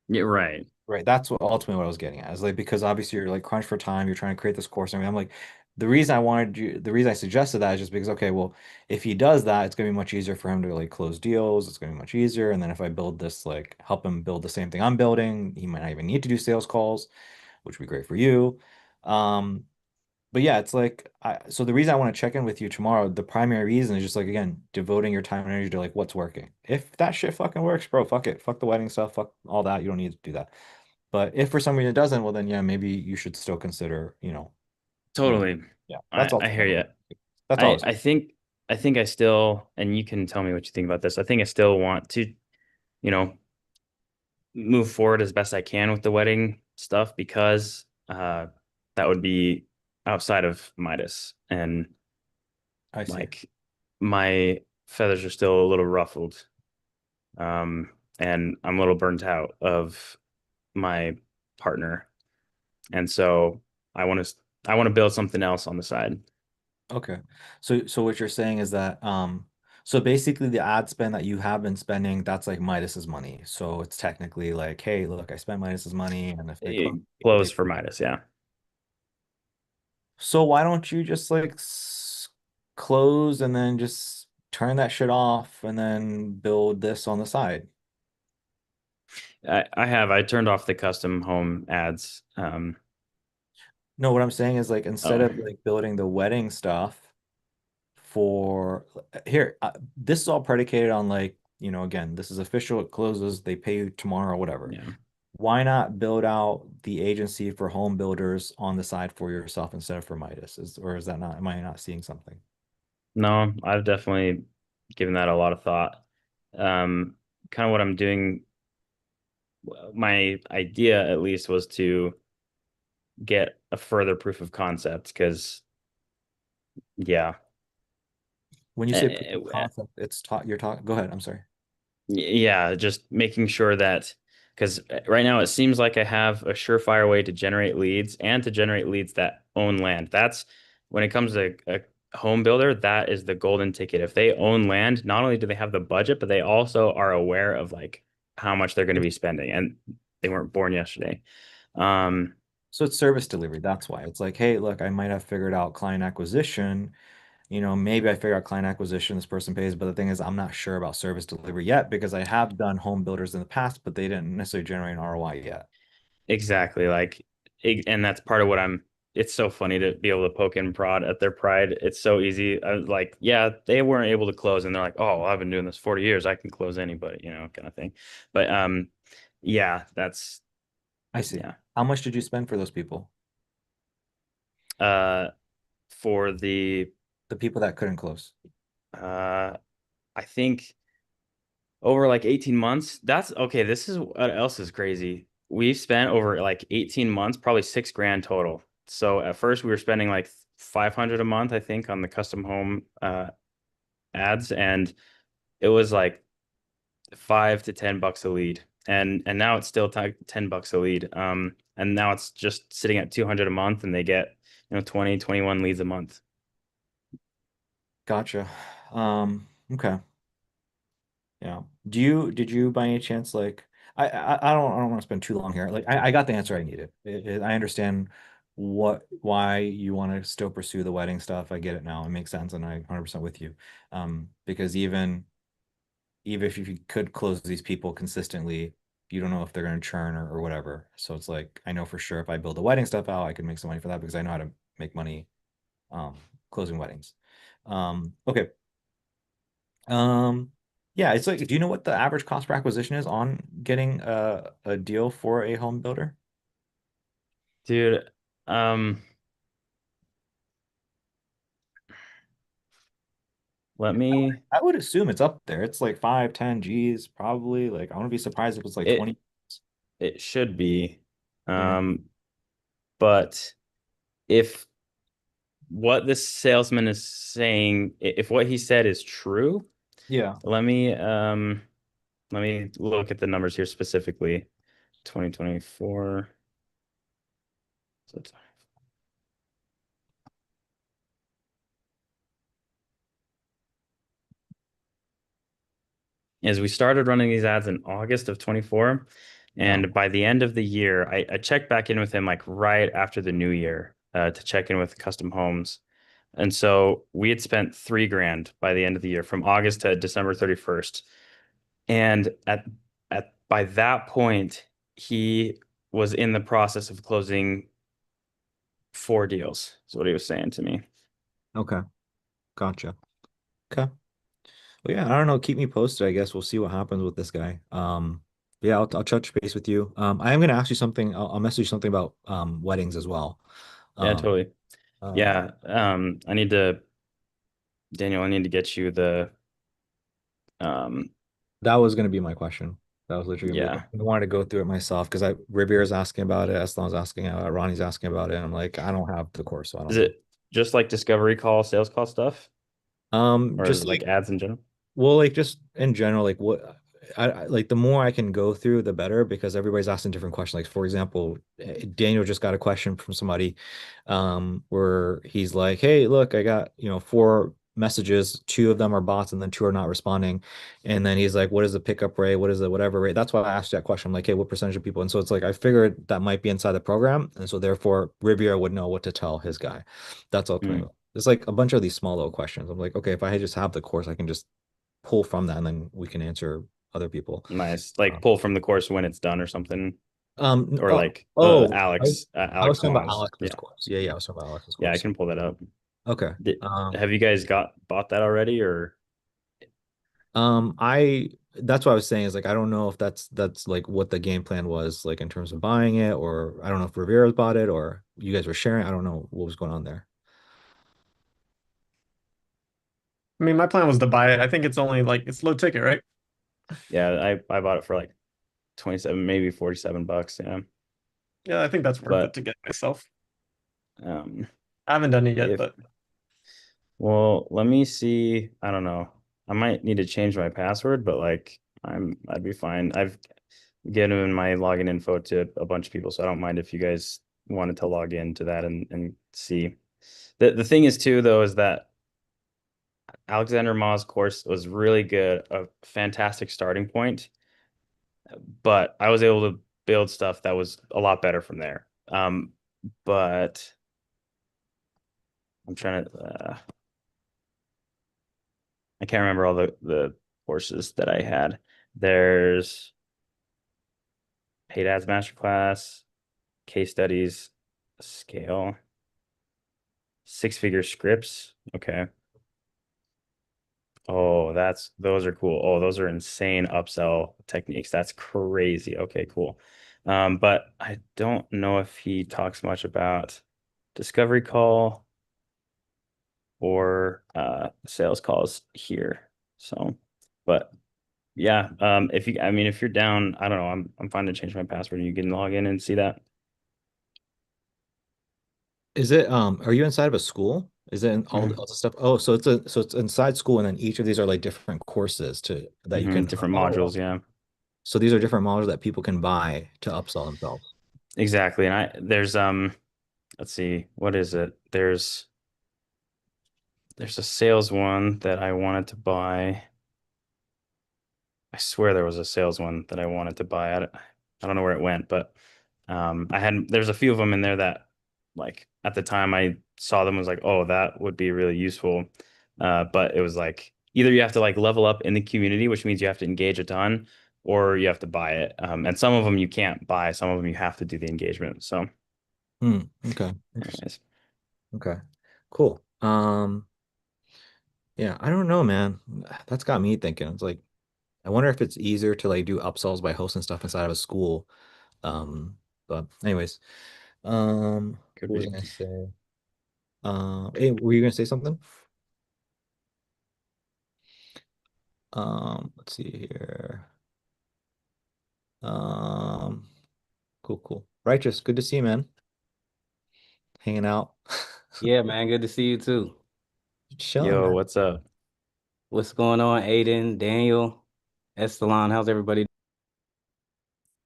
S5: Yeah, right.
S1: Right. That's what ultimately what I was getting at. Is like because obviously you're like crunched for time, you're trying to create this course. I'm like, the reason I suggested that is just because, okay, well, if he does that, it's gonna be much easier for him to like close deals. It's gonna be much easier. And then if I build this, like help him build the same thing I'm building, he might not even need to do sales calls, which would be great for you. Um, but yeah, it's like so the reason I want to check in with you tomorrow, the primary reason is just like again, devoting your time and energy to like what's working. If that shit fucking works, bro, fuck it. Fuck the wedding stuff, fuck all that. You don't need to do that. But if for some reason it doesn't, well then yeah, maybe you should still consider, moving.
S5: Totally.
S1: Yeah, that's
S5: I hear
S1: ultimately
S5: you.
S1: that's all I
S5: I
S1: was.
S5: I think I think I still, and you can tell me what you think about this. I think I still want to, you know, move forward as best I can with the wedding stuff because that would be outside of Midas, and
S1: I see.
S5: like my feathers are still a little ruffled. Um, and I'm a little burnt out of my partner. And so I want to build something else on the side.
S1: Okay. So what you're saying is that so basically the ad spend that you have been spending, that's like Midas's money. So it's technically like, hey, look, I spent Midas's money, and if they close,
S5: Close
S1: they
S5: for Midas, yeah.
S1: so why don't you just like close and then just turn that shit off and then build this on the side?
S5: I turned off the custom home ads.
S1: No, what I'm saying is like instead
S5: Oh
S1: of like building the wedding stuff for here, this is all predicated on like, again, this is official, it closes, they pay you tomorrow or whatever.
S5: yeah.
S1: Why not build out the agency for home builders on the side for yourself instead of for Midas? Or is that not, am I not seeing something?
S5: No, I've definitely given that a lot of thought. Um, Kind of what I'm doing, my idea at least was to get a further proof of concept because yeah.
S1: When you say proof
S5: Eh,
S1: of concept, it's taught you're talking, go ahead, I'm sorry.
S5: Yeah, just making sure that because right now it seems like I have a surefire way to generate leads and to generate leads that own land. That's when it comes to a home builder, that is the golden ticket. If they own land, not only do they have the budget, but they also are aware of like how much they're going to be spending. And they weren't born yesterday. Um,
S1: So it's service delivery. That's why it's like, hey, look, I might have figured out client acquisition. Maybe I figure out client acquisition, this person pays, but the thing is, I'm not sure about service delivery yet because I have done home builders in the past, but they didn't necessarily generate an ROI yet.
S5: exactly. And that's part of what it's so funny to be able to poke and prod at their pride. It's so easy. I was like, yeah, they weren't able to close, and they're like, oh, well, I've been doing this 40 years. I can close anybody, kind of thing. But yeah, that's
S1: I see.
S5: yeah.
S1: How much did you spend for those people?
S5: Uh, for the
S1: The people that couldn't close.
S5: uh, I think over like 18 months. That's okay. This is what else is crazy. We've spent over like 18 months, probably 6 grand total. So at first we were spending like 500 a month, I think, on the custom home ads, and it was like $5 to $10 a lead. And now it's still $10 a lead. And now it's just sitting at 200 a month, and they get 20, 21 leads a month.
S1: Gotcha. Okay. Yeah. Did you by any chance like I don't want to spend too long here. Like I got the answer I needed. I understand why you want to still pursue the wedding stuff. I get it now. It makes sense and I'm 100% with you. Because even if you could close these people consistently, you don't know if they're going to churn or whatever. So it's like I know for sure if I build the wedding stuff out, I can make some money for that because I know how to make money um closing weddings. Okay. Um, yeah, it's like, do you know what the average cost per acquisition is on getting a deal for a home builder?
S5: Dude, um, let me
S1: I would assume it's up there. It's like 5, 10 G's probably. Like I wouldn't be surprised if it's like
S5: it
S1: 20.
S5: it should be.
S1: Yeah.
S5: Um, but if what this salesman is saying, if what he said is true,
S1: Yeah.
S5: let me look at the numbers here specifically. 2024. So it's is we started running these ads in August of 24.
S1: Yeah.
S5: And by the end of the year, I checked back in with him like right after the new year to check in with custom homes. And so we had spent 3 grand by the end of the year from August to December 31st. And at by that point, he was in the process of closing 4 deals, is what he was saying to me.
S1: Okay. Gotcha. Okay. Well, yeah, I don't know. Keep me posted. I guess we'll see what happens with this guy. Yeah, I'll touch base with you. I am gonna ask you something. I'll message you something about weddings as well.
S5: Yeah,
S1: Um,
S5: totally.
S1: uh,
S5: Yeah. I need to, Daniel, I need to get you the um
S1: That was going to be my question. That was literally going to
S5: yeah.
S1: be. I wanted to go through it myself because I Rivera's asking about it, Eston's asking about it, Ronnie's asking about it. And I'm like, I don't have the course, so I
S5: Is
S1: don't know.
S5: it just like discovery call, sales call stuff? Or is
S1: Just
S5: it
S1: like
S5: like ads in general?
S1: well, like just in general, like what like the more I can go through, the better because everybody's asking different questions. Like for example, Daniel just got a question from somebody, where he's like, "Hey, look, I got 4 messages. 2 of them are bots, and then 2 are not responding." And then he's like, "What is the pickup rate? What is the whatever rate?" That's why I asked that question. I'm like, "Hey, what percentage of people?" And so it's like I figured that might be inside the program, and so therefore Riviera would know what to tell his guy. That's ultimately.
S5: Hmm.
S1: It's like a bunch of these small little questions. I'm like, okay, if I just have the course, I can just pull from that and then we can answer other people.
S5: Nice. Like
S1: Um,
S5: pull from the course when it's done or something. Or
S1: oh,
S5: like
S1: oh, I was
S5: Alex
S1: talking about
S5: Wong's.
S1: Alex's
S5: Yeah.
S1: course. Yeah, I was talking about Alex's
S5: Yeah, I
S1: course.
S5: can pull that up.
S1: Okay.
S5: Have you guys got bought that already or
S1: I that's what I was saying is like I don't know if that's like what the game plan was like in terms of buying it, or I don't know if Rivera's bought it or you guys were sharing. I don't know what was going on there.
S6: I mean, my plan was to buy it. I think it's only like it's low ticket, right?
S5: yeah, I bought it for like 27, maybe 47 bucks. Yeah.
S6: Yeah, I think that's worth it
S5: But
S6: to get myself.
S5: um
S6: I haven't done it yet,
S5: if
S6: but
S5: well, let me see. I don't know. I might need to change my password, but like I'd be fine. I've given my login info to a bunch of people, so I don't mind if you guys wanted to log into that and see. The thing is too, though, is that Alexander Ma's course was really good, a fantastic starting point, but I was able to build stuff that was a lot better from there. But I'm trying to I can't remember all the courses that I had. There's paid ads masterclass, case studies, scale, 6-figure scripts. Okay. Oh, those are cool. Oh, those are insane upsell techniques. That's crazy. Okay, cool. But I don't know if he talks much about discovery call or sales calls here. So, but yeah, if you I mean if you're down, I don't know, I'm fine to change my password. You can log in and see that.
S1: Is it are you inside of a school? Is it in all the stuff? Oh, so it's inside school and then each of these are like different courses to that you can
S5: Different
S1: oh,
S5: modules, yeah.
S1: so these are different models that people can buy to upsell themselves.
S5: Exactly. And there's let's see, what is it? there's a sales one that I wanted to buy. I swear there was a sales one that I wanted to buy. I don't know where it went, but there's a few of them in there that like at the time I saw them was like, oh, that would be really useful. But it was like either you have to like level up in the community, which means you have to engage a ton, or you have to buy it. And some of them you can't buy, some of them you have to do the engagement. So,
S1: Hmm. Okay. Interesting.
S5: anyways,
S1: Okay. Cool. Yeah, I don't know, man. That's got me thinking. It's like I wonder if it's easier to like do upsells by hosting stuff inside of a school. But anyways,
S5: could
S1: what was
S5: be.
S1: I gonna say? Hey, were you gonna say something? Let's see here. Um, cool, cool. Righteous, good to see you, man. Hanging out.
S7: Yeah, man. Good to see you too.
S1: Chilling,
S5: Yo,
S1: man.
S5: what's up?
S7: What's going on, Aiden, Daniel, Estelan? How's everybody?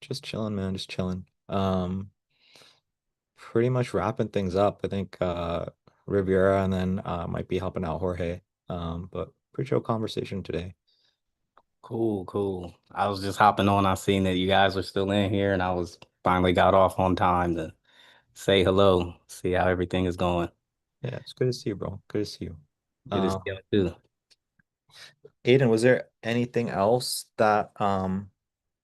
S1: Just chilling, man. Just chilling. Pretty much wrapping things up. I think Riviera and then might be helping out Jorge. But pretty chill conversation today.
S7: Cool, cool. I was just hopping on. I seen that you guys were still in here, and I was finally got off on time to say hello, see how everything is going.
S1: Yeah, it's good to see you, bro. Good to see you.
S7: Good to see you
S1: Um,
S7: too.
S1: Aiden, was there anything else that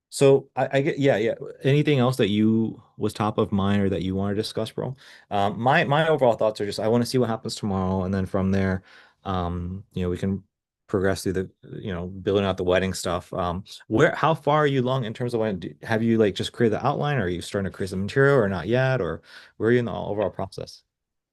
S1: so I get yeah, yeah. Anything else that you was top of mind or that you want to discuss, bro? My overall thoughts are just I want to see what happens tomorrow, and then from there, we can progress through the building out the wedding stuff. How far are you along in terms of have you like just created the outline, or are you starting to create some material, or not yet, or where are you in the overall process?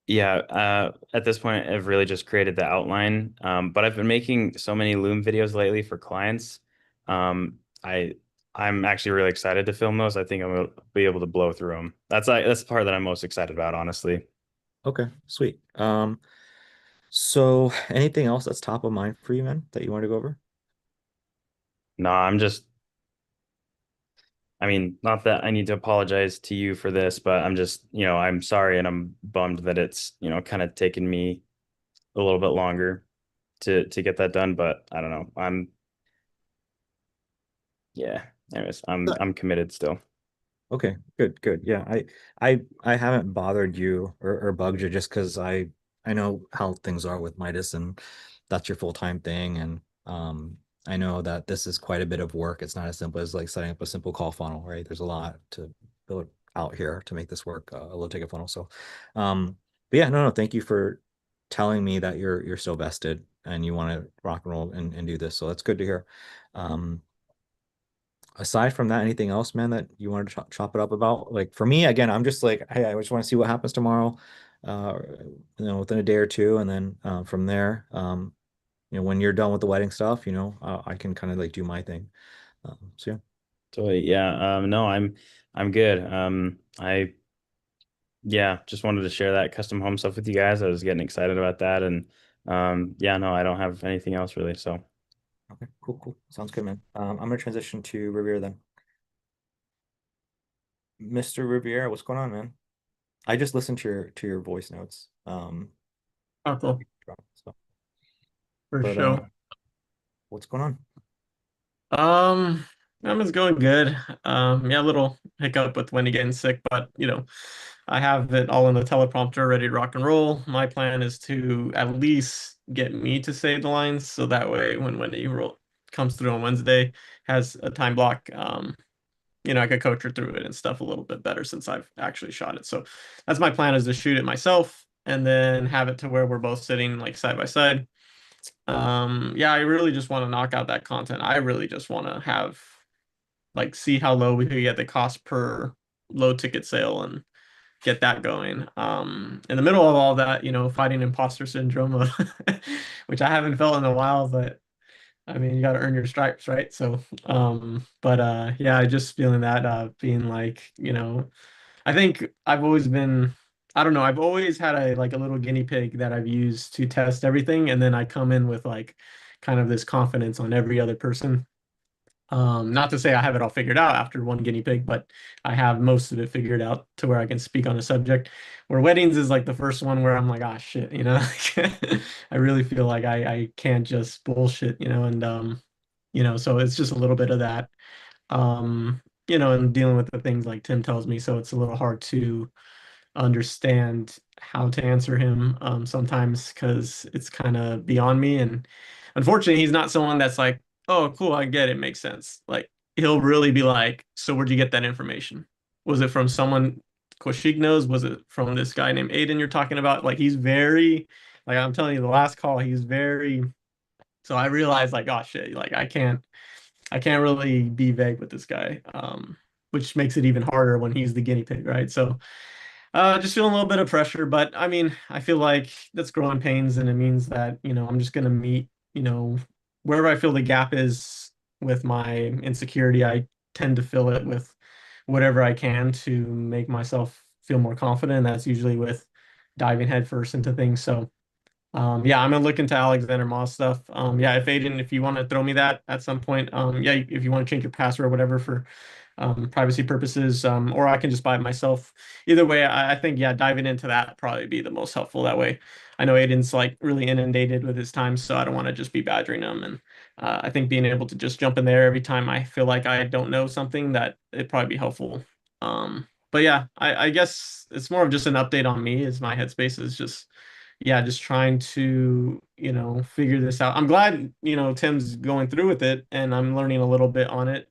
S5: Yeah, at this point, I've really just created the outline. But I've been making so many Loom videos lately for clients. Um, I I'm actually really excited to film those. I think I'm gonna be able to blow through them. That's the part that I'm most excited about, honestly.
S1: Okay, sweet. So anything else that's top of mind for you, man, that you want to go over?
S5: No, I mean, not that I need to apologize to you for this, but I'm just, I'm sorry and I'm bummed that it's, kind of taken me a little bit longer to get that done. But I don't know. Yeah. Anyways, I'm committed still.
S1: Okay, good, good. Yeah, I haven't bothered you or bugged you just because I know how things are with Midas and that's your full-time thing and I know that this is quite a bit of work. It's not as simple as like setting up a simple call funnel, right? There's a lot to build out here to make this work, a low ticket funnel. So but yeah, no, thank you for telling me that you're still vested and you want to rock and roll and do this. So that's good to hear. Um aside from that, anything else, man, that you wanted to chop it up about? Like for me, again, I'm just like, hey, I just want to see what happens tomorrow, uh, within a day or two, and then from there, when you're done with the wedding stuff, I can kind of like do my thing. So yeah.
S5: So yeah, no, I'm good. Yeah, just wanted to share that custom home stuff with you guys. I was getting excited about that, and yeah, no, I don't have anything else really. So
S1: Okay, cool, cool. Sounds good, man. I'm gonna transition to Riviera then. Mr. Riviera, what's going on, man? I just listened to your voice notes.
S6: Oh, cool.
S1: So,
S6: For
S1: but
S6: sure.
S1: what's going on?
S6: Um, it's going good. Yeah, a little hiccup with Wendy getting sick, but I have it all in the teleprompter ready to rock and roll. My plan is to at least get me to say the lines so that way when comes through on Wednesday, has a time block. I could coach her through it and stuff a little bit better since I've actually shot it. So that's my plan is to shoot it myself and then have it to where we're both sitting like side by side. Yeah, I really just want to knock out that content. I really just want to have like see how low we could get the cost per low ticket sale and get that going. In the middle of all that, fighting imposter syndrome, which I haven't felt in a while, but I mean, you got to earn your stripes, right? So, but yeah, I just feeling that being like, I think I've always been, I don't know, I've always had a little guinea pig that I've used to test everything, and then I come in with like kind of this confidence on every other person. Not to say I have it all figured out after one guinea pig, but I have most of it figured out to where I can speak on a subject. Where weddings is like the first one where I'm like, ah, shit, you know, I really feel like I can't just bullshit, you know, and so it's just a little bit of that, and dealing with the things like Tim tells me, so it's a little hard to understand how to answer him sometimes because it's kind of beyond me. And unfortunately, he's not someone that's like, oh, cool, I get it, makes sense. Like he'll really be like, so where'd you get that information? Was it from someone Koshik knows? Was it from this guy named Aiden you're talking about? Like he's very, like I'm telling you, the last call, he's very. So I realized like, oh shit, like I can't really be vague with this guy, which makes it even harder when he's the guinea pig, right? So just feeling a little bit of pressure, but I mean, I feel like that's growing pains, and it means that, I'm just gonna meet, wherever I feel the gap is with my insecurity, I tend to fill it with whatever I can to make myself feel more confident. That's usually with diving headfirst into things. So yeah, I'm gonna look into Alexander Moss stuff. Yeah, if Aiden, if you want to throw me that at some point, yeah, if you want to change your password or whatever for privacy purposes, or I can just buy it myself. Either way, I think yeah, diving into that probably be the most helpful that way. I know Aiden's like really inundated with his time, so I don't want to just be badgering him. And I think being able to just jump in there every time I feel like I don't know something, that it'd probably be helpful. But yeah, I guess it's more of just an update on me. Is my headspace is just yeah, just trying to, figure this out. I'm glad, Tim's going through with it and I'm learning a little bit on it.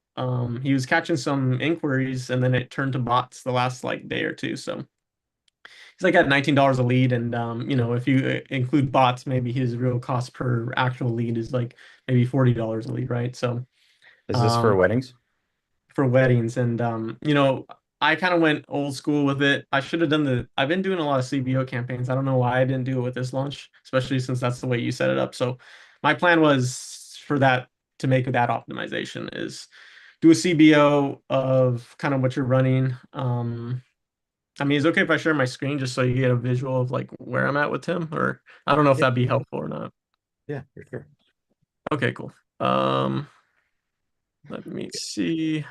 S6: He was catching some inquiries and then it turned to bots the last like day or two. So he's like at $19 a lead. And, if you include bots, maybe his real cost per actual lead is like maybe $40 a lead, right? So,
S5: Is this for
S6: um,
S5: weddings?
S6: for weddings. And I kind of went old school with it. I should have done I've been doing a lot of CBO campaigns. I don't know why I didn't do it with this launch, especially since that's the way you set it up. So my plan was for that to make that optimization is do a CBO of kind of what you're running. I mean, it's okay if I share my screen just so you get a visual of like where I'm at with Tim, or I don't know if
S1: Yeah,
S6: that'd be helpful or not.
S1: yeah, for sure.
S6: Okay, cool. Let me see.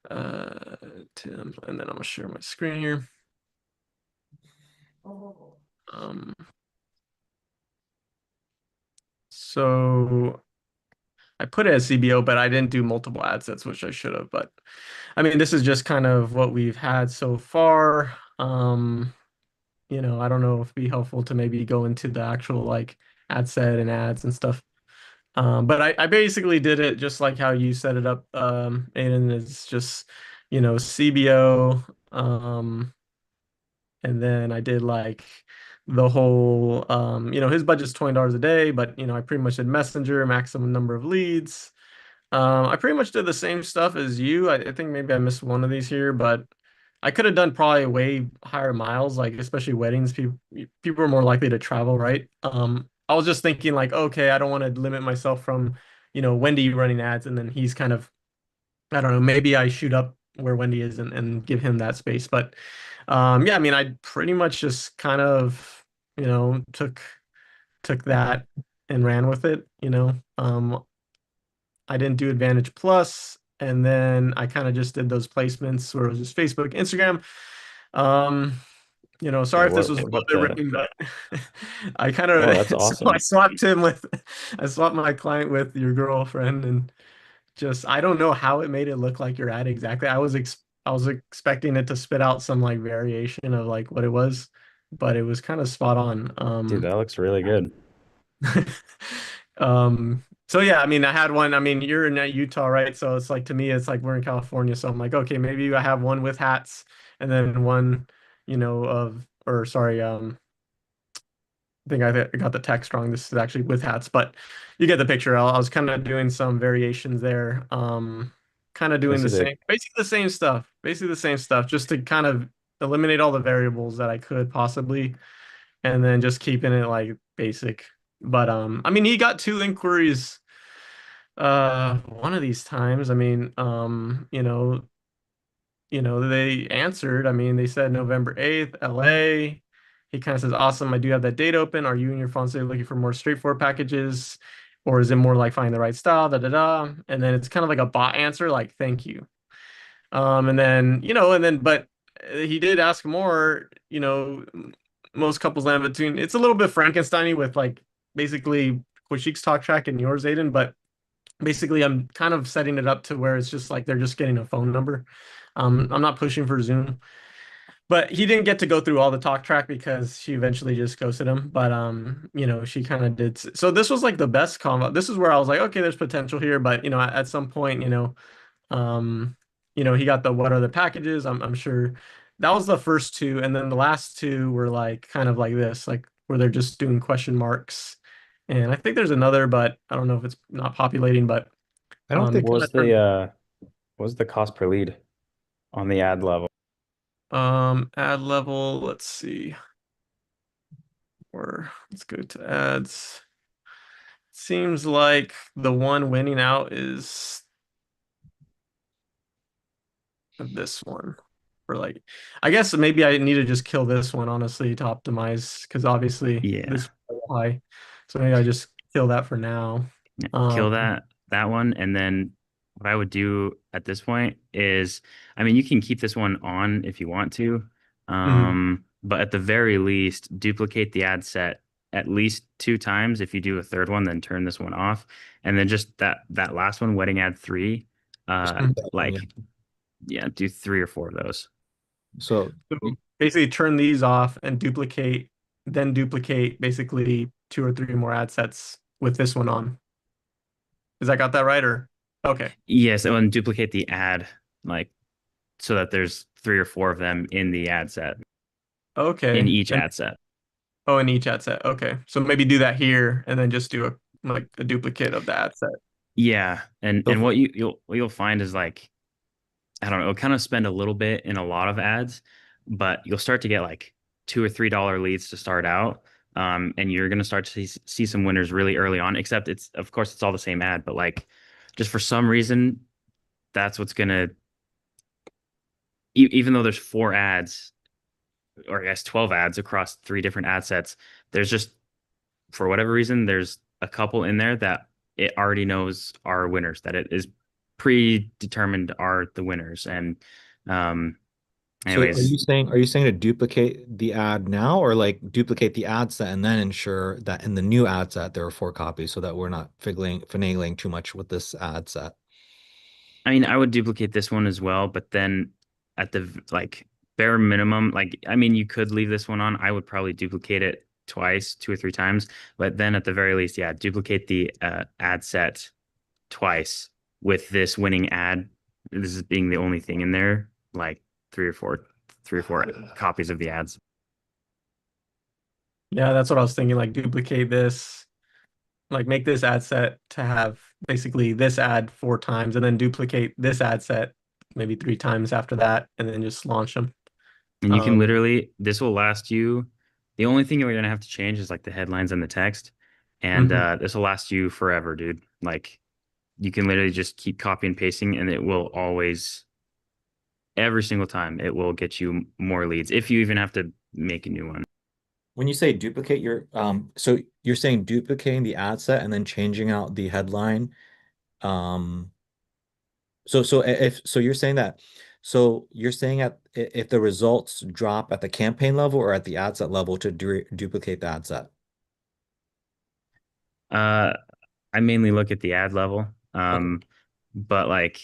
S6: Tim, and then I'm gonna share my screen here. Um, so I put it as CBO, but I didn't do multiple ad sets, which I should have. But I mean, this is just kind of what we've had so far. I don't know if it'd be helpful to maybe go into the actual like ad set and ads and stuff. But I basically did it just like how you set it up, Aiden. It's just, CBO. And then I did like the whole, his budget's $20 a day, but I pretty much did messenger, maximum number of leads. I pretty much did the same stuff as you. I think maybe I missed one of these here, but I could have done probably way higher miles, like especially weddings. People are more likely to travel, right? I was just thinking like, okay, I don't want to limit myself from, Wendy running ads, and then he's kind of, I don't know, maybe I shoot up where Wendy is and give him that space. But yeah, I mean, I pretty much just kind of, took that and ran with it. I didn't do Advantage Plus, and then I kind of just did those placements where it was just Facebook, Instagram. Um,
S5: Yeah,
S6: sorry if this was a little
S5: what
S6: bit
S5: the
S6: ripping, but I kind
S5: Oh,
S6: of
S5: that's
S6: so I
S5: awesome.
S6: swapped I swapped my client with your girlfriend, and just I don't know how it made it look like your ad exactly. I was expecting it to spit out some like variation of like what it was, but it was kind of spot on.
S5: Dude, that looks really good.
S6: So yeah, I mean, I had one. I mean, you're in Utah, right? So it's like to me, it's like we're in California. So I'm like, okay, maybe I have one with hats, and then one, or sorry, I think I got the text wrong. This is actually with hats, but you get the picture. I was kind of doing some variations there. Kind of
S5: Let me
S6: doing
S5: see the
S6: basically the same stuff, just to kind of eliminate all the variables that I could possibly, and then just keeping it like basic. But I mean, he got two inquiries one of these times. I mean, they answered. I mean, they said November 8th, LA. He kind of says, awesome, I do have that date open. Are you and your fiance looking for more straightforward packages? or is it more like find the right style, da da da? And then it's kind of like a bot answer, like thank you. And then, but he did ask more, most couples land between, it's a little bit Frankenstein-y with like basically Quashik's talk track and yours, Aiden, but basically I'm kind of setting it up to where it's just like they're just getting a phone number. I'm not pushing for Zoom, but he didn't get to go through all the talk track because she eventually just ghosted him. But she kind of did. So this was like the best combo. This is where I was like, okay, there's potential here, but at some point, um, he got the what are the packages? I'm sure that was the first two, and then the last two were like kind of like this, like where they're just doing question marks. And I think there's another, but I don't know if it's not populating, but
S1: I don't
S6: it
S1: think
S6: kind
S5: What was
S6: of turned.
S5: what was the cost per lead on the ad level?
S6: Ad level, let's see. Or let's go to ads. Seems like the one winning out is this one. Or like, I guess maybe I need to just kill this one honestly to optimize because obviously this
S5: Yeah.
S6: is high. So maybe I just kill that for now.
S5: Kill
S6: Um,
S5: that one, and then what I would do at this point is, I mean, you can keep this one on if you want to,
S6: mhm.
S5: but at the very least, duplicate the ad set at least 2 times. If you do a third one, then turn this one off, and then just that last one, wedding ad three,
S3: Just
S6: Mhm.
S3: keep that one, yeah.
S5: like yeah, do 3 or 4 of those.
S3: So
S6: So basically turn these off and duplicate, then duplicate basically 2 or 3 more ad sets with this one on. Is I got that right or okay.
S5: Yes, and duplicate the ad, like so that there's 3 or 4 of them in the ad set, in
S6: Okay.
S5: each
S6: And
S5: ad set.
S6: oh, in each ad set. Okay. So maybe do that here and then just do a duplicate of the ad set.
S5: Yeah, and
S3: so
S5: what you'll find is like, I don't know, it'll kind of spend a little bit in a lot of ads, but you'll start to get like $2 or $3 leads to start out. And you're gonna start to see some winners really early on, except it's of course it's all the same ad, but like just for some reason, that's what's gonna even though there's 4 ads, or I guess 12 ads across 3 different ad sets, there's just for whatever reason, there's a couple in there that it already knows are winners, that it is predetermined are the winners. And um,
S3: so
S5: anyways,
S3: are you saying to duplicate the ad now or like duplicate the ad set and then ensure that in the new ad set there are 4 copies so that we're not finagling too much with this ad set?
S5: I mean, I would duplicate this one as well, but then at the like bare minimum, like I mean, you could leave this one on. I would probably duplicate it twice, 2 or 3 times, but then at the very least, yeah, duplicate the ad set twice with this winning ad. This is being the only thing in there, like three or four, 3 or 4 copies of the ads.
S6: Yeah, that's what I was thinking. Like duplicate this, like make this ad set to have basically this ad 4 times and then duplicate this ad set maybe 3 times after that and then just launch them.
S5: And you can
S6: Um,
S5: literally, this will last you. The only thing you're gonna have to change is like the headlines and the text, and
S6: mhm.
S5: this will last you forever, dude. Like you can literally just keep copy and pasting, and it will always, every single time, it will get you more leads if you even have to make a new one.
S3: When you say duplicate your so you're saying duplicating the ad set and then changing out the headline. Um so you're saying that you're saying if the results drop at the campaign level or at the ad set level to duplicate the ad set.
S5: Uh, I mainly look at the ad level,
S3: Okay.
S5: but like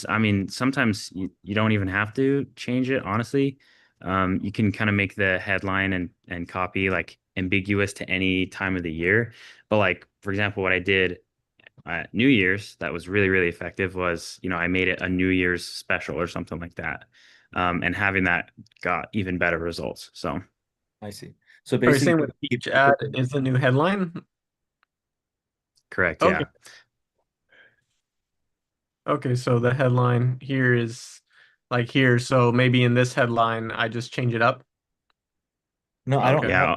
S5: I mean, sometimes you don't even have to change it, honestly. You can kind of make the headline and copy like ambiguous to any time of the year. But like, for example, what I did at New Year's that was really, really effective was, I made it a New Year's special or something like that. And having that got even better results. So
S3: I see. So
S6: Are you saying
S3: basically
S6: with each ad is the new headline?
S5: correct,
S6: Okay.
S5: yeah.
S6: Okay, so the headline here is like here. So maybe in this headline, I just change it up.
S3: no,
S6: Okay.
S5: Yeah,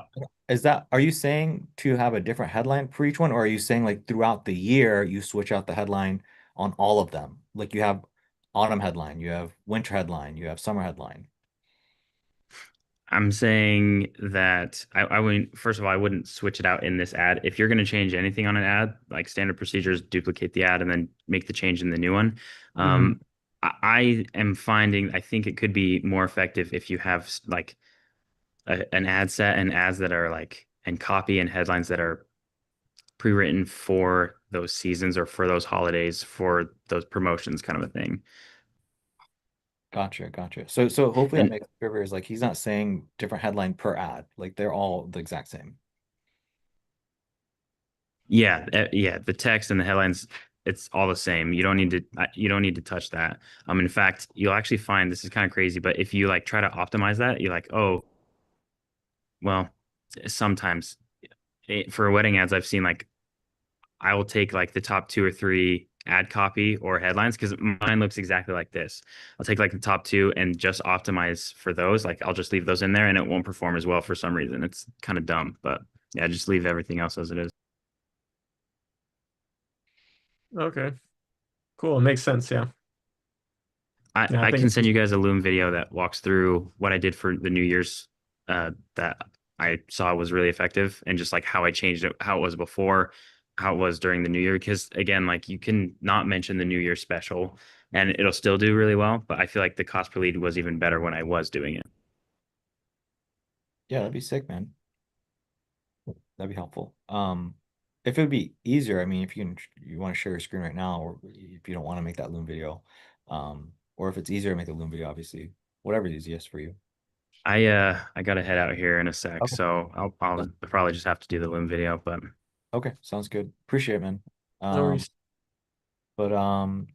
S3: are you saying to have a different headline for each one, or are you saying like throughout the year you switch out the headline on all of them? Like you have autumn headline, you have winter headline, you have summer headline.
S5: I'm saying that I wouldn't, first of all, I wouldn't switch it out in this ad. If you're going to change anything on an ad, like standard procedures, duplicate the ad and then make the change in the new one.
S6: Mhm.
S5: I am finding, I think it could be more effective if you have like an ad set and ads that are like, and copy and headlines that are pre-written for those seasons or for those holidays, for those promotions kind of a thing.
S3: Gotcha, gotcha. So hopefully that
S5: And
S3: makes clear is like he's not saying different headline per ad. Like they're all the exact same.
S5: yeah, yeah, the text and the headlines, it's all the same. You don't need to touch that. In fact, you'll actually find this is kind of crazy, but if you like try to optimize that, you're like, oh, well, sometimes for wedding ads, I've seen like I will take like the top two or three ad copy or headlines because mine looks exactly like this. I'll take like the top two and just optimize for those. Like I'll just leave those in there and it won't perform as well for some reason. It's kind of dumb, but yeah, just leave everything else as it is.
S6: Okay. Cool. It makes sense. Yeah. Yeah, I
S5: I
S6: think
S5: can
S6: it's
S5: send you
S6: just
S5: guys a Loom video that walks through what I did for the New Year's that I saw was really effective and just like how I changed it, how it was before, how it was during the New Year. Because again, like you can not mention the New Year special and it'll still do really well. But I feel like the cost per lead was even better when I was doing it.
S3: Yeah, that'd be sick, man. That'd be helpful. If it would be easier, I mean, if you want to share your screen right now, or if you don't want to make that Loom video, or if it's easier to make the Loom video, obviously, whatever is easiest for you.
S5: I gotta head out here in a sec,
S3: Okay.
S5: so I'll probably just have to do the Loom video. But
S3: Okay, sounds good. Appreciate it, man.
S6: no
S3: Um,
S6: worries.
S3: but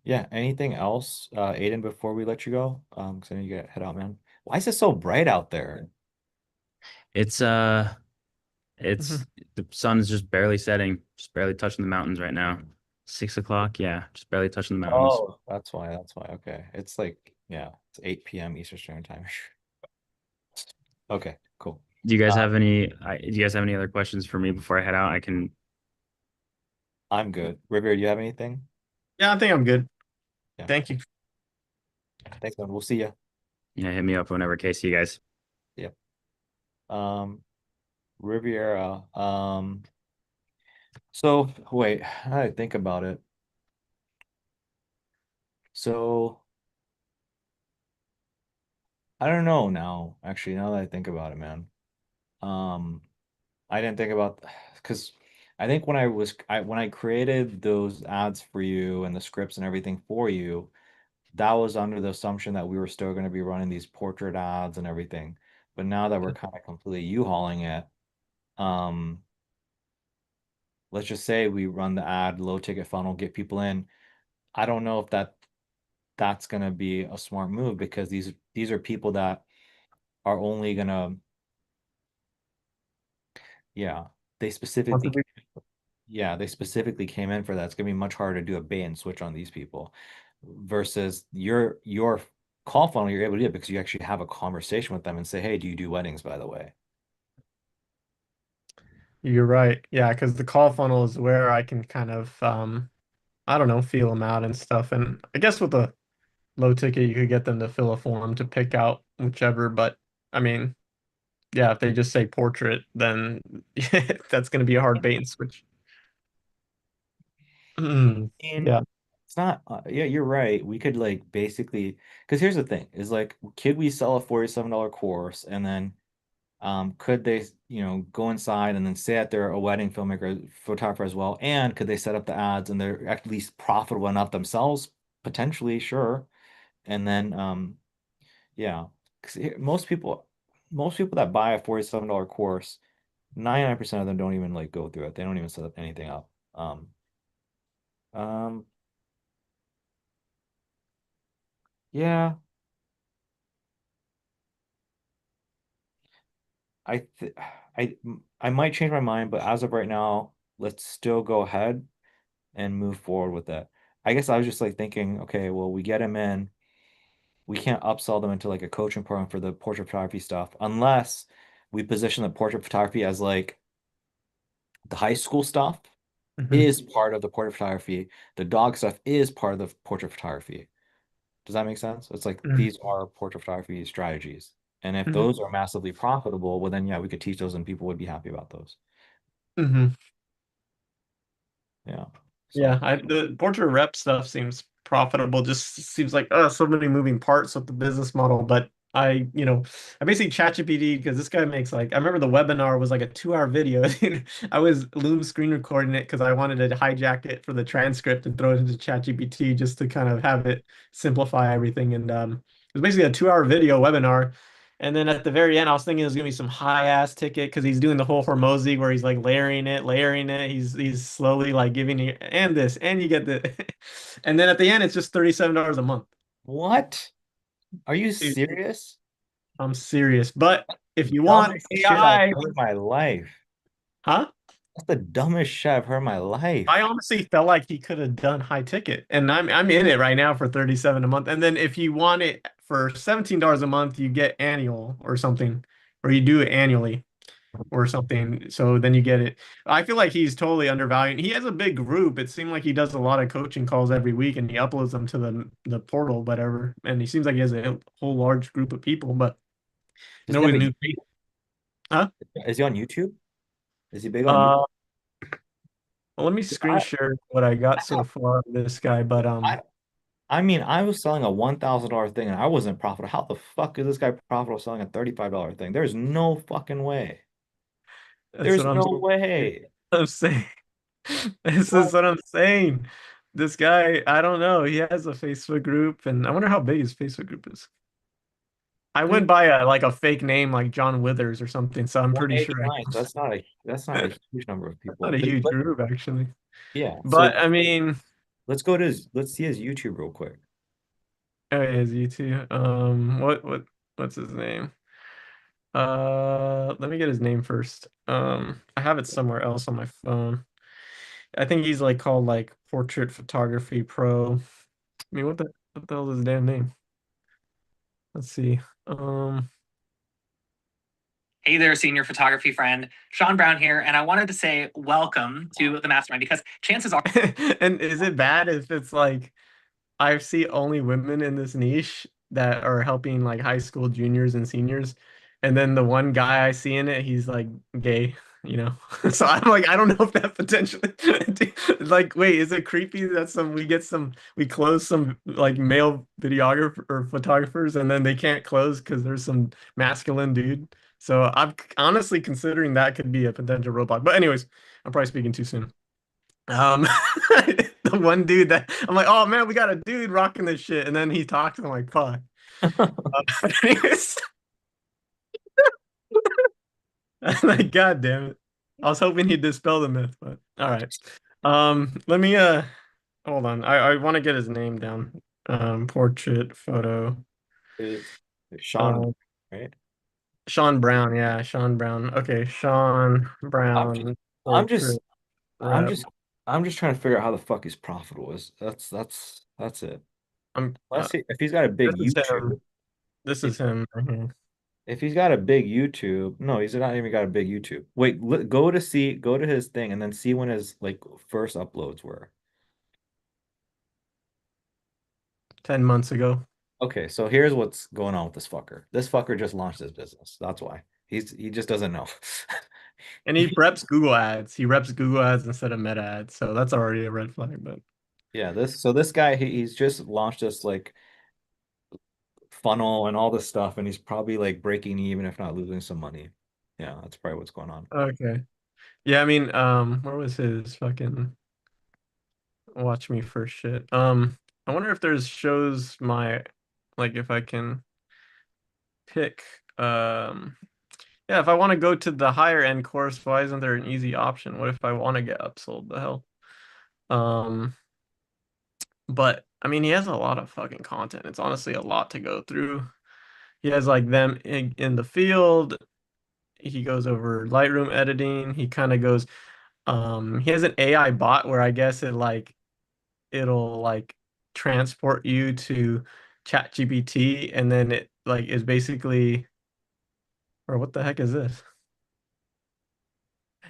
S3: yeah, anything else, Aiden, before we let you go? Because I know you gotta head out, man. Why is it so bright out there?
S5: it's
S6: Mhm.
S5: It's the sun's just barely setting, just barely touching the mountains right now. 6 o'clock, yeah, just barely touching the mountains.
S3: Oh, that's why. That's why. Okay. It's like, yeah, it's 8 p.m. Eastern Standard Time. Okay, cool.
S5: Do you guys
S3: Uh,
S5: have do you guys have any other questions for me before I head out? I can,
S3: I'm good. River, do you have anything?
S6: Yeah, I think I'm good.
S3: Yeah,
S6: Thank
S3: cool.
S6: you.
S3: Thanks, man. We'll see you.
S5: hit me up whenever. Okay, see you guys.
S3: Yep. Riviera. So wait, I think about it. So I don't know now, actually, now that I think about it, man. Um, I didn't think about because I think when I created those ads for you and the scripts and everything for you, that was under the assumption that we were still going to be running these portrait ads and everything. But now that we're kind of completely U-hauling it, um, let's just say we run the ad, low ticket funnel, get people in. I don't know if that's going to be a smart move because these are people that are only going to, yeah, they
S6: Want to
S3: specifically
S6: be-
S3: yeah, they specifically came in for that. It's gonna be much harder to do a bait and switch on these people versus your call funnel, you're able to do it because you actually have a conversation with them and say, hey, do you do weddings, by the way?
S6: You're right. Yeah, because the call funnel is where I can kind of I don't know, feel them out and stuff. And I guess with a low ticket, you could get them to fill a form to pick out whichever. But I mean, yeah, if they just say portrait, then that's going to be a hard bait and switch.
S3: And
S6: Yeah.
S3: it's not, yeah, you're right. We could like basically, because here's the thing is like, could we sell a $47 course and then could they, go inside and then say that they're a wedding filmmaker, photographer as well? And could they set up the ads and they're at least profitable enough themselves? Potentially, sure. And then, yeah, 'cause most people that buy a $47 course, 99% of them don't even like go through it. They don't even set up anything up. Um, yeah, I th I I might change my mind, but as of right now, let's still go ahead and move forward with that. I guess I was just like thinking, okay, well, we get them in. We can't upsell them into like a coaching program for the portrait photography stuff unless we position the portrait photography as like the high school stuff
S6: Mhm.
S3: is part of the portrait photography. The dog stuff is part of the portrait photography. Does that make sense? It's like
S6: Mhm.
S3: these are portrait photography strategies. And if
S6: Mhm.
S3: those are massively profitable, well then yeah, we could teach those and people would be happy about those.
S6: Mhm.
S3: Yeah.
S6: Yeah,
S3: So
S6: the portrait rep stuff seems profitable. Just seems like so many moving parts with the business model. But I basically ChatGPT because this guy makes like I remember the webinar was like a 2 hour video. I was Loom screen recording it because I wanted to hijack it for the transcript and throw it into ChatGPT just to kind of have it simplify everything. And it was basically a 2 hour video webinar. And then at the very end, I was thinking it was gonna be some high ass ticket because he's doing the whole Hormozy where he's like layering it. He's slowly like giving you and this, and you get the and then at the end it's just $37 a month.
S3: what? Are you
S6: Dude,
S3: serious?
S6: I'm serious. But if you want
S3: Dumbest shit I've
S6: AI,
S3: heard in my life.
S6: huh?
S3: That's the dumbest shit I've heard in my life.
S6: I honestly felt like he could have done high ticket. And I'm in it right now for 37 a month. And then if you want it for $17 a month, you get annual or something, or you do it annually or something. So then you get it. I feel like he's totally undervalued. He has a big group. It seemed like he does a lot of coaching calls every week and he uploads them to the portal, whatever. And he seems like he has a whole large group of people, but
S3: Does he have
S6: no
S3: a
S6: new face. Huh?
S3: is he on YouTube? Is he big on YouTube?
S6: Uh, let me screen
S3: I,
S6: share what I got so far of this guy, but
S3: I I mean, I was selling a $1,000 thing and I wasn't profitable. How the fuck is this guy profitable selling a $35 thing? There's no fucking way.
S6: that's
S3: There's
S6: what
S3: no way.
S6: I'm saying. This is
S3: What?
S6: what I'm saying. This guy, I don't know. He has a Facebook group, and I wonder how big his Facebook group is. I
S3: Dude,
S6: went by a fake name like John Withers or something, so I'm pretty sure
S3: $189. That's not a huge number of
S6: not
S3: people.
S6: a
S3: But
S6: huge group actually.
S3: yeah,
S6: But
S3: so
S6: I mean,
S3: let's see his YouTube real quick.
S6: oh, yeah, his YouTube. What's his name? Let me get his name first. I have it somewhere else on my phone. I think he's like called like Portrait Photography Pro. I mean, what the hell is his damn name? Let's see. Um,
S8: Hey there, senior photography friend. Sean Brown here, and I wanted to say welcome to the mastermind because chances are
S6: and is it bad if it's like I see only women in this niche that are helping like high school juniors and seniors, and then the one guy I see in it, he's like gay, you know? So I'm like, I don't know if that potentially like, wait, is it creepy that we close some like male videographer or photographers and then they can't close because there's some masculine dude? So I'm honestly considering that could be a potential roadblock. But anyways, I'm probably speaking too soon. Um, the one dude that I'm like, oh man, we got a dude rocking this shit, and then he talks, and I'm like, fuck. Anyways, I'm like, god damn it. I was hoping he'd dispel the myth, but all right. Let me hold on. I want to get his name down. Portrait photo.
S3: It's Sean,
S6: Um,
S3: right?
S6: Sean Brown, yeah, Sean Brown. Okay, Sean
S3: I'm just
S6: Brown
S3: I'm just
S6: portrait
S3: I'm
S6: rep.
S3: just I'm just trying to figure out how the fuck he's profitable is. That's it.
S6: I'm
S3: Let's see if he's got a
S6: this
S3: big
S6: is him.
S3: YouTube.
S6: This
S3: If
S6: is him right here.
S3: if he's got a big YouTube, no, he's not even got a big YouTube. Wait, go to his thing and then see when his like first uploads were.
S6: 10 months ago.
S3: Okay, so here's what's going on with this fucker. This fucker just launched his business. That's why. He just doesn't know.
S6: And he reps Google ads. He reps Google ads instead of Meta ads. So that's already a red flag. But
S3: Yeah, this guy he's just launched this like funnel and all this stuff, and he's probably like breaking even if not losing some money. Yeah, that's probably what's going on.
S6: okay. Yeah, I mean, where was his fucking watch me first shit? I wonder if there's shows my like if I can pick yeah, if I want to go to the higher end course, why isn't there an easy option? What if I want to get upsold the hell? Um, but I mean he has a lot of fucking content. It's honestly a lot to go through. He has like them in the field. He goes over Lightroom editing. He kind of goes he has an AI bot where I guess it'll like transport you to ChatGPT and then it like is basically or what the heck is this?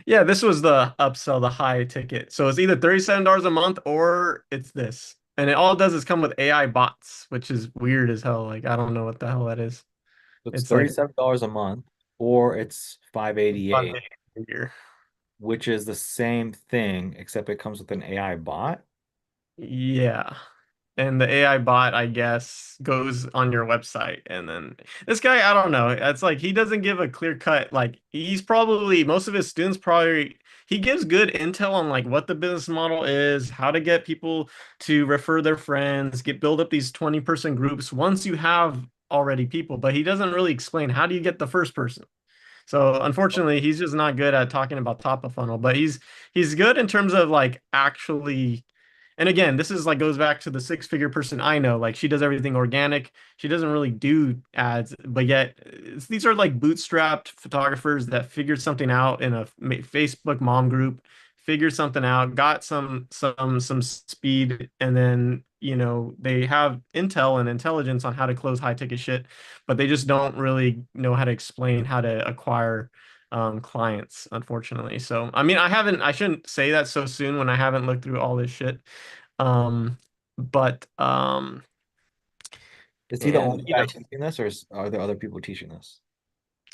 S6: Yeah, this was the upsell, the high ticket. So it's either $37 a month or it's this. And it all does is come with AI bots, which is weird as hell. Like I don't know what the hell that is.
S1: It's
S6: It's like
S1: $37 a month, or it's 588,
S6: a year.
S1: which is the same thing, except it comes with an AI bot.
S6: Yeah. And the AI bot, I guess, goes on your website. And then this guy, I don't know. It's like he doesn't give a clear cut. Like he's probably, most of his students probably, he gives good intel on like what the business model is, how to get people to refer their friends, build up these 20-person groups once you have already people. But he doesn't really explain how do you get the first person. So unfortunately, he's just not good at talking about top of funnel, but he's good in terms of like actually. And again, this is like goes back to the six-figure person I know. Like she does everything organic. She doesn't really do ads, but yet these are like bootstrapped photographers that figured something out in a Facebook mom group, figured something out, got some speed, and then they have intel and intelligence on how to close high ticket shit, but they just don't really know how to explain how to acquire clients, unfortunately. So, I mean, I shouldn't say that so soon when I haven't looked through all this shit. Um, but
S1: Is he the
S6: and
S1: only guy teaching this, or are there other people teaching this?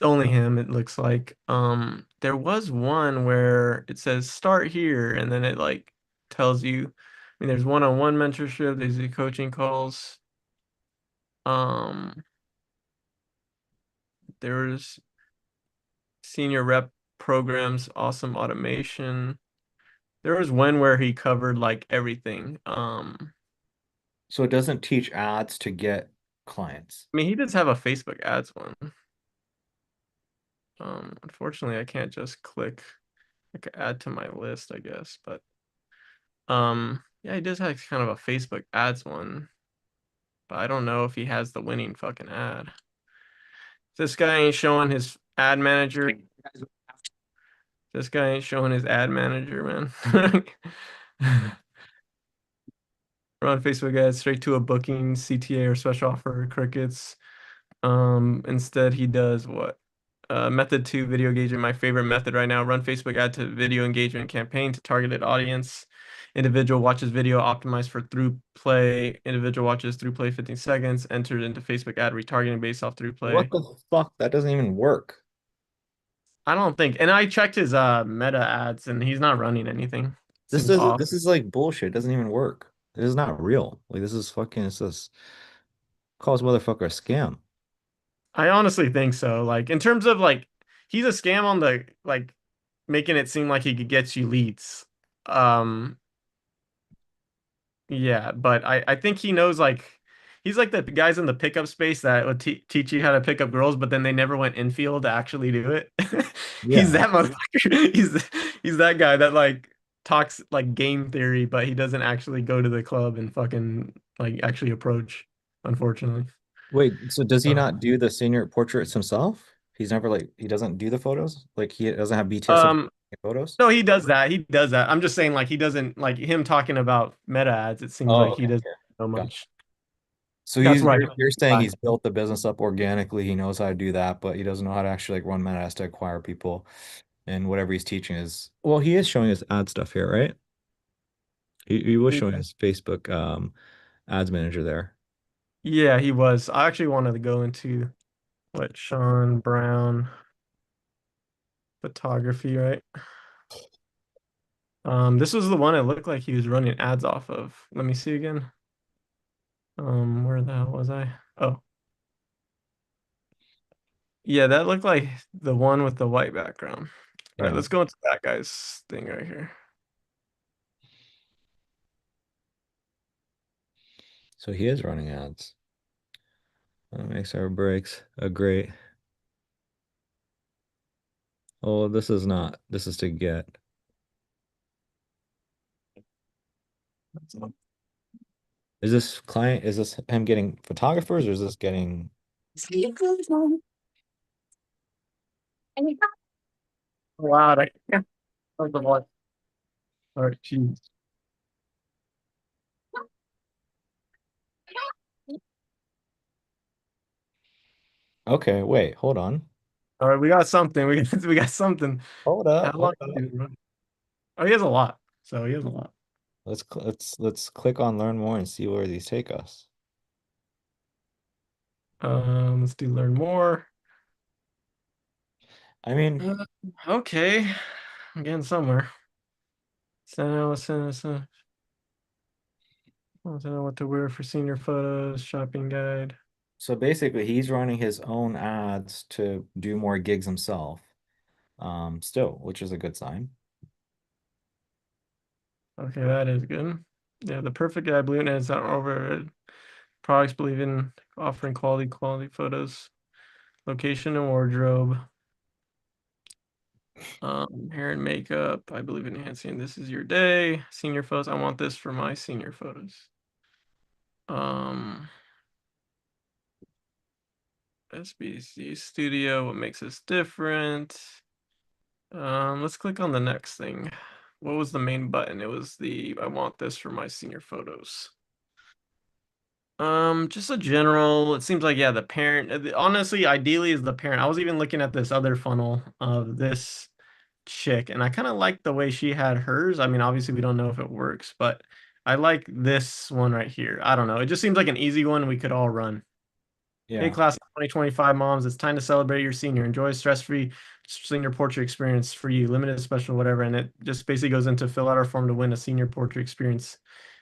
S6: only him, it looks like. There was one where it says start here, and then it like tells you. I mean, there's one-on-one mentorship, there's the coaching calls. Um, there's senior rep programs, awesome automation. There was one where he covered like everything.
S1: So it doesn't teach ads to get clients.
S6: I mean, he does have a Facebook ads one. Unfortunately, I can't just click. I could add to my list, I guess, but yeah, he does have kind of a Facebook ads one, but I don't know if he has the winning fucking ad. This guy ain't showing his ad manager. This guy ain't showing his ad manager, man. Run Facebook ads straight to a booking, CTA or special offer, crickets. Instead he does what? Method two, video engagement, my favorite method right now. Run Facebook ad to video engagement campaign to targeted audience. Individual watches video optimized for through play. Individual watches through play 15 seconds. Entered into Facebook ad retargeting based off through
S1: What
S6: play.
S1: the fuck? That doesn't even work.
S6: I don't think, and I checked his meta ads and he's not running anything. Seems off.
S1: This is like bullshit. It doesn't even work. This is not real. Like this is fucking it's just call this motherfucker a scam.
S6: I honestly think so. Like in terms of like he's a scam on the like making it seem like he could get you leads. Um Yeah, but I think he knows like he's like the guys in the pickup space that would teach you how to pick up girls, but then they never went infield to actually do it. He's
S1: Yeah.
S6: that motherfucker. He's that guy that like talks like game theory, but he doesn't actually go to the club and fucking like actually approach, unfortunately.
S1: Wait, so does he
S6: So,
S1: not do the senior portraits himself? He's never like he doesn't do the photos? Like he doesn't have BTS of
S6: um,
S1: photos?
S6: no, he does that. He does that. I'm just saying like he doesn't like him talking about meta ads. It seems
S1: Oh,
S6: like he
S1: okay.
S6: doesn't
S1: Yeah.
S6: know
S1: Gotcha.
S6: much.
S1: So
S6: That's right.
S1: you're saying he's built the business up organically. He knows how to do that, but he doesn't know how to actually like run Meta to acquire people. And whatever he's teaching is well, he is showing us ad stuff here, right? He was showing us Facebook ads manager there.
S6: Yeah, he was. I actually wanted to go into what Sean Brown photography, right? This was the one it looked like he was running ads off of. Let me see again. Where the hell was I? Oh, yeah, that looked like the one with the white background. All right,
S1: Yeah.
S6: let's go into that guy's thing right here.
S1: So he is running ads. That makes our breaks a great. Oh, this is not. This is to get. Is this client, is this him getting photographers or is this getting
S6: Wow, yeah, that's the one. All right, geez.
S1: okay, wait, hold on.
S6: All right, we got something. We got something.
S1: Hold
S6: How
S1: up,
S6: long
S1: hold up.
S6: did he run? Oh, he has a lot. So he has a lot.
S1: Let's click on learn more and see where these take us.
S6: Let's do learn more.
S3: I mean,
S6: Okay, I'm getting somewhere. So, want to know what to wear for senior photos, shopping guide.
S3: so basically he's running his own ads to do more gigs himself. Still, which is a good sign.
S6: Okay, that is good. Yeah, the perfect guy blue net is not over products believe in offering quality photos, location and wardrobe. Hair and makeup. I believe in enhancing. This is your day. Senior photos. I want this for my senior photos. SBC Studio. What makes us different? Let's click on the next thing. What was the main button? It was the I want this for my senior photos. Just a general, it seems like, yeah, the parent, honestly, ideally is the parent. I was even looking at this other funnel of this chick, and I kind of like the way she had hers. I mean, obviously, we don't know if it works, but I like this one right here. I don't know. It just seems like an easy one we could all run. Hey,
S3: Yeah.
S6: class of 2025 moms, it's time to celebrate your senior. Enjoy stress-free senior portrait experience for you, limited special, whatever. And it just basically goes into fill out our form to win a senior portrait experience.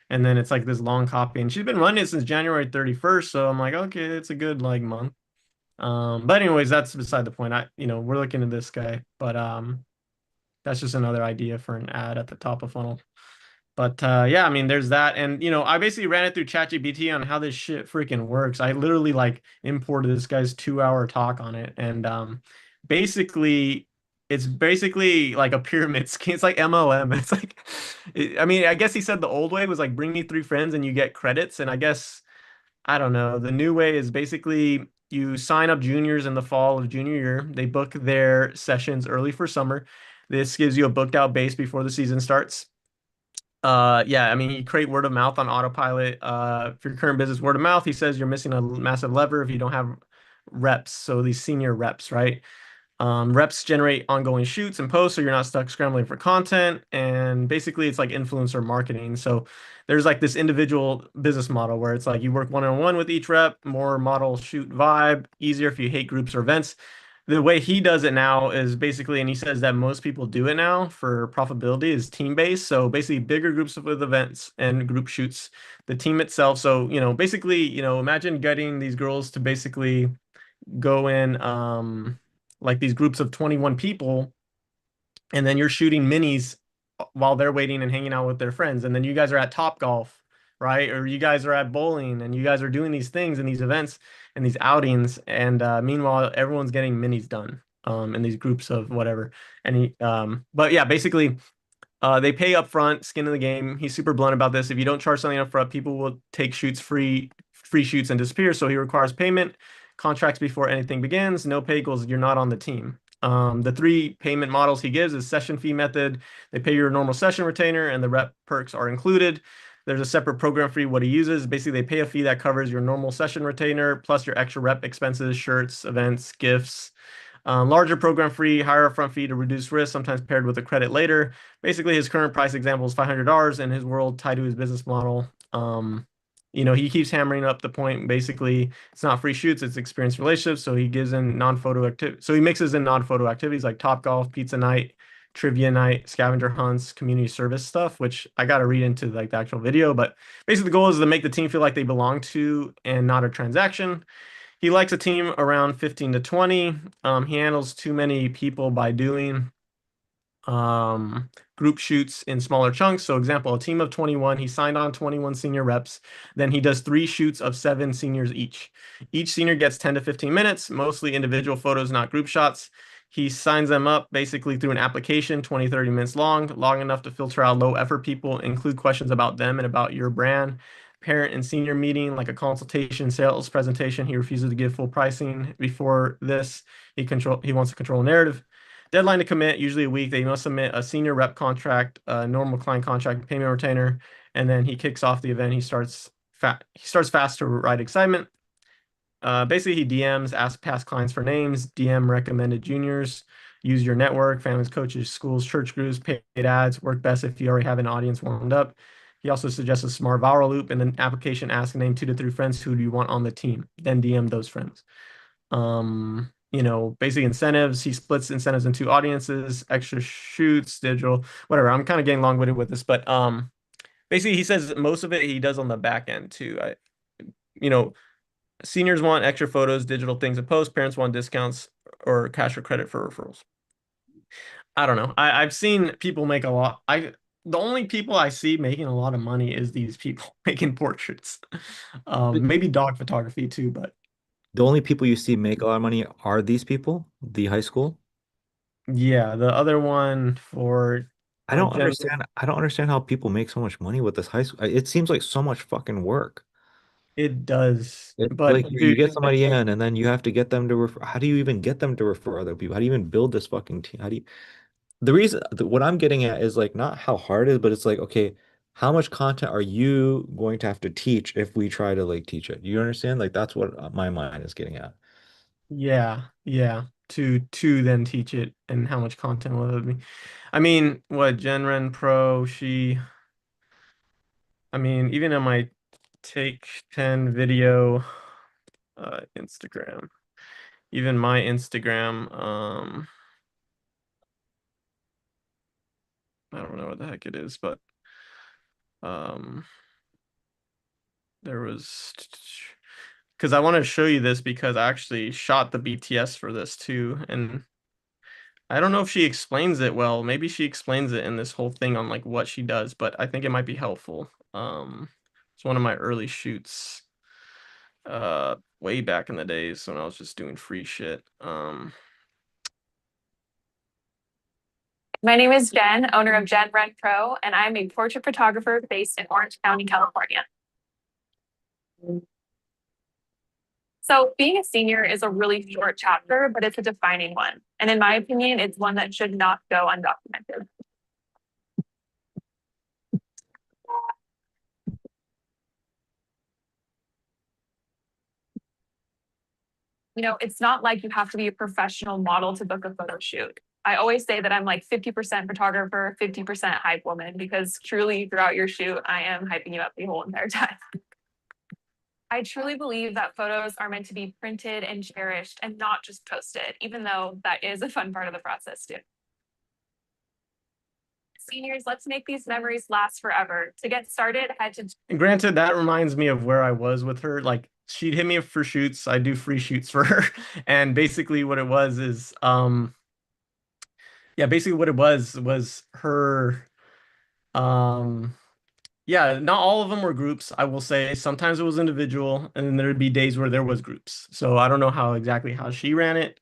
S6: And then it's like this long copy. And she's been running it since January 31st. So I'm like, okay, it's a good like month. But anyways, that's beside the point. We're looking at this guy, but that's just another idea for an ad at the top of funnel. But yeah, I mean, there's that. And, I basically ran it through ChatGPT on how this shit freaking works. I literally like imported this guy's 2-hour talk on it. And basically, it's basically like a pyramid scheme. It's like MLM. It's like, I mean, I guess he said the old way was like bring me 3 friends and you get credits. And I guess, I don't know. The new way is basically you sign up juniors in the fall of junior year. They book their sessions early for summer. This gives you a booked out base before the season starts. Yeah, I mean, you create word of mouth on autopilot. For your current business, word of mouth, he says you're missing a massive lever if you don't have reps. So these senior reps, right? Reps generate ongoing shoots and posts, so you're not stuck scrambling for content. And basically, it's like influencer marketing. So there's like this individual business model where it's like you work one-on-one with each rep, more model shoot vibe, easier if you hate groups or events. The way he does it now is basically, and he says that most people do it now for profitability, is team based. So basically, bigger groups with events and group shoots, the team itself. So, basically, imagine getting these girls to basically go in like these groups of 21 people, and then you're shooting minis while they're waiting and hanging out with their friends. And then you guys are at Top Golf, right? Or you guys are at bowling and you guys are doing these things and these events and these outings. And meanwhile, everyone's getting minis done in these groups of whatever. But yeah, basically, they pay up front, skin in the game. He's super blunt about this. If you don't charge something up front, people will take shoots free shoots and disappear. So he requires payment, contracts before anything begins. No pay equals you're not on the team. The 3 payment models he gives is session fee method. They pay your normal session retainer, and the rep perks are included. There's a separate program fee. What he uses, basically, they pay a fee that covers your normal session retainer plus your extra rep expenses, shirts, events, gifts. Larger program fee, higher upfront fee to reduce risk, sometimes paired with a credit later. Basically, his current price example is $500 in his world tied to his business model. He keeps hammering up the point. Basically, it's not free shoots, it's experienced relationships. So he gives in non-photo activity. So he mixes in non-photo activities like Top Golf, pizza night, trivia night, scavenger hunts, community service stuff, which I got to read into like the actual video. But basically, the goal is to make the team feel like they belong to and not a transaction. He likes a team around 15 to 20. He handles too many people by doing group shoots in smaller chunks. So example, a team of 21, he signed on 21 senior reps. Then he does 3 shoots of 7 seniors each. Each senior gets 10 to 15 minutes, mostly individual photos, not group shots. He signs them up basically through an application, 20, 30 minutes long enough to filter out low effort people, include questions about them and about your brand. Parent and senior meeting, like a consultation, sales presentation. He refuses to give full pricing before this. He wants to control narrative. Deadline to commit, usually a week. They must submit a senior rep contract, a normal client contract, payment retainer, and then he kicks off the event. He starts fast to write excitement. Basically, he DMs, asks past clients for names, DM recommended juniors, use your network, families, coaches, schools, church groups, paid ads. Work best if you already have an audience warmed up. He also suggests a smart viral loop and an application ask name 2 to 3 friends who do you want on the team, then DM those friends. Basic incentives. He splits incentives into audiences, extra shoots, digital, whatever. I'm kind of getting long-winded with this, but basically he says most of it he does on the back end too. You know, Seniors want extra photos, digital things to post. Parents want discounts or cash or credit for referrals. I don't know. I've seen people make a lot. The only people I see making a lot of money is these people making portraits. Maybe dog photography too, but
S1: The only people you see make a lot of money are these people, the high school.
S6: yeah, the other one for general,
S1: I don't understand how people make so much money with this high school. It seems like so much fucking work.
S6: it does.
S1: It's
S6: But
S1: like you
S6: dude,
S1: get somebody in and then you have to get them to refer. How do you even get them to refer other people? How do you even build this fucking team? How do you, the reason, what I'm getting at is like not how hard it is, but it's like, okay, how much content are you going to have to teach if we try to like teach it? You understand? Like that's what my mind is getting at.
S6: yeah. To then teach it and how much content will it be? I mean, what Genren Pro, even on my Take 10 video Instagram, even my Instagram, I don't know what the heck it is, but um there was because I want to show you this because I actually shot the BTS for this too, and I don't know if she explains it well. Maybe she explains it in this whole thing on like what she does, but I think it might be helpful. It's one of my early shoots, way back in the days when I was just doing free shit.
S9: My name is Jen, owner of Jen Rent Pro, and I'm a portrait photographer based in Orange County, California. So being a senior is a really short chapter, but it's a defining one. And in my opinion, it's one that should not go undocumented. It's not like you have to be a professional model to book a photo shoot. I always say that I'm like 50% photographer, 50% hype woman, because truly throughout your shoot, I am hyping you up the whole entire time. I truly believe that photos are meant to be printed and cherished and not just posted, even though that is a fun part of the process too. Seniors, let's make these memories last forever. To get started, head to.
S6: And granted, that reminds me of where I was with her. Like she'd hit me up for shoots. I do free shoots for her. And basically what it was is basically what it was her yeah, not all of them were groups, I will say. Sometimes it was individual, and then there'd be days where there was groups. So I don't know how she ran it.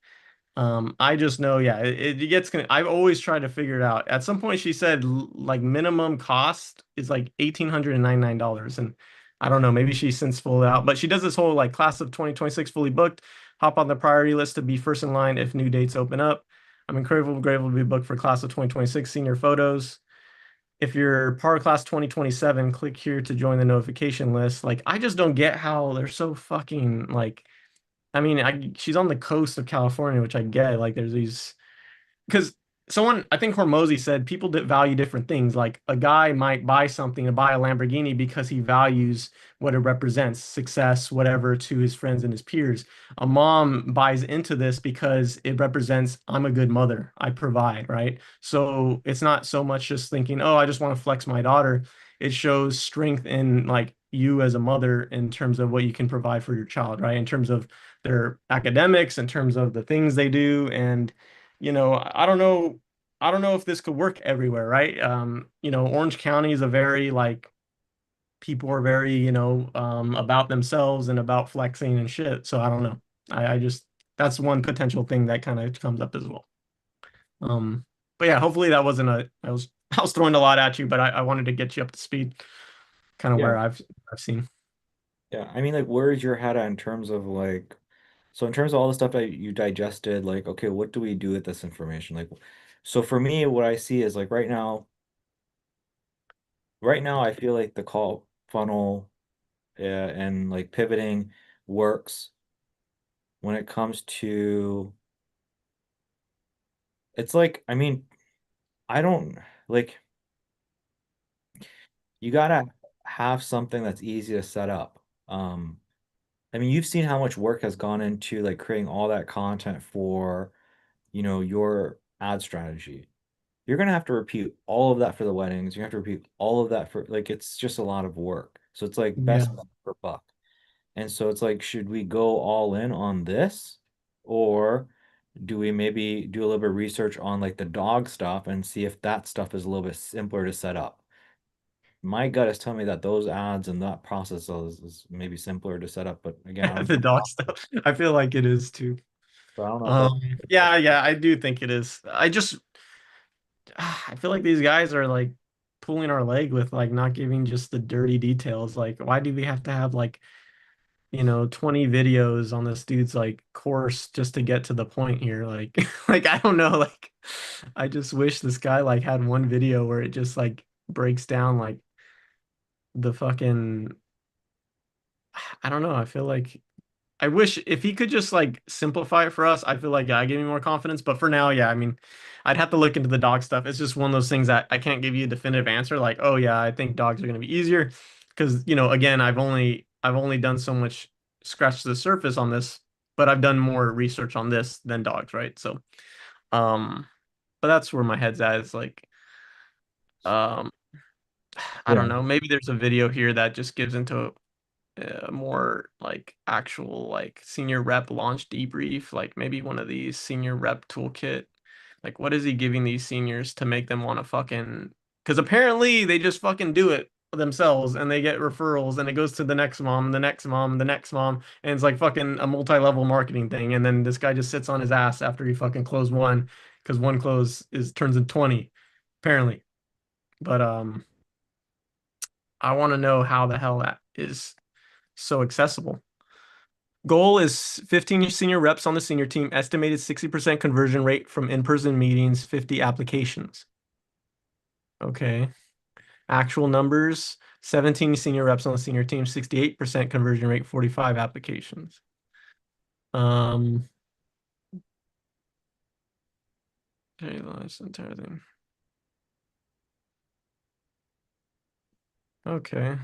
S6: I just know, yeah, it gets. I've always tried to figure it out. At some point, she said like minimum cost is like $1,899, and I don't know. Maybe she's since full out, but she does this whole like class of 2026 fully booked. Hop on the priority list to be first in line if new dates open up. I'm incredibly grateful to be booked for class of 2026 senior photos. If you're part of class 2027, click here to join the notification list. Like, I just don't get how they're so fucking like. She's on the coast of California, which I get. Like, there's these because someone, I think Hormozy said people that value different things. Like a guy might buy something to buy a Lamborghini because he values what it represents, success, whatever, to his friends and his peers. A mom buys into this because it represents, I'm a good mother, I provide, right? So it's not so much just thinking, oh, I just want to flex my daughter. It shows strength in like you as a mother in terms of what you can provide for your child, right? In terms of their academics, in terms of the things they do, and I don't know if this could work everywhere, right? Orange County is a very like people are very, about themselves and about flexing and shit. So I don't know. I just that's one potential thing that kind of comes up as well. But yeah, hopefully that wasn't I was I was throwing a lot at you, but I wanted to get you up to speed, kind of
S1: Yeah.
S6: where I've seen.
S1: Yeah. I mean, like, where's your head at in terms of like, so in terms of all the stuff that you digested, like, okay, what do we do with this information? Like, so for me, what I see is like right now, I feel like the call funnel and like pivoting works when it comes to, it's like, I mean, I don't like,
S3: you gotta have something that's easy to set up. I mean, you've seen how much work has gone into like creating all that content for, your ad strategy. You're gonna have to repeat all of that for the weddings. You have to repeat all of that for like it's just a lot of work. So it's like
S6: Yeah.
S3: best bang for buck. And so it's like, should we go all in on this? Or do we maybe do a little bit of research on like the dog stuff and see if that stuff is a little bit simpler to set up? My gut is telling me that those ads and that process is maybe simpler to set up, but again, I don't
S6: The dog stuff. I feel like it is too.
S3: so I don't know if
S6: Um,
S3: that's
S6: yeah, I do think it is. I feel like these guys are like pulling our leg with like not giving just the dirty details. Like, why do we have to have like, 20 videos on this dude's like course just to get to the point here? Like, like I don't know. Like, I just wish this guy like had one video where it just like breaks down like the fucking, I don't know. I feel like I wish if he could just like simplify it for us, I feel like, yeah, I give me more confidence. But for now, yeah, I mean, I'd have to look into the dog stuff. It's just one of those things that I can't give you a definitive answer. Like, oh yeah, I think dogs are going to be easier because again, I've only done so much scratch the surface on this, but I've done more research on this than dogs, right? So, um, but that's where my head's at. It's like, um, I
S3: yeah.
S6: don't know. Maybe there's a video here that just gives into more like actual like senior rep launch debrief, like maybe one of these senior rep toolkit. Like, what is he giving these seniors to make them want to fucking? Because apparently they just fucking do it themselves and they get referrals and it goes to the next mom, the next mom, the next mom, and it's like fucking a multi-level marketing thing. And then this guy just sits on his ass after he fucking closed one because one close is turns into 20, apparently. But I want to know how the hell that is so accessible. Goal is 15 senior reps on the senior team, estimated 60% conversion rate from in-person meetings, 50 applications. Okay. Actual numbers, 17 senior reps on the senior team, 68% conversion rate, 45 applications. Um, okay, that's the entire thing. Okay.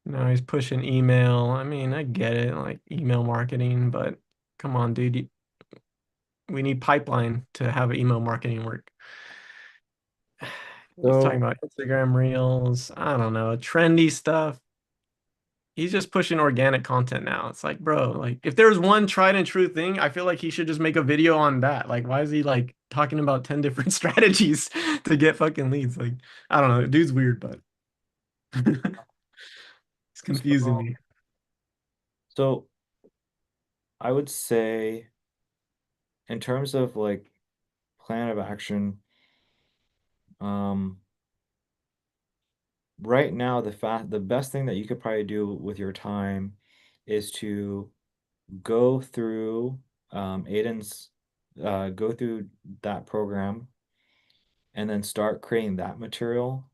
S6: Now he's pushing email. I mean, I get it, like email marketing, but come on, dude. We need pipeline to have email marketing work. He's talking
S3: So
S6: about Instagram Reels. I don't know, trendy stuff. He's just pushing organic content now. It's like, bro, like if there's one tried and true thing, I feel like he should just make a video on that. Like, why is he like talking about 10 different strategies to get fucking leads? Like, I don't know. Dude's weird, but it's confusing
S3: so
S6: me.
S3: so I would say in terms of like plan of action, um, right now the best thing that you could probably do with your time is to go through Aiden's go through that program and then start creating that material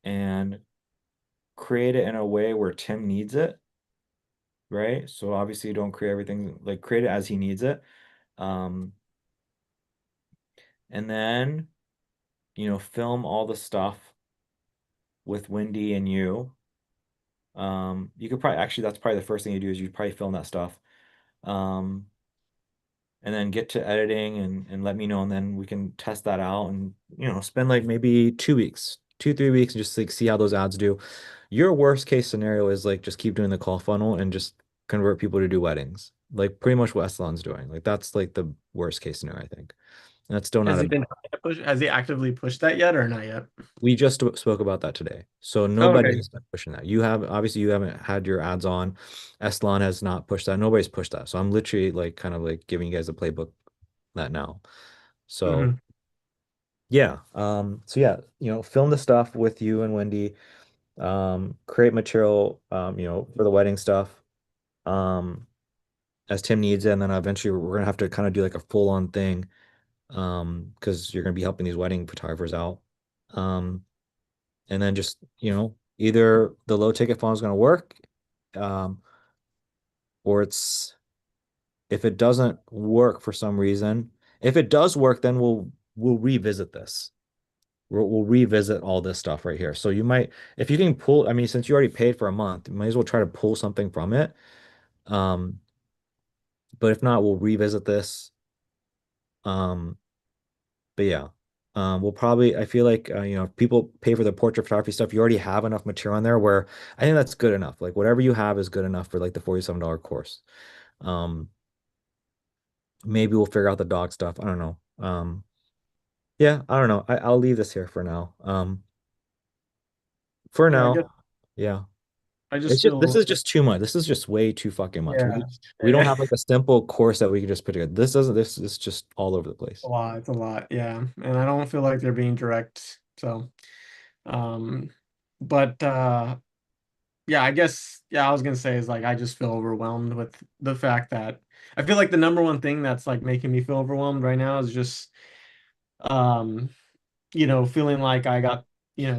S3: and create it in a way where Tim needs it, right? So obviously you don't create everything like create it as he needs it. Um, and then, film all the stuff with Wendy and you. You could probably actually that's probably the first thing you do is you probably film that stuff. Um, and then get to editing and let me know, and then we can test that out and spend like maybe 2 weeks, 3 weeks, and just like see how those ads do. Your worst case scenario is like just keep doing the call funnel and just convert people to do weddings. Like pretty much what Estelon's doing. Like that's like the worst case scenario, I think. And that's still not
S6: Has he
S3: a
S6: been trying to push? Has he actively pushed that yet or not yet?
S3: we just spoke about that today. So
S6: Oh,
S3: nobody
S6: okay.
S3: has been pushing that. You haven't had your ads on. Estelon has not pushed that. Nobody's pushed that. So I'm literally like kind of like giving you guys a playbook that now. So
S6: Hmm.
S3: yeah. So yeah, film the stuff with you and Wendy. Create material, for the wedding stuff. Um, as Tim needs it, and then eventually we're gonna have to kind of do like a full-on thing. Because you're gonna be helping these wedding photographers out. Um, and then just, either the low ticket funnel is gonna work, um, or it's if it doesn't work for some reason, if it does work, then we'll revisit this.
S1: we'll revisit all this stuff right here. So you might, if you can pull, I mean, since you already paid for a month, you might as well try to pull something from it. Um, but if not, we'll revisit this. Um, but yeah, we'll probably, I feel like, if people pay for the portrait photography stuff, you already have enough material on there where I think that's good enough. Like whatever you have is good enough for like the $47 course. Um, maybe we'll figure out the dog stuff. I don't know. Yeah, I don't know. I'll leave this here for now. For
S6: Yeah, I guess
S1: now, yeah.
S6: I just
S1: It's just this
S6: feel
S1: is just too much. This is just way too fucking much.
S6: yeah.
S1: We don't have like a simple course that we can just put together. This doesn't this is just all over the place.
S6: A lot, it's a lot, yeah. And I don't feel like they're being direct. So um but yeah, I guess yeah, I was gonna say is like I just feel overwhelmed with the fact that I feel like the number one thing that's like making me feel overwhelmed right now is just um feeling like I got,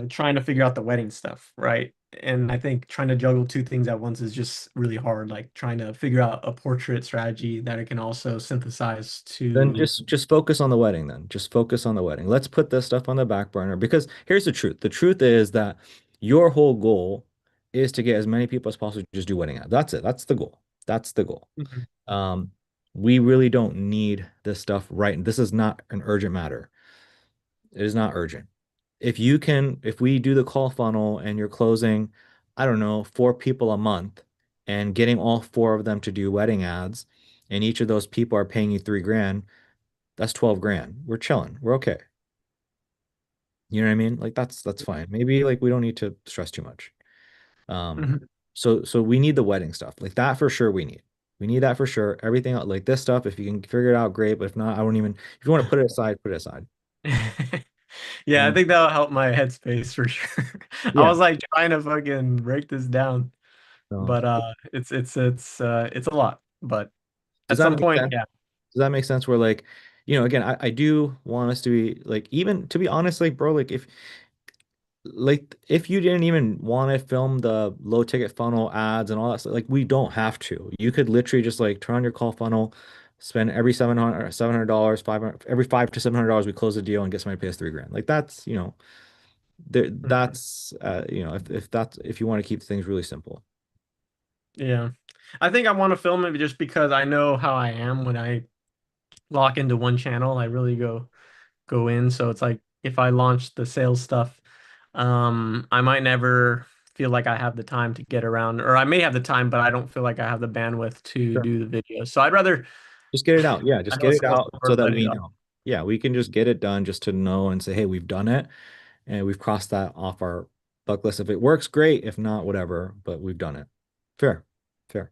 S6: trying to figure out the wedding stuff, right? And I think trying to juggle two things at once is just really hard, like trying to figure out a portrait strategy that I can also synthesize
S1: Then
S6: to.
S1: just focus on the wedding then. Just focus on the wedding. Let's put this stuff on the back burner because here's the truth. The truth is that your whole goal is to get as many people as possible to just do wedding ads. That's it. That's the goal. That's the goal.
S6: Mhm.
S1: Um, we really don't need this stuff right. This is not an urgent matter. It is not urgent. If we do the call funnel and you're closing, I don't know, 4 people a month and getting all 4 of them to do wedding ads, and each of those people are paying you 3 grand, that's 12 grand. We're chilling. We're okay. You know what I mean? Like that's fine. Maybe like we don't need to stress too much. Um,
S6: Mhm.
S1: so we need the wedding stuff. Like that for sure we need. We need that for sure. Everything else, like this stuff, if you can figure it out, great. But if not, I won't even if you want to put it aside, put it aside.
S6: Yeah, I
S1: Um,
S6: think that'll help my headspace for sure. I
S1: yeah.
S6: was like trying to fucking break this down,
S1: So
S6: but it's a lot. But
S1: does
S6: at
S1: that
S6: some
S1: make
S6: point,
S1: sense?
S6: yeah,
S1: Does that make sense? Where like, again, I do want us to be like, even to be honest, like, bro, like if you didn't even want to film the low ticket funnel ads and all that stuff, like we don't have to. You could literally just like turn on your call funnel, spend every $700, 500, every $500 to $700, we close the deal and get somebody to pay us 3 grand. Like that's,
S6: Mhm.
S1: that's if you want to keep things really simple.
S6: Yeah. I think I want to film it just because I know how I am when I lock into one channel. I really go in. So it's like if I launch the sales stuff, I might never feel like I have the time to get around, or I may have the time, but I don't feel like I have the bandwidth to
S1: Sure.
S6: do the video. So I'd rather,
S1: Just get it out. Yeah,
S6: I
S1: just
S6: know
S1: get
S6: it
S1: it
S6: sounds
S1: out so
S6: hard,
S1: that
S6: but
S1: we know. Yeah, we can just get it done just to know and say, hey, we've done it and we've crossed that off our bucket list. If it works, great. If not, whatever, but we've done it. Fair, fair.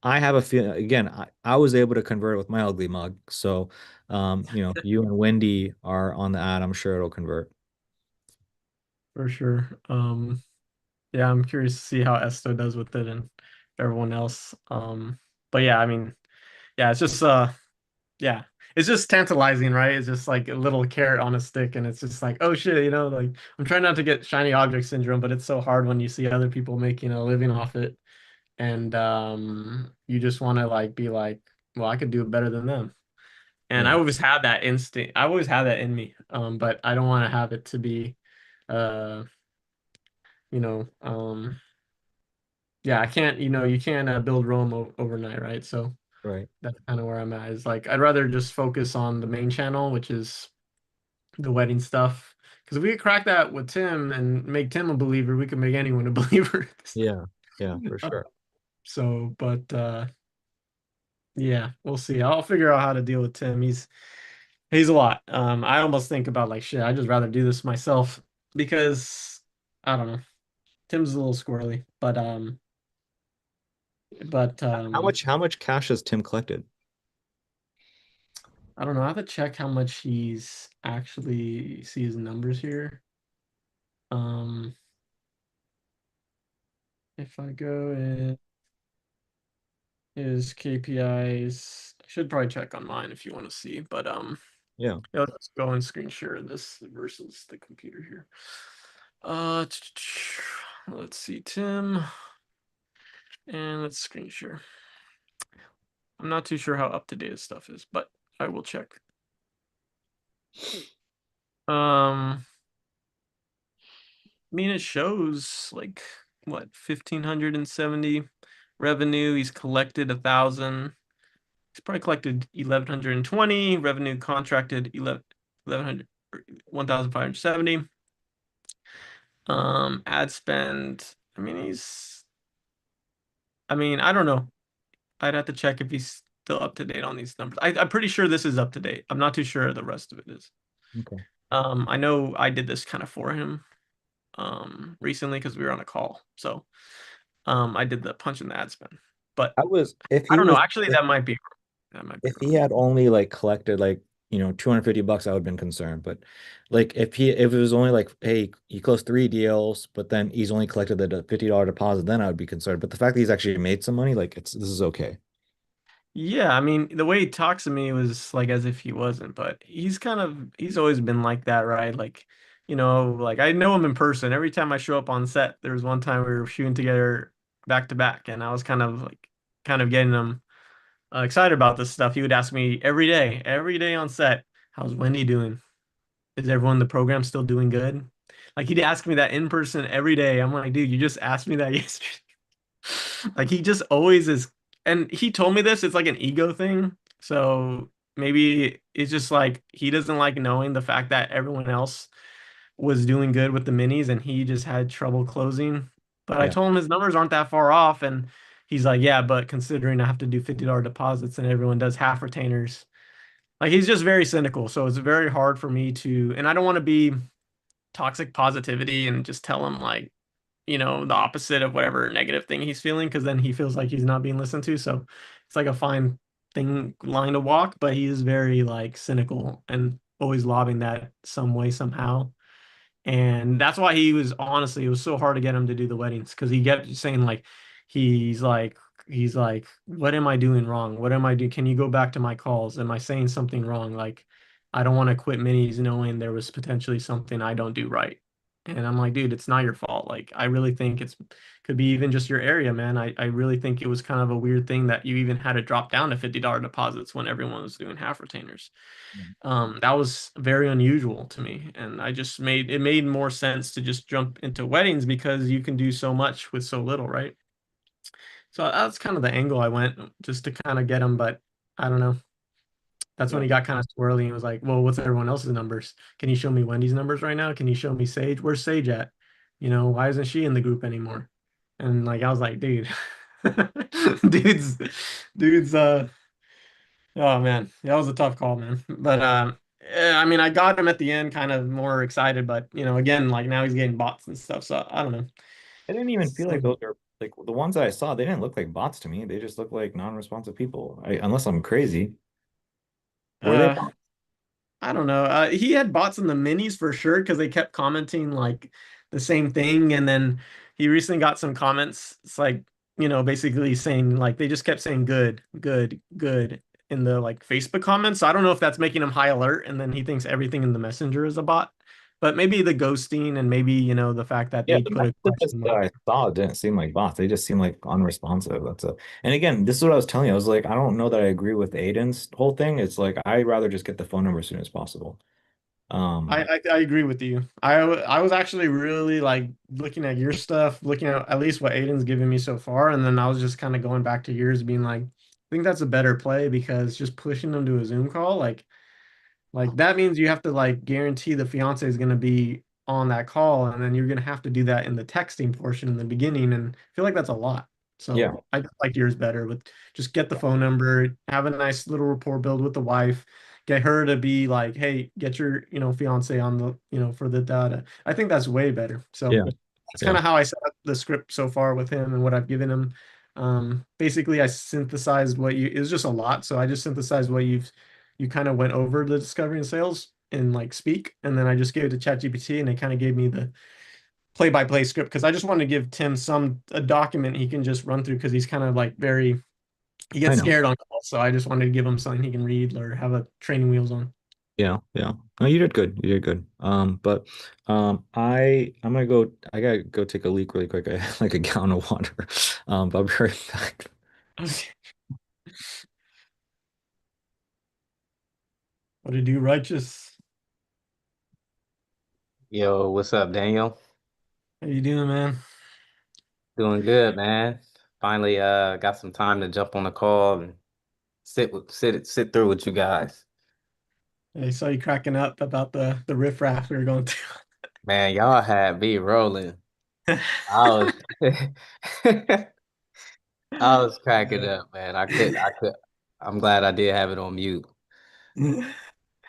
S1: I have a feeling again, I was able to convert it with my ugly mug. So, if you and Wendy are on the ad, I'm sure it'll convert.
S6: for sure. Yeah, I'm curious to see how Esto does with it and everyone else. But yeah, I mean, yeah, it's just yeah, it's just tantalizing, right? It's just like a little carrot on a stick, and it's just like, oh shit, like I'm trying not to get shiny object syndrome, but it's so hard when you see other people making a living off it, and you just want to like be like, well, I could do it better than them. And I
S1: Yeah,
S6: always had that instinct. I always had that in me. But I don't want to have it to be, uh, you know, yeah, I can't, you can't build Rome overnight, right? So
S1: right.
S6: that's kind of where I'm at. Is like I'd rather just focus on the main channel, which is the wedding stuff. Because if we could crack that with Tim and make Tim a believer, we can make anyone a believer.
S1: Yeah, yeah, for
S6: Uh,
S1: sure.
S6: so, but yeah, we'll see. I'll figure out how to deal with Tim. He's a lot. I almost think about like shit. I'd just rather do this myself because I don't know. Tim's a little squirrely, but
S1: How much cash has Tim collected?
S6: I don't know. I have to check how much he's actually see his numbers here. Um, if I go in his KPIs, I should probably check on mine if you want to see, but
S1: Yeah.
S6: yeah, let's go and screen share this versus the computer here. Uh, let's see, Tim, and let's screen share. I'm not too sure how up to date his stuff is, but I will check. Um, I mean, it shows like what 1,570 revenue. He's collected 1,000. He's probably collected 1,120 revenue. Contracted 1,100 1,570. Ad spend. I mean, I mean, I don't know. I'd have to check if he's still up to date on these numbers. I'm pretty sure this is up to date. I'm not too sure the rest of it is.
S1: Okay.
S6: I know I did this kind of for him recently because we were on a call. So I did the punch in the ad spend. But
S1: I was if
S6: I
S1: he
S6: don't know.
S1: was
S6: Actually, that might be
S1: if he
S6: wrong.
S1: had only like collected like, you know, $250, I would have been concerned. But like if it was only like, hey, he closed 3 deals, but then he's only collected the $50 deposit, then I would be concerned. But the fact that he's actually made some money, like this is okay.
S6: Yeah, I mean, the way he talks to me was like as if he wasn't, but he's always been like that, right? Like, like I know him in person. Every time I show up on set, there was one time we were shooting together back to back, and I was kind of getting him excited about this stuff. He would ask me every day on set, "How's Wendy doing? Is everyone in the program still doing good?" Like he'd ask me that in person every day. I'm like, dude, you just asked me that yesterday. Like he just always is, and he told me this, it's like an ego thing. So maybe it's just like he doesn't like knowing the fact that everyone else was doing good with the minis and he just had trouble closing. But I
S1: Yeah.
S6: told him his numbers aren't that far off, and he's like, yeah, but considering I have to do $50 deposits and everyone does half retainers, like he's just very cynical. So it's very hard for me to, and I don't want to be toxic positivity and just tell him like, the opposite of whatever negative thing he's feeling, because then he feels like he's not being listened to. So it's like a fine line to walk, but he is very like cynical and always lobbing that some way, somehow. And that's why he was honestly, it was so hard to get him to do the weddings because he kept saying like, he's like, he's like, what am I doing wrong? What am I doing? Can you go back to my calls? Am I saying something wrong? Like, I don't want to quit minis knowing there was potentially something I don't do right. And I'm like, dude, it's not your fault. Like, I really think could be even just your area, man. I really think it was kind of a weird thing that you even had to drop down to $50 deposits when everyone was doing half retainers. That was very unusual to me, and I just made more sense to just jump into weddings because you can do so much with so little, right? So that's kind of the angle I went just to kind of get him, but I don't know. That's when
S1: Yeah.
S6: he got kind of swirly and was like, "Well, what's everyone else's numbers? Can you show me Wendy's numbers right now? Can you show me Sage? Where's Sage at? Why isn't she in the group anymore?" And like I was like, "Dude, dude's, dude's, oh man, that was a tough call, man." But I mean, I got him at the end, kind of more excited, but again, like now he's getting bots and stuff, so I don't know.
S1: I didn't even feel like
S6: So,
S1: those are like the ones that I saw, they didn't look like bots to me. They just look like non-responsive people. Unless I'm crazy. Were they
S6: uh,
S1: bots?
S6: I don't know. He had bots in the minis for sure because they kept commenting like the same thing, and then he recently got some comments. It's like basically saying like they just kept saying good, good, good in the like Facebook comments. So I don't know if that's making him high alert, and then he thinks everything in the messenger is a bot. But maybe the ghosting and maybe the fact that
S1: Yeah,
S6: they
S1: the
S6: put a
S1: messages
S6: question
S1: that
S6: mark.
S1: I saw didn't seem like bots. They just seem like unresponsive. And again, this is what I was telling you. I was like, I don't know that I agree with Aiden's whole thing. It's like I'd rather just get the phone number as soon as possible.
S6: I,
S1: Um,
S6: I I agree with you. I was actually really like looking at your stuff, looking at least what Aiden's given me so far, and then I was just kind of going back to yours, being like, I think that's a better play because just pushing them to a Zoom call, like that means you have to like guarantee the fiance is going to be on that call, and then you're going to have to do that in the texting portion in the beginning, and I feel like that's a lot.
S1: yeah,
S6: So I just like yours better with just get the phone number, have a nice little rapport build with the wife, get her to be like, hey, get your fiance on the for the data. I think that's way better. So
S1: yeah,
S6: that's kind
S1: yeah.
S6: of how I set up the script so far with him and what I've given him. Basically, I synthesized it was just a lot, so I just synthesized what you kind of went over the discovery and sales in like speak, and then I just gave it to ChatGPT, and it kind of gave me the play-by-play script because I just wanted to give Tim a document he can just run through because he's kind of like he
S1: I
S6: gets
S1: know.
S6: scared on calls, so I just wanted to give him something he can read or have a training wheels on.
S1: Yeah, yeah. No, you did good. You did good. But I'm gonna go. I gotta go take a leak really quick. I have like a gallon of water. But I'll be right back.
S6: Okay. What to do righteous?
S7: Yo, what's up, Daniel?
S6: How you doing, man?
S7: Doing good, man. Finally, got some time to jump on the call and sit through with you guys.
S6: I saw you cracking up about the riffraff we were going through.
S7: Man, y'all had me rolling. I was, I was cracking up, man. I'm glad I did have it on mute.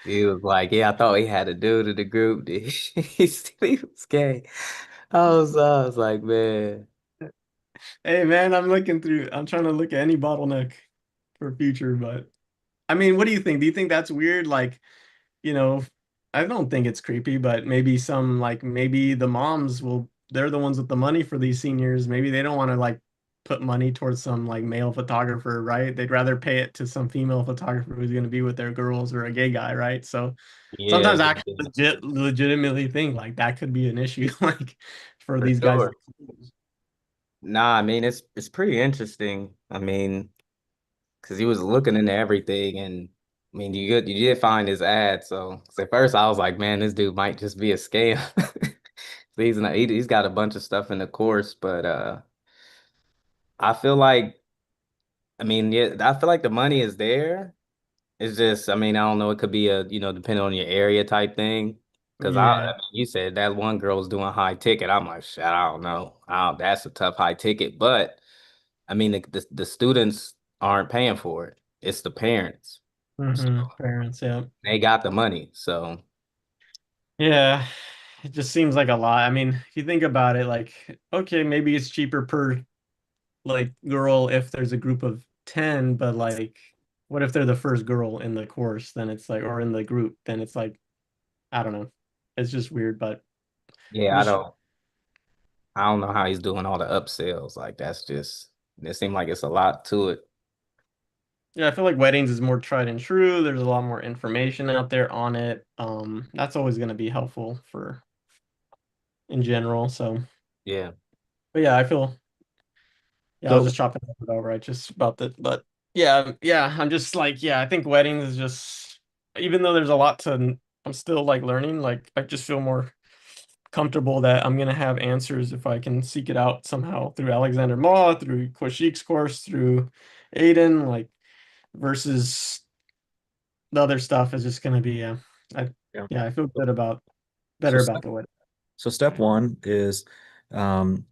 S7: He was like, "Yeah, I thought he had a dude in the group. He was gay." I was like, "Man,
S6: Hey, man, I'm trying to look at any bottleneck for future, but I mean, what do you think? Do you think that's weird? Like, you know, I don't think it's creepy, but maybe the moms they're the ones with the money for these seniors. Maybe they don't want to like put money towards some like male photographer, right? They'd rather pay it to some female photographer who's going to be with their girls or a gay guy, right? So
S7: yeah,
S6: sometimes I actually legitimately think like that could be an issue, like for
S7: for
S6: these guys.
S7: sure." Nah, I mean it's pretty interesting. I mean, because he was looking into everything, and I mean, you did find his ad. So 'cause at first I was like, man, this dude might just be a scam. He's not, he's got a bunch of stuff in the course, but I feel like I mean, yeah, I feel like the money is there. It's just, I mean, I don't know. It could be a, depending on your area type thing. Because I
S6: Yeah.
S7: mean, you said that one girl was doing high ticket. I'm like, shit, I don't know. That's a tough high ticket. But I mean, the students aren't paying for it. It's the parents. So
S6: Parents, yeah.
S7: they got the money. So
S6: Yeah. It just seems like a lot. I mean, if you think about it, like, okay, maybe it's cheaper per like girl if there's a group of 10, but like what if they're the first girl in the course? Then it's like, or in the group, then it's like, I don't know. It's just weird, but I'm
S7: yeah,
S6: just
S7: I don't know how he's doing all the upsells. Like that's just it seemed like it's a lot to it.
S6: yeah, I feel like weddings is more tried and true. There's a lot more information out there on it. That's always going to be helpful for in general. So,
S7: Yeah.
S6: but yeah, I feel yeah, I was
S1: So
S6: just chopping it over right just about that. But yeah, I'm just like, yeah, I think weddings is just even though there's a lot to I'm still like learning, like I just feel more comfortable that I'm gonna have answers if I can seek it out somehow through Alexander Ma, through Koshik's course, through Aiden, like versus the other stuff is just gonna be I
S1: yeah.
S6: yeah, I feel
S1: So
S6: better about the wedding.
S1: so step one is um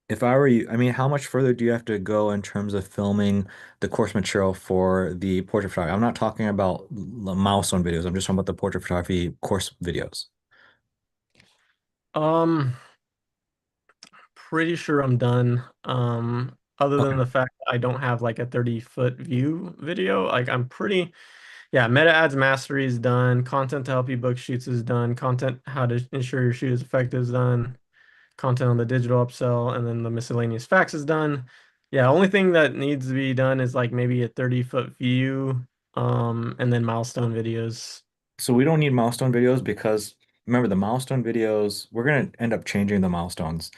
S1: if I were you, I mean, how much further do you have to go in terms of filming the course material for the portrait photography? I'm not talking about milestone videos. I'm just talking about the portrait photography course videos.
S6: Um Pretty sure I'm done. Other than
S1: Okay.
S6: the fact that I don't have like a 30-foot view video, like I'm pretty, yeah, meta ads mastery is done. Content to help you book shoots is done. Content how to ensure your shoot is effective is done. Content on the digital upsell, and then the miscellaneous facts is done. Yeah, only thing that needs to be done is like maybe a 30-foot view, and then milestone videos.
S1: So we don't need milestone videos because remember the milestone videos, we're gonna end up changing the milestones.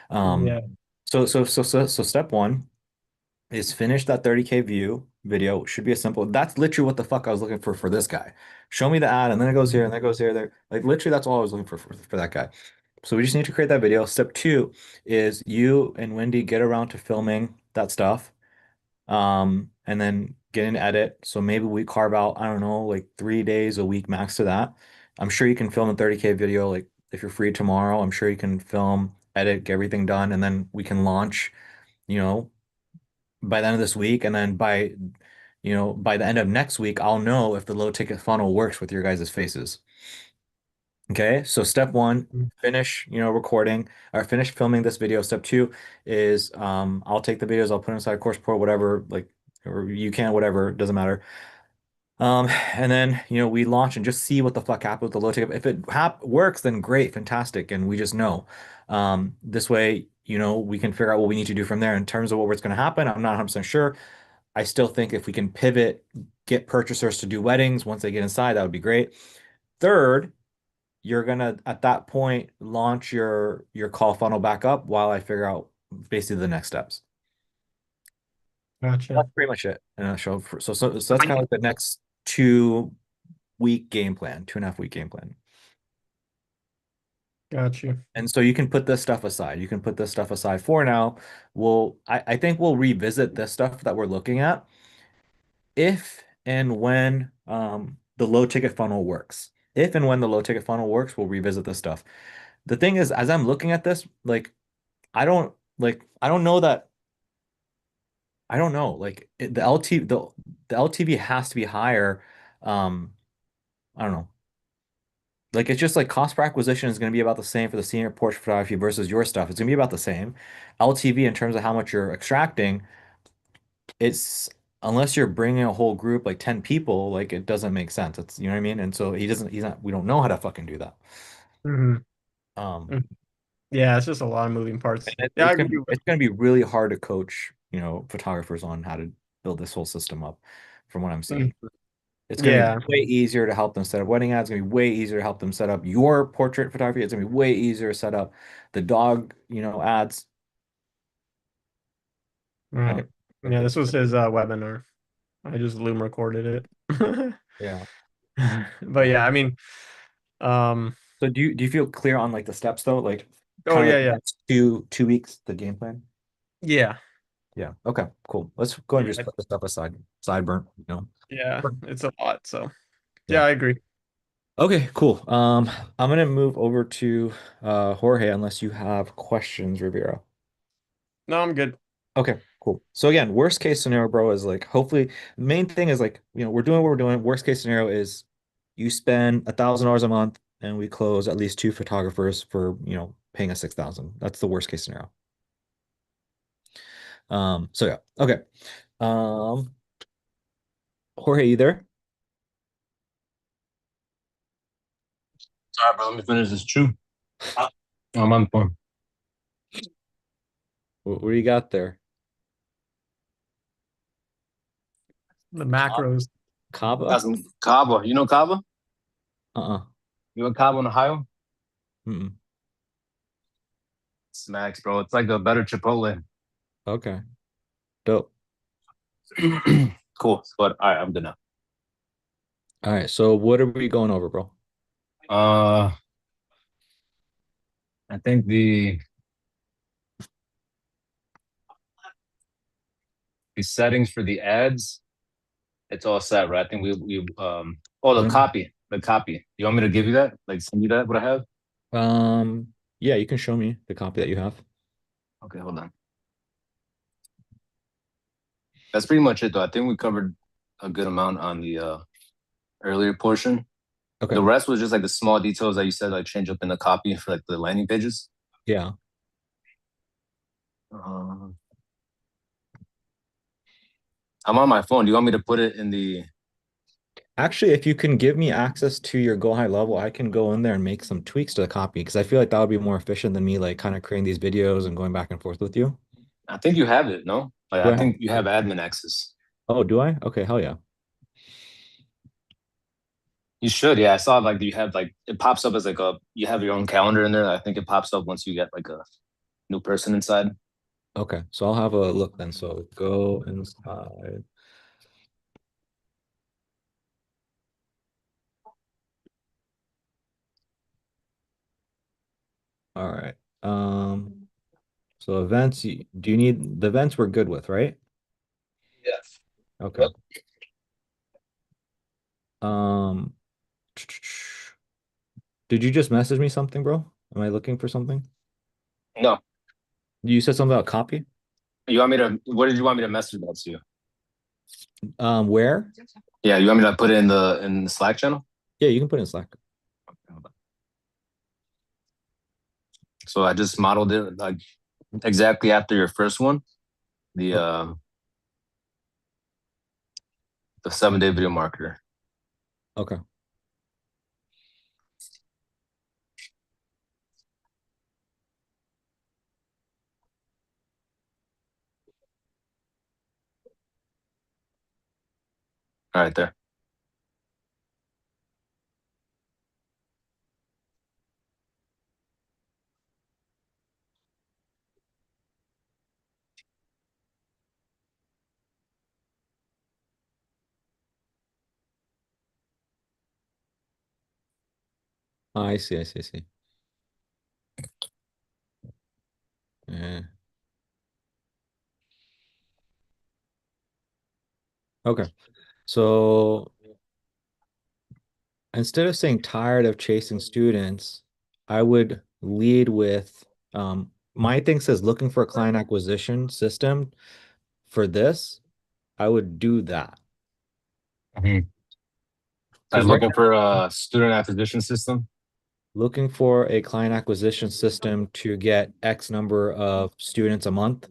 S1: Um,
S6: Yeah.
S1: so step one is finish that 30K view video. Should be a simple. That's literally what the fuck I was looking for this guy. Show me the ad, and then it goes here, and then it goes here, there. Like literally, that's all I was looking for that guy. So we just need to create that video. Step two is you and Wendy get around to filming that stuff, and then get an edit. So maybe we carve out, I don't know, like 3 days a week max to that. I'm sure you can film a 30K video. Like if you're free tomorrow, I'm sure you can film, edit, get everything done, and then we can launch, you know, by the end of this week, and then by the end of next week, I'll know if the low ticket funnel works with your guys' faces. Okay, so step one, finish, recording or finish filming this video. Step two is I'll take the videos, I'll put inside course report, whatever, like, or you can, whatever, doesn't matter. And then, we launch and just see what the fuck happens with the low ticket. If it works, then great, fantastic, and we just know. This way, we can figure out what we need to do from there. In terms of what's going to happen, I'm not 100% sure. I still think if we can pivot, get purchasers to do weddings once they get inside, that would be great. Third, you're gonna at that point launch your call funnel back up while I figure out basically the next steps.
S6: Gotcha.
S1: That's pretty much it in a nutshell. So that's kind of like the next 2 week game plan, 2.5 week game plan.
S6: Got you.
S3: And so you can put this stuff aside. You can put this stuff aside for now. I think we'll revisit this stuff that we're looking at if and when the low ticket funnel works. If and when the low ticket funnel works, we'll revisit this stuff. The thing is, as I'm looking at this, like I don't know that I don't know. Like the LTV has to be higher. I don't know. Like it's just like cost per acquisition is going to be about the same for the senior portrait photography versus your stuff. It's going to be about the same. LTV in terms of how much you're extracting, it's unless you're bringing a whole group like 10 people, like it doesn't make sense. It's you know what I mean? And so he's not we don't know how to fucking do that.
S6: Hmm.
S3: Um
S6: Yeah, it's just a lot of moving parts.
S3: and
S6: Yeah, I agree with
S3: it's gonna be really hard to coach, photographers on how to build this whole system up from what I'm seeing.
S6: mm,
S3: It's going to be
S6: yeah.
S3: way easier to help them set up wedding ads. It's going to be way easier to help them set up your portrait photography. It's going to be way easier to set up the dog, ads.
S6: Right.
S3: Right? Like
S6: Yeah,
S3: the,
S6: this was his webinar. I just Loom recorded it.
S3: yeah.
S6: But yeah, I mean, um,
S3: So do you feel clear on like the steps though? Like
S6: oh
S3: kind of
S6: yeah,
S3: like the
S6: yeah.
S3: next two weeks, the game plan?
S6: Yeah.
S3: Yeah. Okay, cool. Let's go and just
S6: Yeah.
S3: put the stuff aside. Sideburn.
S6: Yeah,
S3: Sure.
S6: it's a lot. So
S3: Yeah.
S6: yeah, I agree.
S3: Okay, cool. I'm gonna move over to Jorge unless you have questions, Rivera.
S6: No, I'm good.
S3: Okay, cool. So again, worst case scenario, bro, is like hopefully the main thing is like, we're doing what we're doing. Worst case scenario is you spend $1,000 a month and we close at least two photographers for, paying us 6,000. That's the worst case scenario. So yeah. Okay. Um, Jorge, you there?
S2: Sorry, bro. Let me finish this chew. I'm on the phone.
S3: What do you got there?
S6: The macros.
S3: Kava?
S2: Got some Cabo. You know Cabo?
S3: Uh-uh.
S2: You in Cabo in Ohio?
S3: Mm-mm.
S2: Smacks, bro. It's like a better Chipotle.
S3: Okay. Dope.
S2: Cool. But all right, I'm good now.
S3: All right. So what are we going over, bro?
S2: Uh, I think the settings for the ads, it's all set, right? I think we oh, the
S3: What am
S2: copy, the copy. You want me to give you that? Like send you that? What I have?
S3: yeah, you can show me the copy that you have.
S2: Okay, hold on. That's pretty much it, though. I think we covered a good amount on the earlier portion.
S3: Okay.
S2: The rest was just like the small details that you said, like change up in the copy for like the landing pages.
S3: Yeah.
S2: Um, I'm on my phone. Do you want me to put it in the?
S3: Actually, if you can give me access to your Go High level, I can go in there and make some tweaks to the copy because I feel like that would be more efficient than me like kind of creating these videos and going back and forth with you.
S2: I think you have it. No, like
S3: Do
S2: I
S3: I have?
S2: think you have admin access.
S3: Oh, do I? Okay, hell yeah.
S2: You should. Yeah, I saw like you have like it pops up as like you have your own calendar in there. I think it pops up once you get like a new person inside.
S3: Okay, so I'll have a look then. So go inside. All right. So events, do you need the events we're good with, right?
S2: Yes.
S3: Okay. Um, did you just message me something, bro? Am I looking for something?
S2: No.
S3: You said something about copy?
S2: You want me to? What did you want me to message that to you?
S3: Where?
S2: Yeah, you want me to put it in the Slack channel?
S3: Yeah, you can put it in Slack.
S2: So I just modeled it like exactly after your first one, the
S3: Oh,
S2: uh the 7-day video marketer.
S3: okay.
S2: All right, there.
S3: I see, I see, I see.
S1: Okay. So instead of saying tired of chasing students, I would lead with my thing says looking for a client acquisition system for this. I would do that.
S2: Mhm. Like
S1: Because right
S2: looking
S1: now,
S2: for a student acquisition system.
S1: looking for a client acquisition system to get X number of students a month.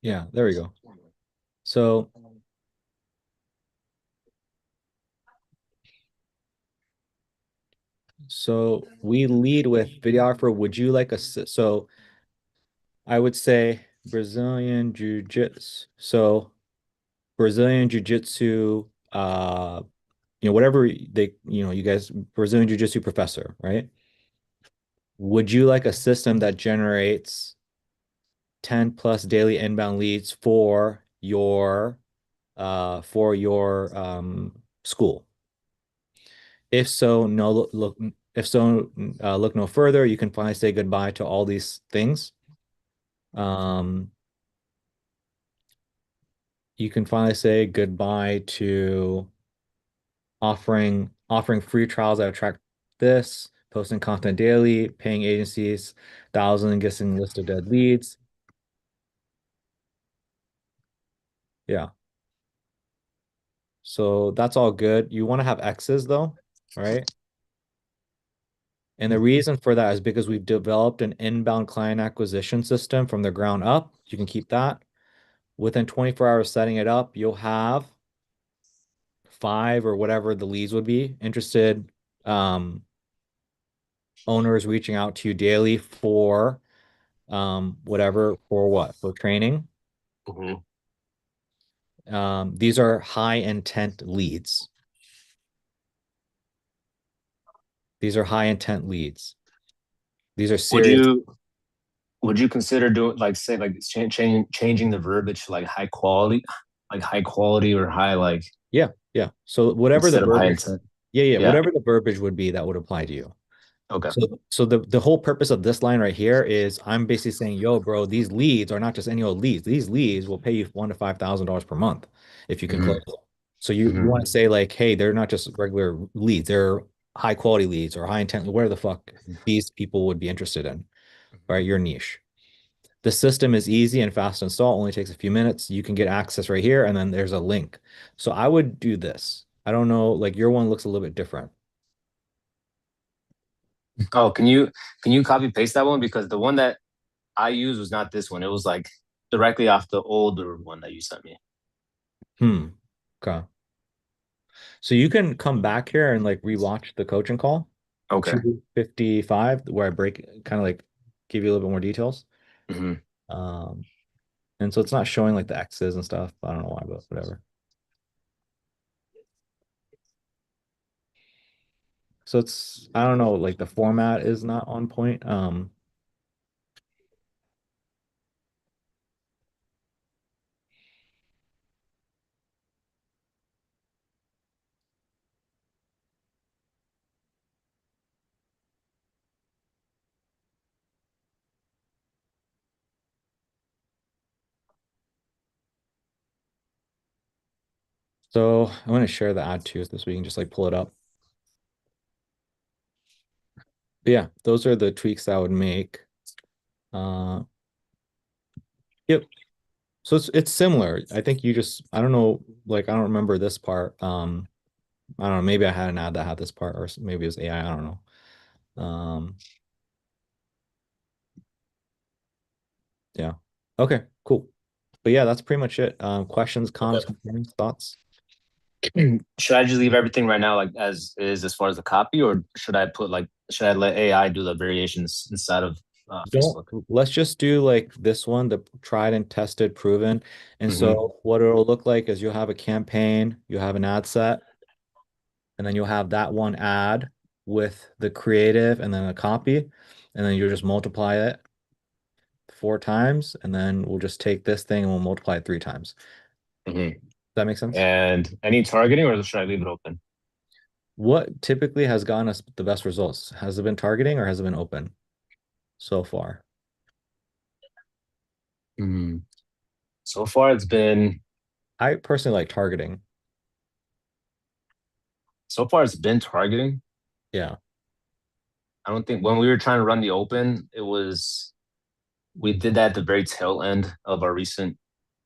S1: Yeah, there we go. So we lead with videographer. Would you like a so I would say Brazilian Jiu-Jitsu. So Brazilian Jiu-Jitsu, whatever you guys, Brazilian Jiu-Jitsu professor, right? Would you like a system that generates 10 plus daily inbound leads for your school? If so, no look if so, look no further. You can finally say goodbye to all these things. Um, you can finally say goodbye to offering free trials that attract this, posting content daily, paying agencies, thousand guessing list of dead leads. Yeah. So that's all good. You want to have X's though, right? And the reason for that is because we've developed an inbound client acquisition system from the ground up. You can keep that. Within 24 hours setting it up, you'll have five or whatever the leads would be interested um, owners reaching out to you daily for whatever for what for training.
S2: Mhm.
S1: These are high intent leads. These are high intent leads. These are
S2: Would
S1: serious.
S2: you would you consider doing like say like changing the verbiage to like high quality or high like
S1: Yeah, yeah. So whatever the
S2: instead of high
S1: verbiage,
S2: intent?
S1: yeah, yeah,
S2: Yeah.
S1: whatever the verbiage would be, that would apply to you.
S2: Okay.
S1: So the whole purpose of this line right here is I'm basically saying, yo, bro, these leads are not just any old leads. These leads will pay you $1,000 to $5,000 per month if you can
S2: Hmm.
S1: close them. So you
S2: Hmm.
S1: want to say like, hey, they're not just regular leads, they're high quality leads or high intent, whatever the fuck these people would be interested in, right? Your niche. The system is easy and fast to install, only takes a few minutes. You can get access right here, and then there's a link. So I would do this. I don't know, like your one looks a little bit different.
S2: Oh, can you copy paste that one because the one that I used was not this one. It was like directly off the older one that you sent me.
S1: Hmm. Okay. So you can come back here and like rewatch the coaching call,
S2: Okay.
S1: 255, where I break kind of like give you a little bit more details.
S2: Hmm.
S1: Um, and so it's not showing like the X's and stuff. I don't know why, but whatever. So it's I don't know, like the format is not on point. So I want to share the ad too, so we can just like pull it up. But yeah, those are the tweaks I would make. Uh, yep. So it's similar. I think you just I don't know, like I don't remember this part.
S3: I don't know. Maybe I had an ad that had this part, or maybe it was AI. I don't know. Yeah. Okay, cool. But yeah, that's pretty much it. Questions, comments,
S2: Okay.
S3: concerns, thoughts?
S2: Should I just leave everything right now like as is as far as the copy, or should I let AI do the variations inside of
S3: Don't
S2: Facebook?
S3: let's just do like this one, the tried and tested, proven. And
S2: Hmm.
S3: so what it'll look like is you'll have a campaign, you have an ad set, and then you'll have that one ad with the creative and then a copy, and then you'll just multiply it 4 times, and then we'll just take this thing and we'll multiply it 3 times.
S2: Hmm.
S3: Does that make sense?
S2: And any targeting, or should I leave it open?
S3: What typically has gotten us the best results? Has it been targeting or has it been open so far?
S2: Mm. So far, it's been
S3: I personally like targeting.
S2: so far it's been targeting.
S3: Yeah.
S2: I don't think when we were trying to run the open, we did that at the very tail end of our recent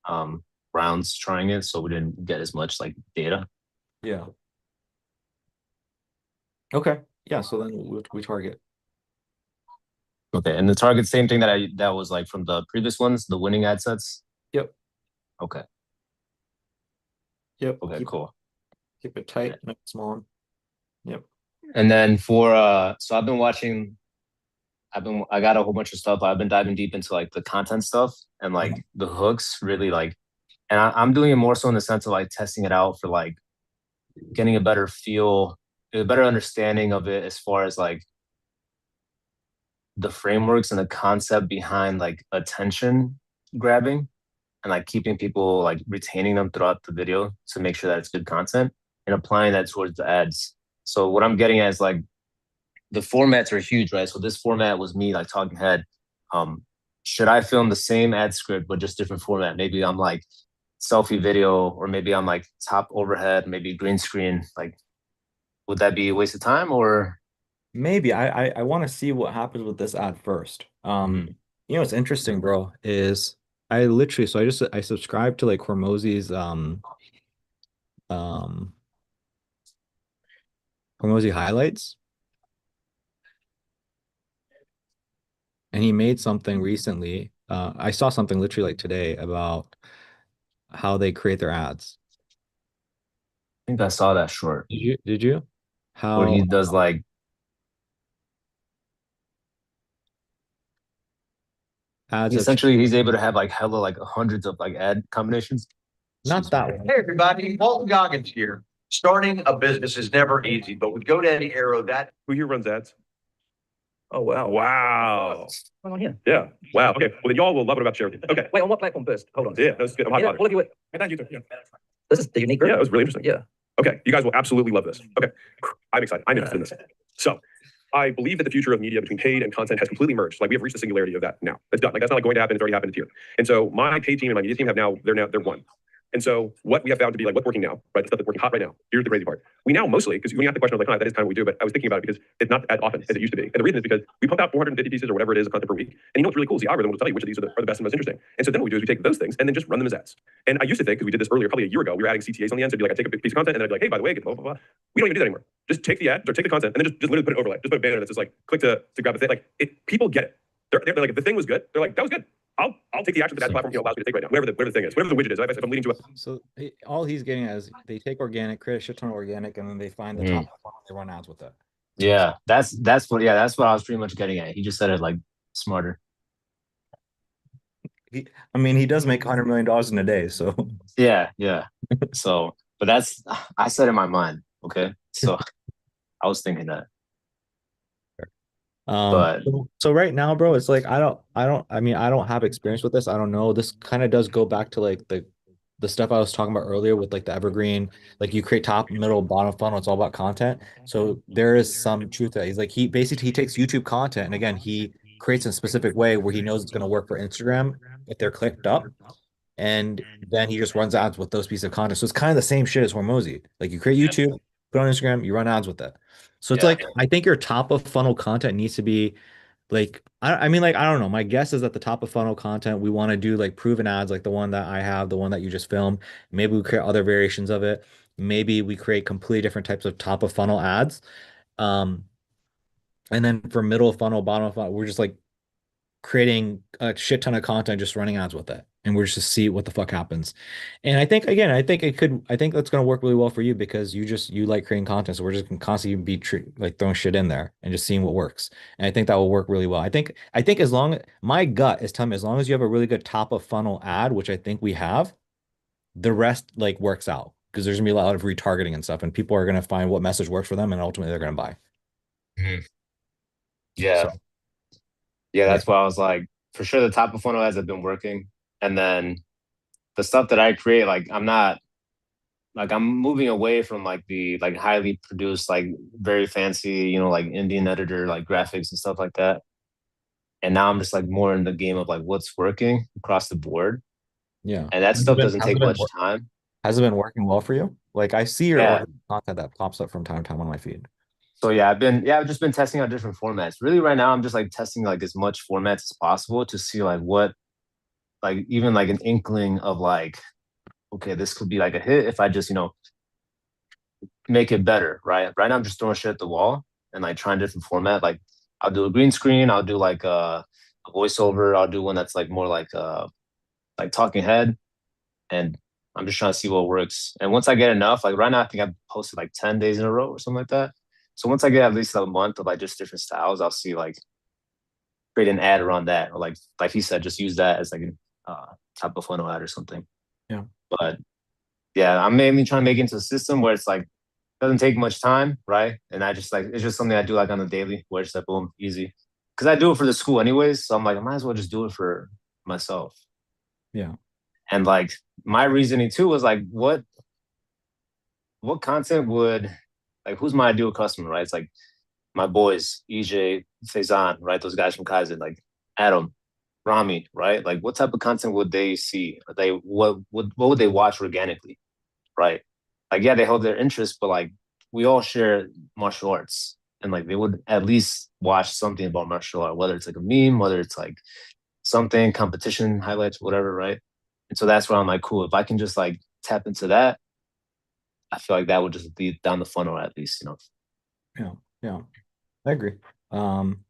S2: um rounds trying it, so we didn't get as much like data.
S3: Yeah. Okay. Yeah. So then we target.
S2: Okay, and the target, same thing that was like from the previous ones, the winning ad sets.
S3: Yep.
S2: Okay.
S3: Yep.
S2: Okay, cool.
S3: Keep it tight, nice, small. Yep.
S2: And then for so I got a whole bunch of stuff. I've been diving deep into like the content stuff and like the hooks really like, and I'm doing it more so in the sense of like testing it out for like getting a better feel, a better understanding of it as far as like the frameworks and the concept behind like attention grabbing and like keeping people like retaining them throughout the video to make sure that it's good content and applying that towards the ads. So what I'm getting at is like the formats are huge, right? So this format was me like talking head. Um, should I film the same ad script but just different format? Maybe I'm like selfie video, or maybe I'm like top overhead, maybe green screen. Like, would that be a waste of time or?
S3: Maybe I want to see what happens with this ad first.
S2: Mhm.
S3: You know what's interesting, bro, is I literally so I subscribed to like Hormozi's um Hormozi highlights, and he made something recently. I saw something literally like today about how they create their ads.
S2: I think I saw that short
S3: Did you?
S2: where
S3: How
S2: he does like
S3: ads have
S2: essentially he's able to have like hella like hundreds of like ad combinations.
S3: not that one.
S10: Hey, everybody, Walton Goggins here. Starting a business is never easy, but with GoDaddy Arrow, that
S11: Who here runs ads?
S10: oh wow.
S11: Wow.
S10: Going on here.
S11: Yeah. Wow. Okay. Well, then y'all will love it about sharing. Okay.
S10: Wait, on what platform first? Hold on.
S11: Yeah, that's good. I'm hot about
S10: What
S11: it.
S10: have you with?
S11: I thought you too. Yeah.
S10: This is the unique group.
S11: Yeah, it was really interesting.
S10: Yeah.
S11: Okay. You guys will absolutely love this. Okay. I'm excited. I'm interested in this. So I believe that the future of media between paid and content has completely merged. Like we have reached the singularity of that now. It's done. Like that's not like going to happen. It's already happened. It's here. And so my paid team and my media team have they're one. And so what we have found to be like what's working now, right? The stuff that's working hot right now. Here's the crazy part. We now mostly, because when you ask the question, I was like, that is kind of what we do, but I was thinking about it because it's not as often as it used to be. And the reason is because we pump out 450 pieces or whatever it is of content per week. And you know what's really cool is the algorithm will tell you which of these are the best and most interesting. And so then what we do is we take those things and then just run them as ads. And I used to think, because we did this earlier, probably a year ago, we were adding CTAs on the end. So it'd be like, I take a big piece of content and then I'd be like, hey, by the way, get blah, blah, blah. We don't even do that anymore. Just take the ad or take the content and then just literally put an overlay. Just put a banner that's just like, click to grab the thing. Like people get it. They're like, if the thing was good, they're like, that was good. I'll take the action that platform allows me to take right now, whatever the thing is, whatever the widget is. If I'm leading to a
S3: So all he's getting at is they take organic, create a shit ton of organic, and then they find the
S2: Mm.
S3: top one, they run ads with it.
S2: Yeah, that's what I was pretty much getting at. He just said it like smarter.
S3: I mean, he does make $100 million in a day, so
S2: Yeah, yeah. So, but that's I said in my mind. Okay, so I was thinking that, but
S3: so right now, bro, it's like I mean, I don't have experience with this. I don't know. This kind of does go back to like the stuff I was talking about earlier with like the evergreen, like you create top, middle, bottom funnel, it's all about content. So there is some truth to that. He's like he basically he takes YouTube content and again he creates in a specific way where he knows it's going to work for Instagram if they're clicked up. And then he just runs ads with those pieces of content. So it's kind of the same shit as Hormozy. Like you create YouTube, put it on Instagram, you run ads with it. So it's
S2: yeah,
S3: like I think your top of funnel content needs to be like I mean like I don't know. My guess is that the top of funnel content we want to do like proven ads like the one that I have, the one that you just filmed. Maybe we create other variations of it.
S1: maybe we create completely different types of top of funnel ads. Um, and then for middle of funnel, bottom of funnel, we're just like creating a shit ton of content, just running ads with it. And we're just to see what the fuck happens. And I think again, I think that's gonna work really well for you because you like creating content. So we're just gonna constantly be like throwing shit in there and just seeing what works. And I think that will work really well. I think as long my gut is telling me as long as you have a really good top of funnel ad, which I think we have, the rest like works out because there's gonna be a lot of retargeting and stuff, and people are gonna find what message works for them, and ultimately they're gonna buy.
S2: Mhm. Yeah.
S1: So
S2: Yeah,
S1: yeah,
S2: that's why I was like, for sure the top of funnel ads have been working. And then the stuff that I create, like I'm not like I'm moving away from like the like highly produced, like very fancy, like Indian editor, like graphics and stuff like that. And now I'm just like more in the game of like what's working across the board.
S1: yeah.
S2: And that
S1: Has it
S2: stuff
S1: been
S2: doesn't
S1: has it
S2: take
S1: been
S2: much time.
S1: has it been working well for you? Like I see your
S2: Yeah.
S1: order content that pops up from time to time on my feed.
S2: So I've just been testing out different formats. Really right now I'm just like testing like as much formats as possible to see like what like even like an inkling of like, okay, this could be like a hit if I just, make it better, right? Right now I'm just throwing shit at the wall and like trying different format. Like I'll do a green screen, I'll do like a voiceover, I'll do one that's like more like talking head, and I'm just trying to see what works. And once I get enough, like right now I think I've posted like 10 days in a row or something like that. So once I get at least a month of like just different styles, I'll see like create an ad around that, or like he said, just use that as like a top of funnel ad or something.
S1: Yeah.
S2: But yeah, I'm mainly trying to make it into a system where it's like doesn't take much time, right? And I just like it's just something I do like on the daily, where it's like boom, easy. Because I do it for the school anyways, so I'm like I might as well just do it for myself.
S1: Yeah.
S2: And like my reasoning too was like, what content would like who's my ideal customer, right? It's like my boys, EJ, Faison, right? Those guys from Kaizen, like Adam, Rami, right? Like what type of content would they see? They what would they watch organically, right? Like yeah, they hold their interest, but like we all share martial arts, and like they would at least watch something about martial art, whether it's like a meme, whether it's like something competition highlights, whatever, right? And so that's where I'm like, cool. If I can just like tap into that, I feel like that would just lead down the funnel at least.
S1: Yeah. Yeah. I agree. Um,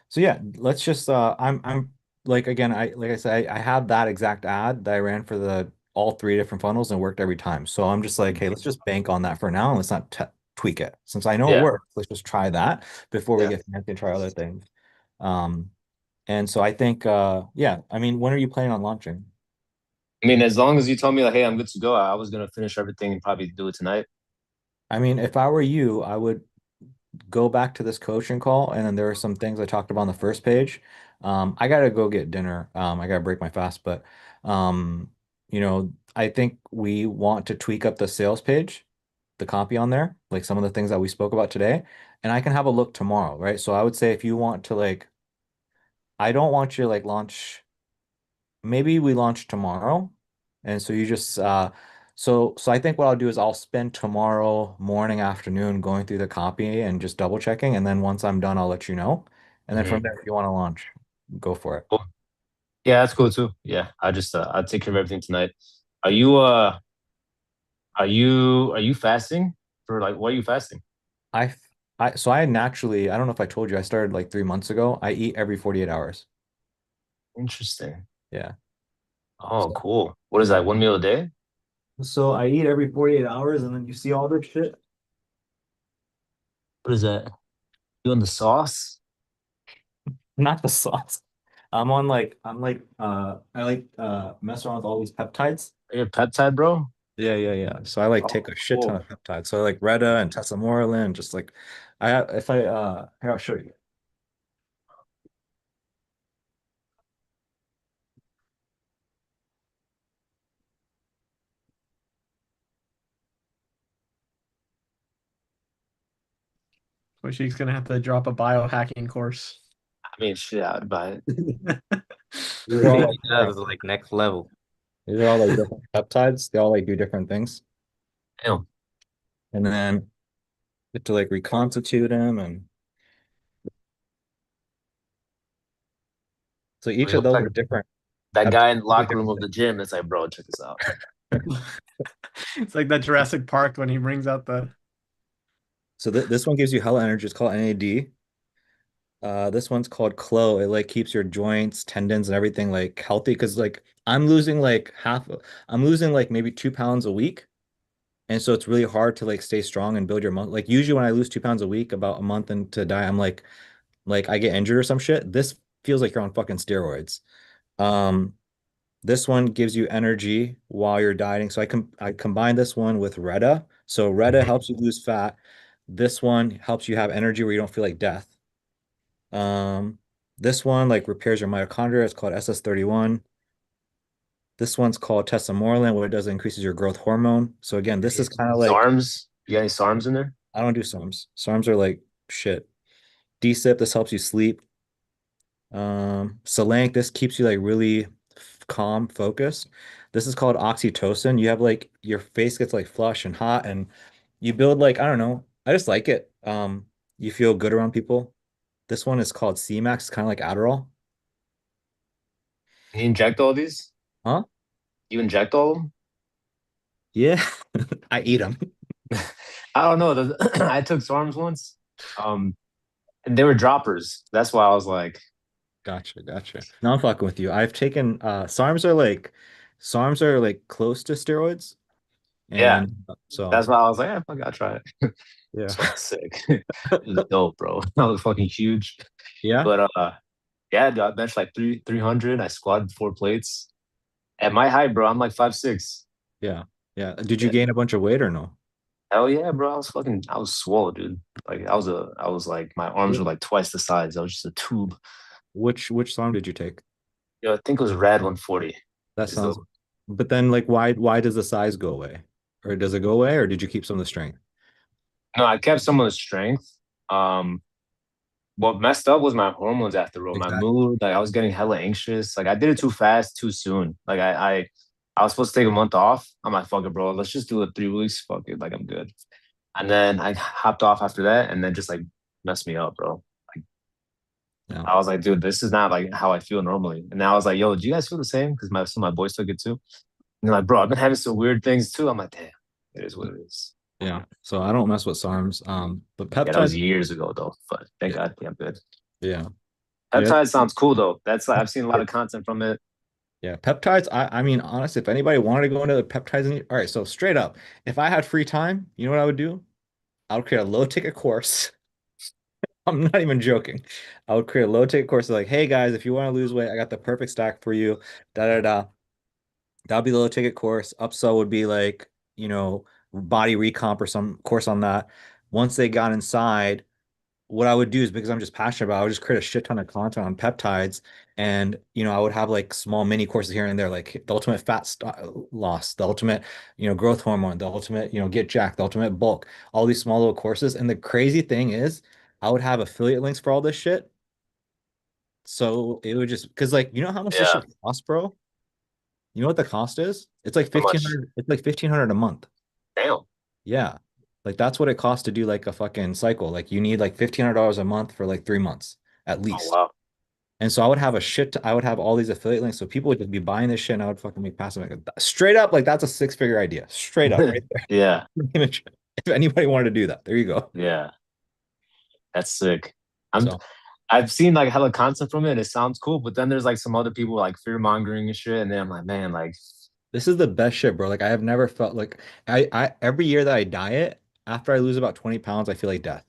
S1: so yeah, let's just I'm like again, I said, I had that exact ad that I ran for the all three different funnels and it worked every time. So I'm just like, hey, let's just bank on that for now and let's not t tweak it. Since I know it
S2: Yeah,
S1: works, let's just try that before we
S2: yeah.
S1: get fancy and try other things. Um, and so I think yeah, I mean, when are you planning on launching?
S2: I mean, as long as you tell me like, hey, I'm good to go, I was gonna finish everything and probably do it tonight.
S1: I mean, if I were you, I would go back to this coaching call, and then there are some things I talked about on the first page. I gotta go get dinner. I gotta break my fast, but um, I think we want to tweak up the sales page, the copy on there, like some of the things that we spoke about today, and I can have a look tomorrow, right? So I would say if you want to like, I don't want you to like launch. Maybe we launch tomorrow. And so you just so I think what I'll do is I'll spend tomorrow morning, afternoon going through the copy and just double checking. And then once I'm done, I'll let you know. And then from
S2: Mhm.
S1: there, if you want to launch, go for it.
S2: Cool. Yeah, that's cool too. Yeah, I'll take care of everything tonight. Are you uh are you fasting for like what are you fasting?
S1: I so I naturally, I don't know if I told you, I started like 3 months ago. I eat every 48 hours.
S2: Interesting.
S1: Yeah.
S2: Oh,
S1: So
S2: cool. What is
S1: yeah.
S2: that? One meal a day?
S1: So I eat every 48 hours and then you see all this shit.
S2: What is that? You on the sauce?
S1: Not the sauce. I'm like I like mess around with all these peptides.
S2: Are you a peptide, bro?
S1: Yeah, yeah, yeah. So I like
S2: Oh,
S1: take a shit ton
S2: cool.
S1: of peptides. So I like Retta and tesamorelin, just like if I here I'll show you.
S6: So she's gonna have to drop a biohacking course.
S2: I mean, shit, I'd buy it.
S1: These are all
S7: Everything
S1: like
S7: he does is like next level.
S1: different peptides. They all like do different things.
S2: Damn.
S1: And then you have to like reconstitute them, and so
S2: You
S1: each of
S2: look
S1: those
S2: like
S1: are different
S2: that
S1: peptides
S2: guy in the
S1: do
S2: locker room
S1: different
S2: of
S1: things.
S2: the gym. It's like, bro, check this out.
S6: It's like that Jurassic Park when he brings out the.
S1: So this one gives you hella energy. It's called NAD. This one's called Clo. It like keeps your joints, tendons, and everything like healthy. Because like I'm losing like maybe 2 pounds a week. And so it's really hard to like stay strong and build your muscle. Like usually when I lose 2 pounds a week, about a month into diet, I'm like I get injured or some shit. This feels like you're on fucking steroids. Um, this one gives you energy while you're dieting. So I combine this one with Retta. So Retta helps you lose fat. This one helps you have energy where you don't feel like death. Um, this one like repairs your mitochondria. It's called SS31. This one's called tesamorelin. What it does, it increases your growth hormone. So again, this is kind of like
S2: SARMs? You got any SARMs in there?
S1: I don't do SARMs. SARMs are like shit. DSIP, this helps you sleep. Solank, this keeps you like really calm, focused. This is called oxytocin. You have like your face gets like flush and hot, and you build like I don't know. I just like it. You feel good around people. This one is called C-Max, kind of like Adderall.
S2: You inject all these?
S1: Huh?
S2: You inject all of them?
S1: Yeah, I eat them.
S2: I don't know. I took SARMs once. And they were droppers. That's why I was like,
S1: Gotcha, gotcha. No, I'm fucking with you. I've taken SARMs are like close to steroids,
S2: yeah.
S1: and so
S2: That's why I was like, yeah, fuck, I'll try it.
S1: yeah,
S2: It's fucking sick. It was dope, bro. I was fucking huge.
S1: yeah,
S2: But yeah, dude, I benched like 300. I squatted 4 plates. At my height, bro, I'm like 5'6".
S1: yeah, yeah. Did you
S2: Yeah.
S1: gain a bunch of weight or no?
S2: Hell yeah, bro. I was swole, dude. Like I was like my arms were like twice the size. I was just a tube.
S1: Which SARM did you take?
S2: I think it was Rad 140.
S1: That
S2: Is the
S1: sounds. But then, like, why does the size go away, or does it go away, or did you keep some of the strength?
S2: No, I kept some of the strength. Um, what messed up was my hormones after all. My
S1: Exactly.
S2: mood, like I was getting hella anxious. Like I did it too fast, too soon. Like I was supposed to take a month off. I'm like, fuck it, bro. Let's just do it 3 weeks. Fuck it. Like I'm good. And then I hopped off after that and then just like messed me up, bro. Like
S1: Yeah.
S2: I was like, dude, this is not like how I feel normally. And now I was like, yo, do you guys feel the same? Because some of my boys took it too. And they're like, bro, I've been having some weird things too. I'm like, damn, it is what it is.
S1: Yeah. So I don't mess with SARMs. But
S2: Yeah, that was
S1: peptides,
S2: years ago though. But thank
S1: yeah,
S2: God, yeah, I'm good.
S1: yeah, yeah,
S2: Peptide sounds cool though. That's like I've seen a lot of content from it.
S1: yeah. Peptides. I mean, honestly, if anybody wanted to go into the peptides, all right. So straight up, if I had free time, you know what I would do? I would create a low ticket course. I'm not even joking. I would create a low ticket course like, hey guys, if you want to lose weight, I got the perfect stack for you. Da da da. That'll be the low ticket course. Upsell would be like, body recomp or some course on that. Once they got inside, what I would do is because I'm just passionate about it, I would just create a shit ton of content on peptides. And, I would have like small mini courses here and there, like the ultimate loss, the ultimate, growth hormone, the ultimate, get jacked, the ultimate bulk, all these small little courses. And the crazy thing is, I would have affiliate links for all this shit. So it would just, because like, you know how much this
S2: Yeah,
S1: shit costs, bro? You know what the cost is? It's like
S2: how much?
S1: 1,500. It's like 1,500 a month.
S2: Damn.
S1: Yeah. Like that's what it costs to do like a fucking cycle. Like you need like $1,500 a month for like 3 months at
S2: Oh
S1: least.
S2: wow.
S1: And so I would have all these affiliate links. So people would just be buying this shit and I would fucking make passive income. Straight up, like that's a six-figure idea. Straight up, right
S2: Yeah,
S1: there. If anybody wanted to do that, there you go.
S2: yeah. That's sick. I'm
S1: So
S2: I've seen like hella content from it. And it sounds cool, but then there's like some other people like fear mongering and shit, and then I'm like, man, like
S1: this is the best shit, bro. Like I have never felt like I every year that I diet, after I lose about 20 pounds, I feel like death.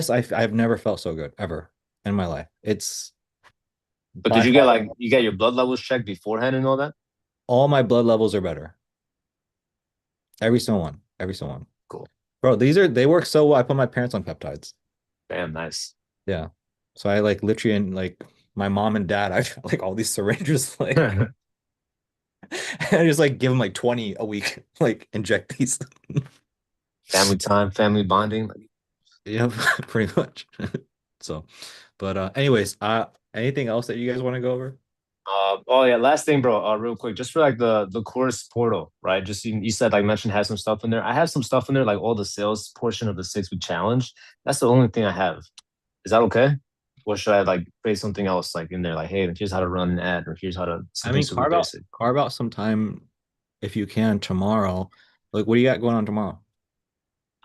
S1: I've never felt so good ever in my life. It's
S2: but
S1: by
S2: did you get
S1: far
S2: like you get your blood levels checked beforehand and all that?
S1: all my blood levels are better. Every single one. Every single one.
S2: Cool.
S1: Bro, they work so well. I put my parents on peptides.
S2: Damn, nice.
S1: Yeah. So I like literally and like my mom and dad, I like all these syringes like I just like give them like 20 a week, like inject these.
S2: Family time, family bonding.
S1: Yeah, pretty much. So, but anyways, anything else that you guys want to go over?
S2: Oh yeah, last thing, bro. Real quick, just for like the course portal, right? Just you said like mentioned has some stuff in there. I have some stuff in there, like all the sales portion of the 6 week challenge. That's the only thing I have. Is that okay? Or should I like create something else like in there? Like, hey, here's how to run an ad, or here's how to
S1: I
S2: something
S1: mean,
S2: super basic.
S1: carve out some time.
S3: if you can tomorrow. Like, what do you got going on tomorrow?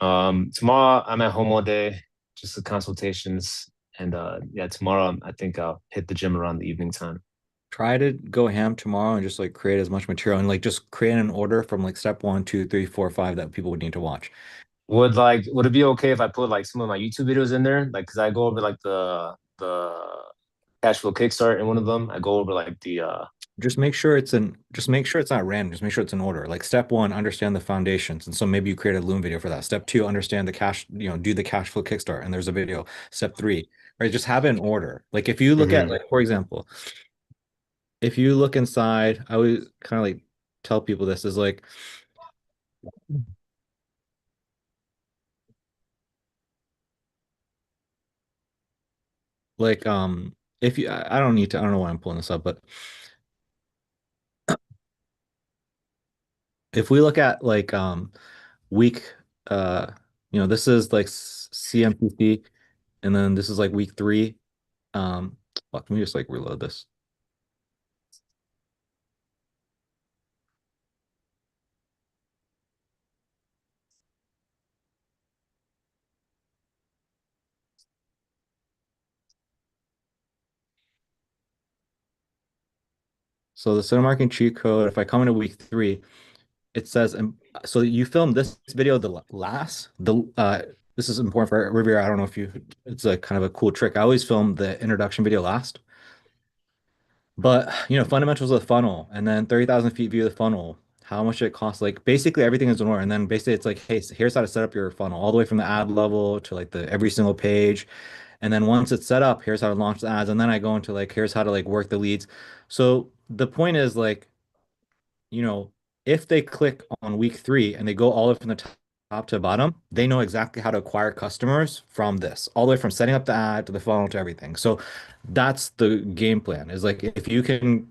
S2: Tomorrow I'm at home all day, just the consultations, and yeah, tomorrow I think I'll hit the gym around the evening time.
S3: Try to go ham tomorrow and just like create as much material and like just create an order from like step 1, 2, 3, 4, 5 that people would need to watch.
S2: Would it be okay if I put like some of my YouTube videos in there? Like, cause I go over like the cash flow kickstart in one of them. I go over like the
S3: Just make sure it's not random. Just make sure it's in order. Like step 1, understand the foundations. And so maybe you create a Loom video for that. Step 2, understand the cash, do the cash flow kickstart. And there's a video. Step 3, right? Just have it in order. Like if you look at
S2: Mhm.
S3: like, for example, if you look inside, I always kind of like tell people this is like if you I don't need to, I don't know why I'm pulling this up, but if we look at like week this is like CMPC and then this is like week 3. Let me just like reload this. So the center marking cheat code, if I come into week 3, it says, so you filmed this video this is important for Riviera. I don't know if it's a kind of a cool trick. I always film the introduction video last, but fundamentals of the funnel and then 30,000 feet view of the funnel, how much it costs, like basically everything is in order. And then basically it's like, hey, so here's how to set up your funnel all the way from the ad level to like the every single page. And then once it's set up, here's how to launch the ads. And then I go into like, here's how to like work the leads. So the point is like, you know, if they click on week 3 and they go all the way from the top to bottom, they know exactly how to acquire customers from this, all the way from setting up the ad to the funnel to everything. So that's the game plan is like if you can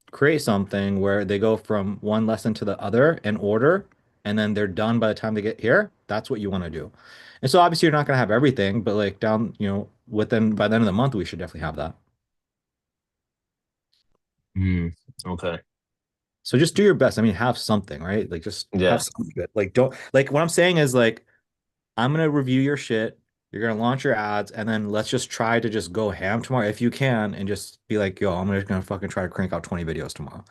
S3: create something where they go from one lesson to the other in order, and then they're done by the time they get here, that's what you want to do. And so obviously you're not going to have everything, but like down, within by the end of the month, we should definitely have that.
S2: Okay.
S3: So just do your best. I mean, have something, right? Like just have
S2: Yeah.
S3: something. Like don't like what I'm saying is like I'm gonna review your shit. You're gonna launch your ads, and then let's just try to just go ham tomorrow if you can, and just be like, yo, I'm just gonna fucking try to crank out 20 videos tomorrow.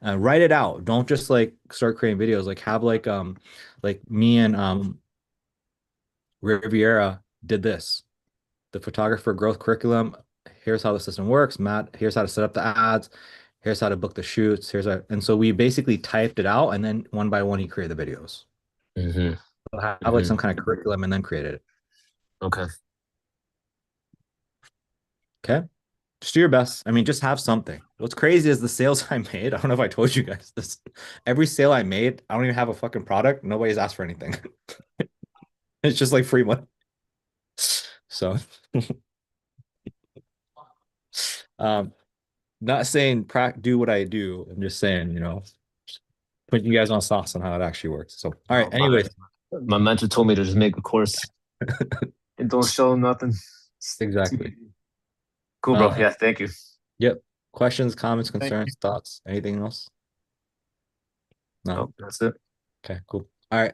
S3: Write it out. Don't just like start creating videos. Like have like me and Riviera did this. The photographer growth curriculum. Here's how the system works. Matt, here's how to set up the ads. Here's how to book the shoots. And so we basically typed it out, and then one by one he created the videos.
S2: Mm-hmm.
S3: So have like
S2: Mm-hmm.
S3: some kind of curriculum and then created it.
S2: Okay.
S3: Okay. Just do your best. I mean, just have something. What's crazy is the sales I made. I don't know if I told you guys this. Every sale I made, I don't even have a fucking product. Nobody's asked for anything. It's just like free money. So, um, not saying do what I do. I'm just saying, putting you guys on sauce on how it actually works. So, all right.
S2: No,
S3: Anyways,
S2: my mentor told me to just make a course and don't show nothing.
S3: exactly.
S2: Cool, bro. Yeah, thank you.
S3: Yep. Questions, comments,
S2: Thank you.
S3: concerns, thoughts, anything else? No.
S2: Nope, that's it.
S3: Okay, cool.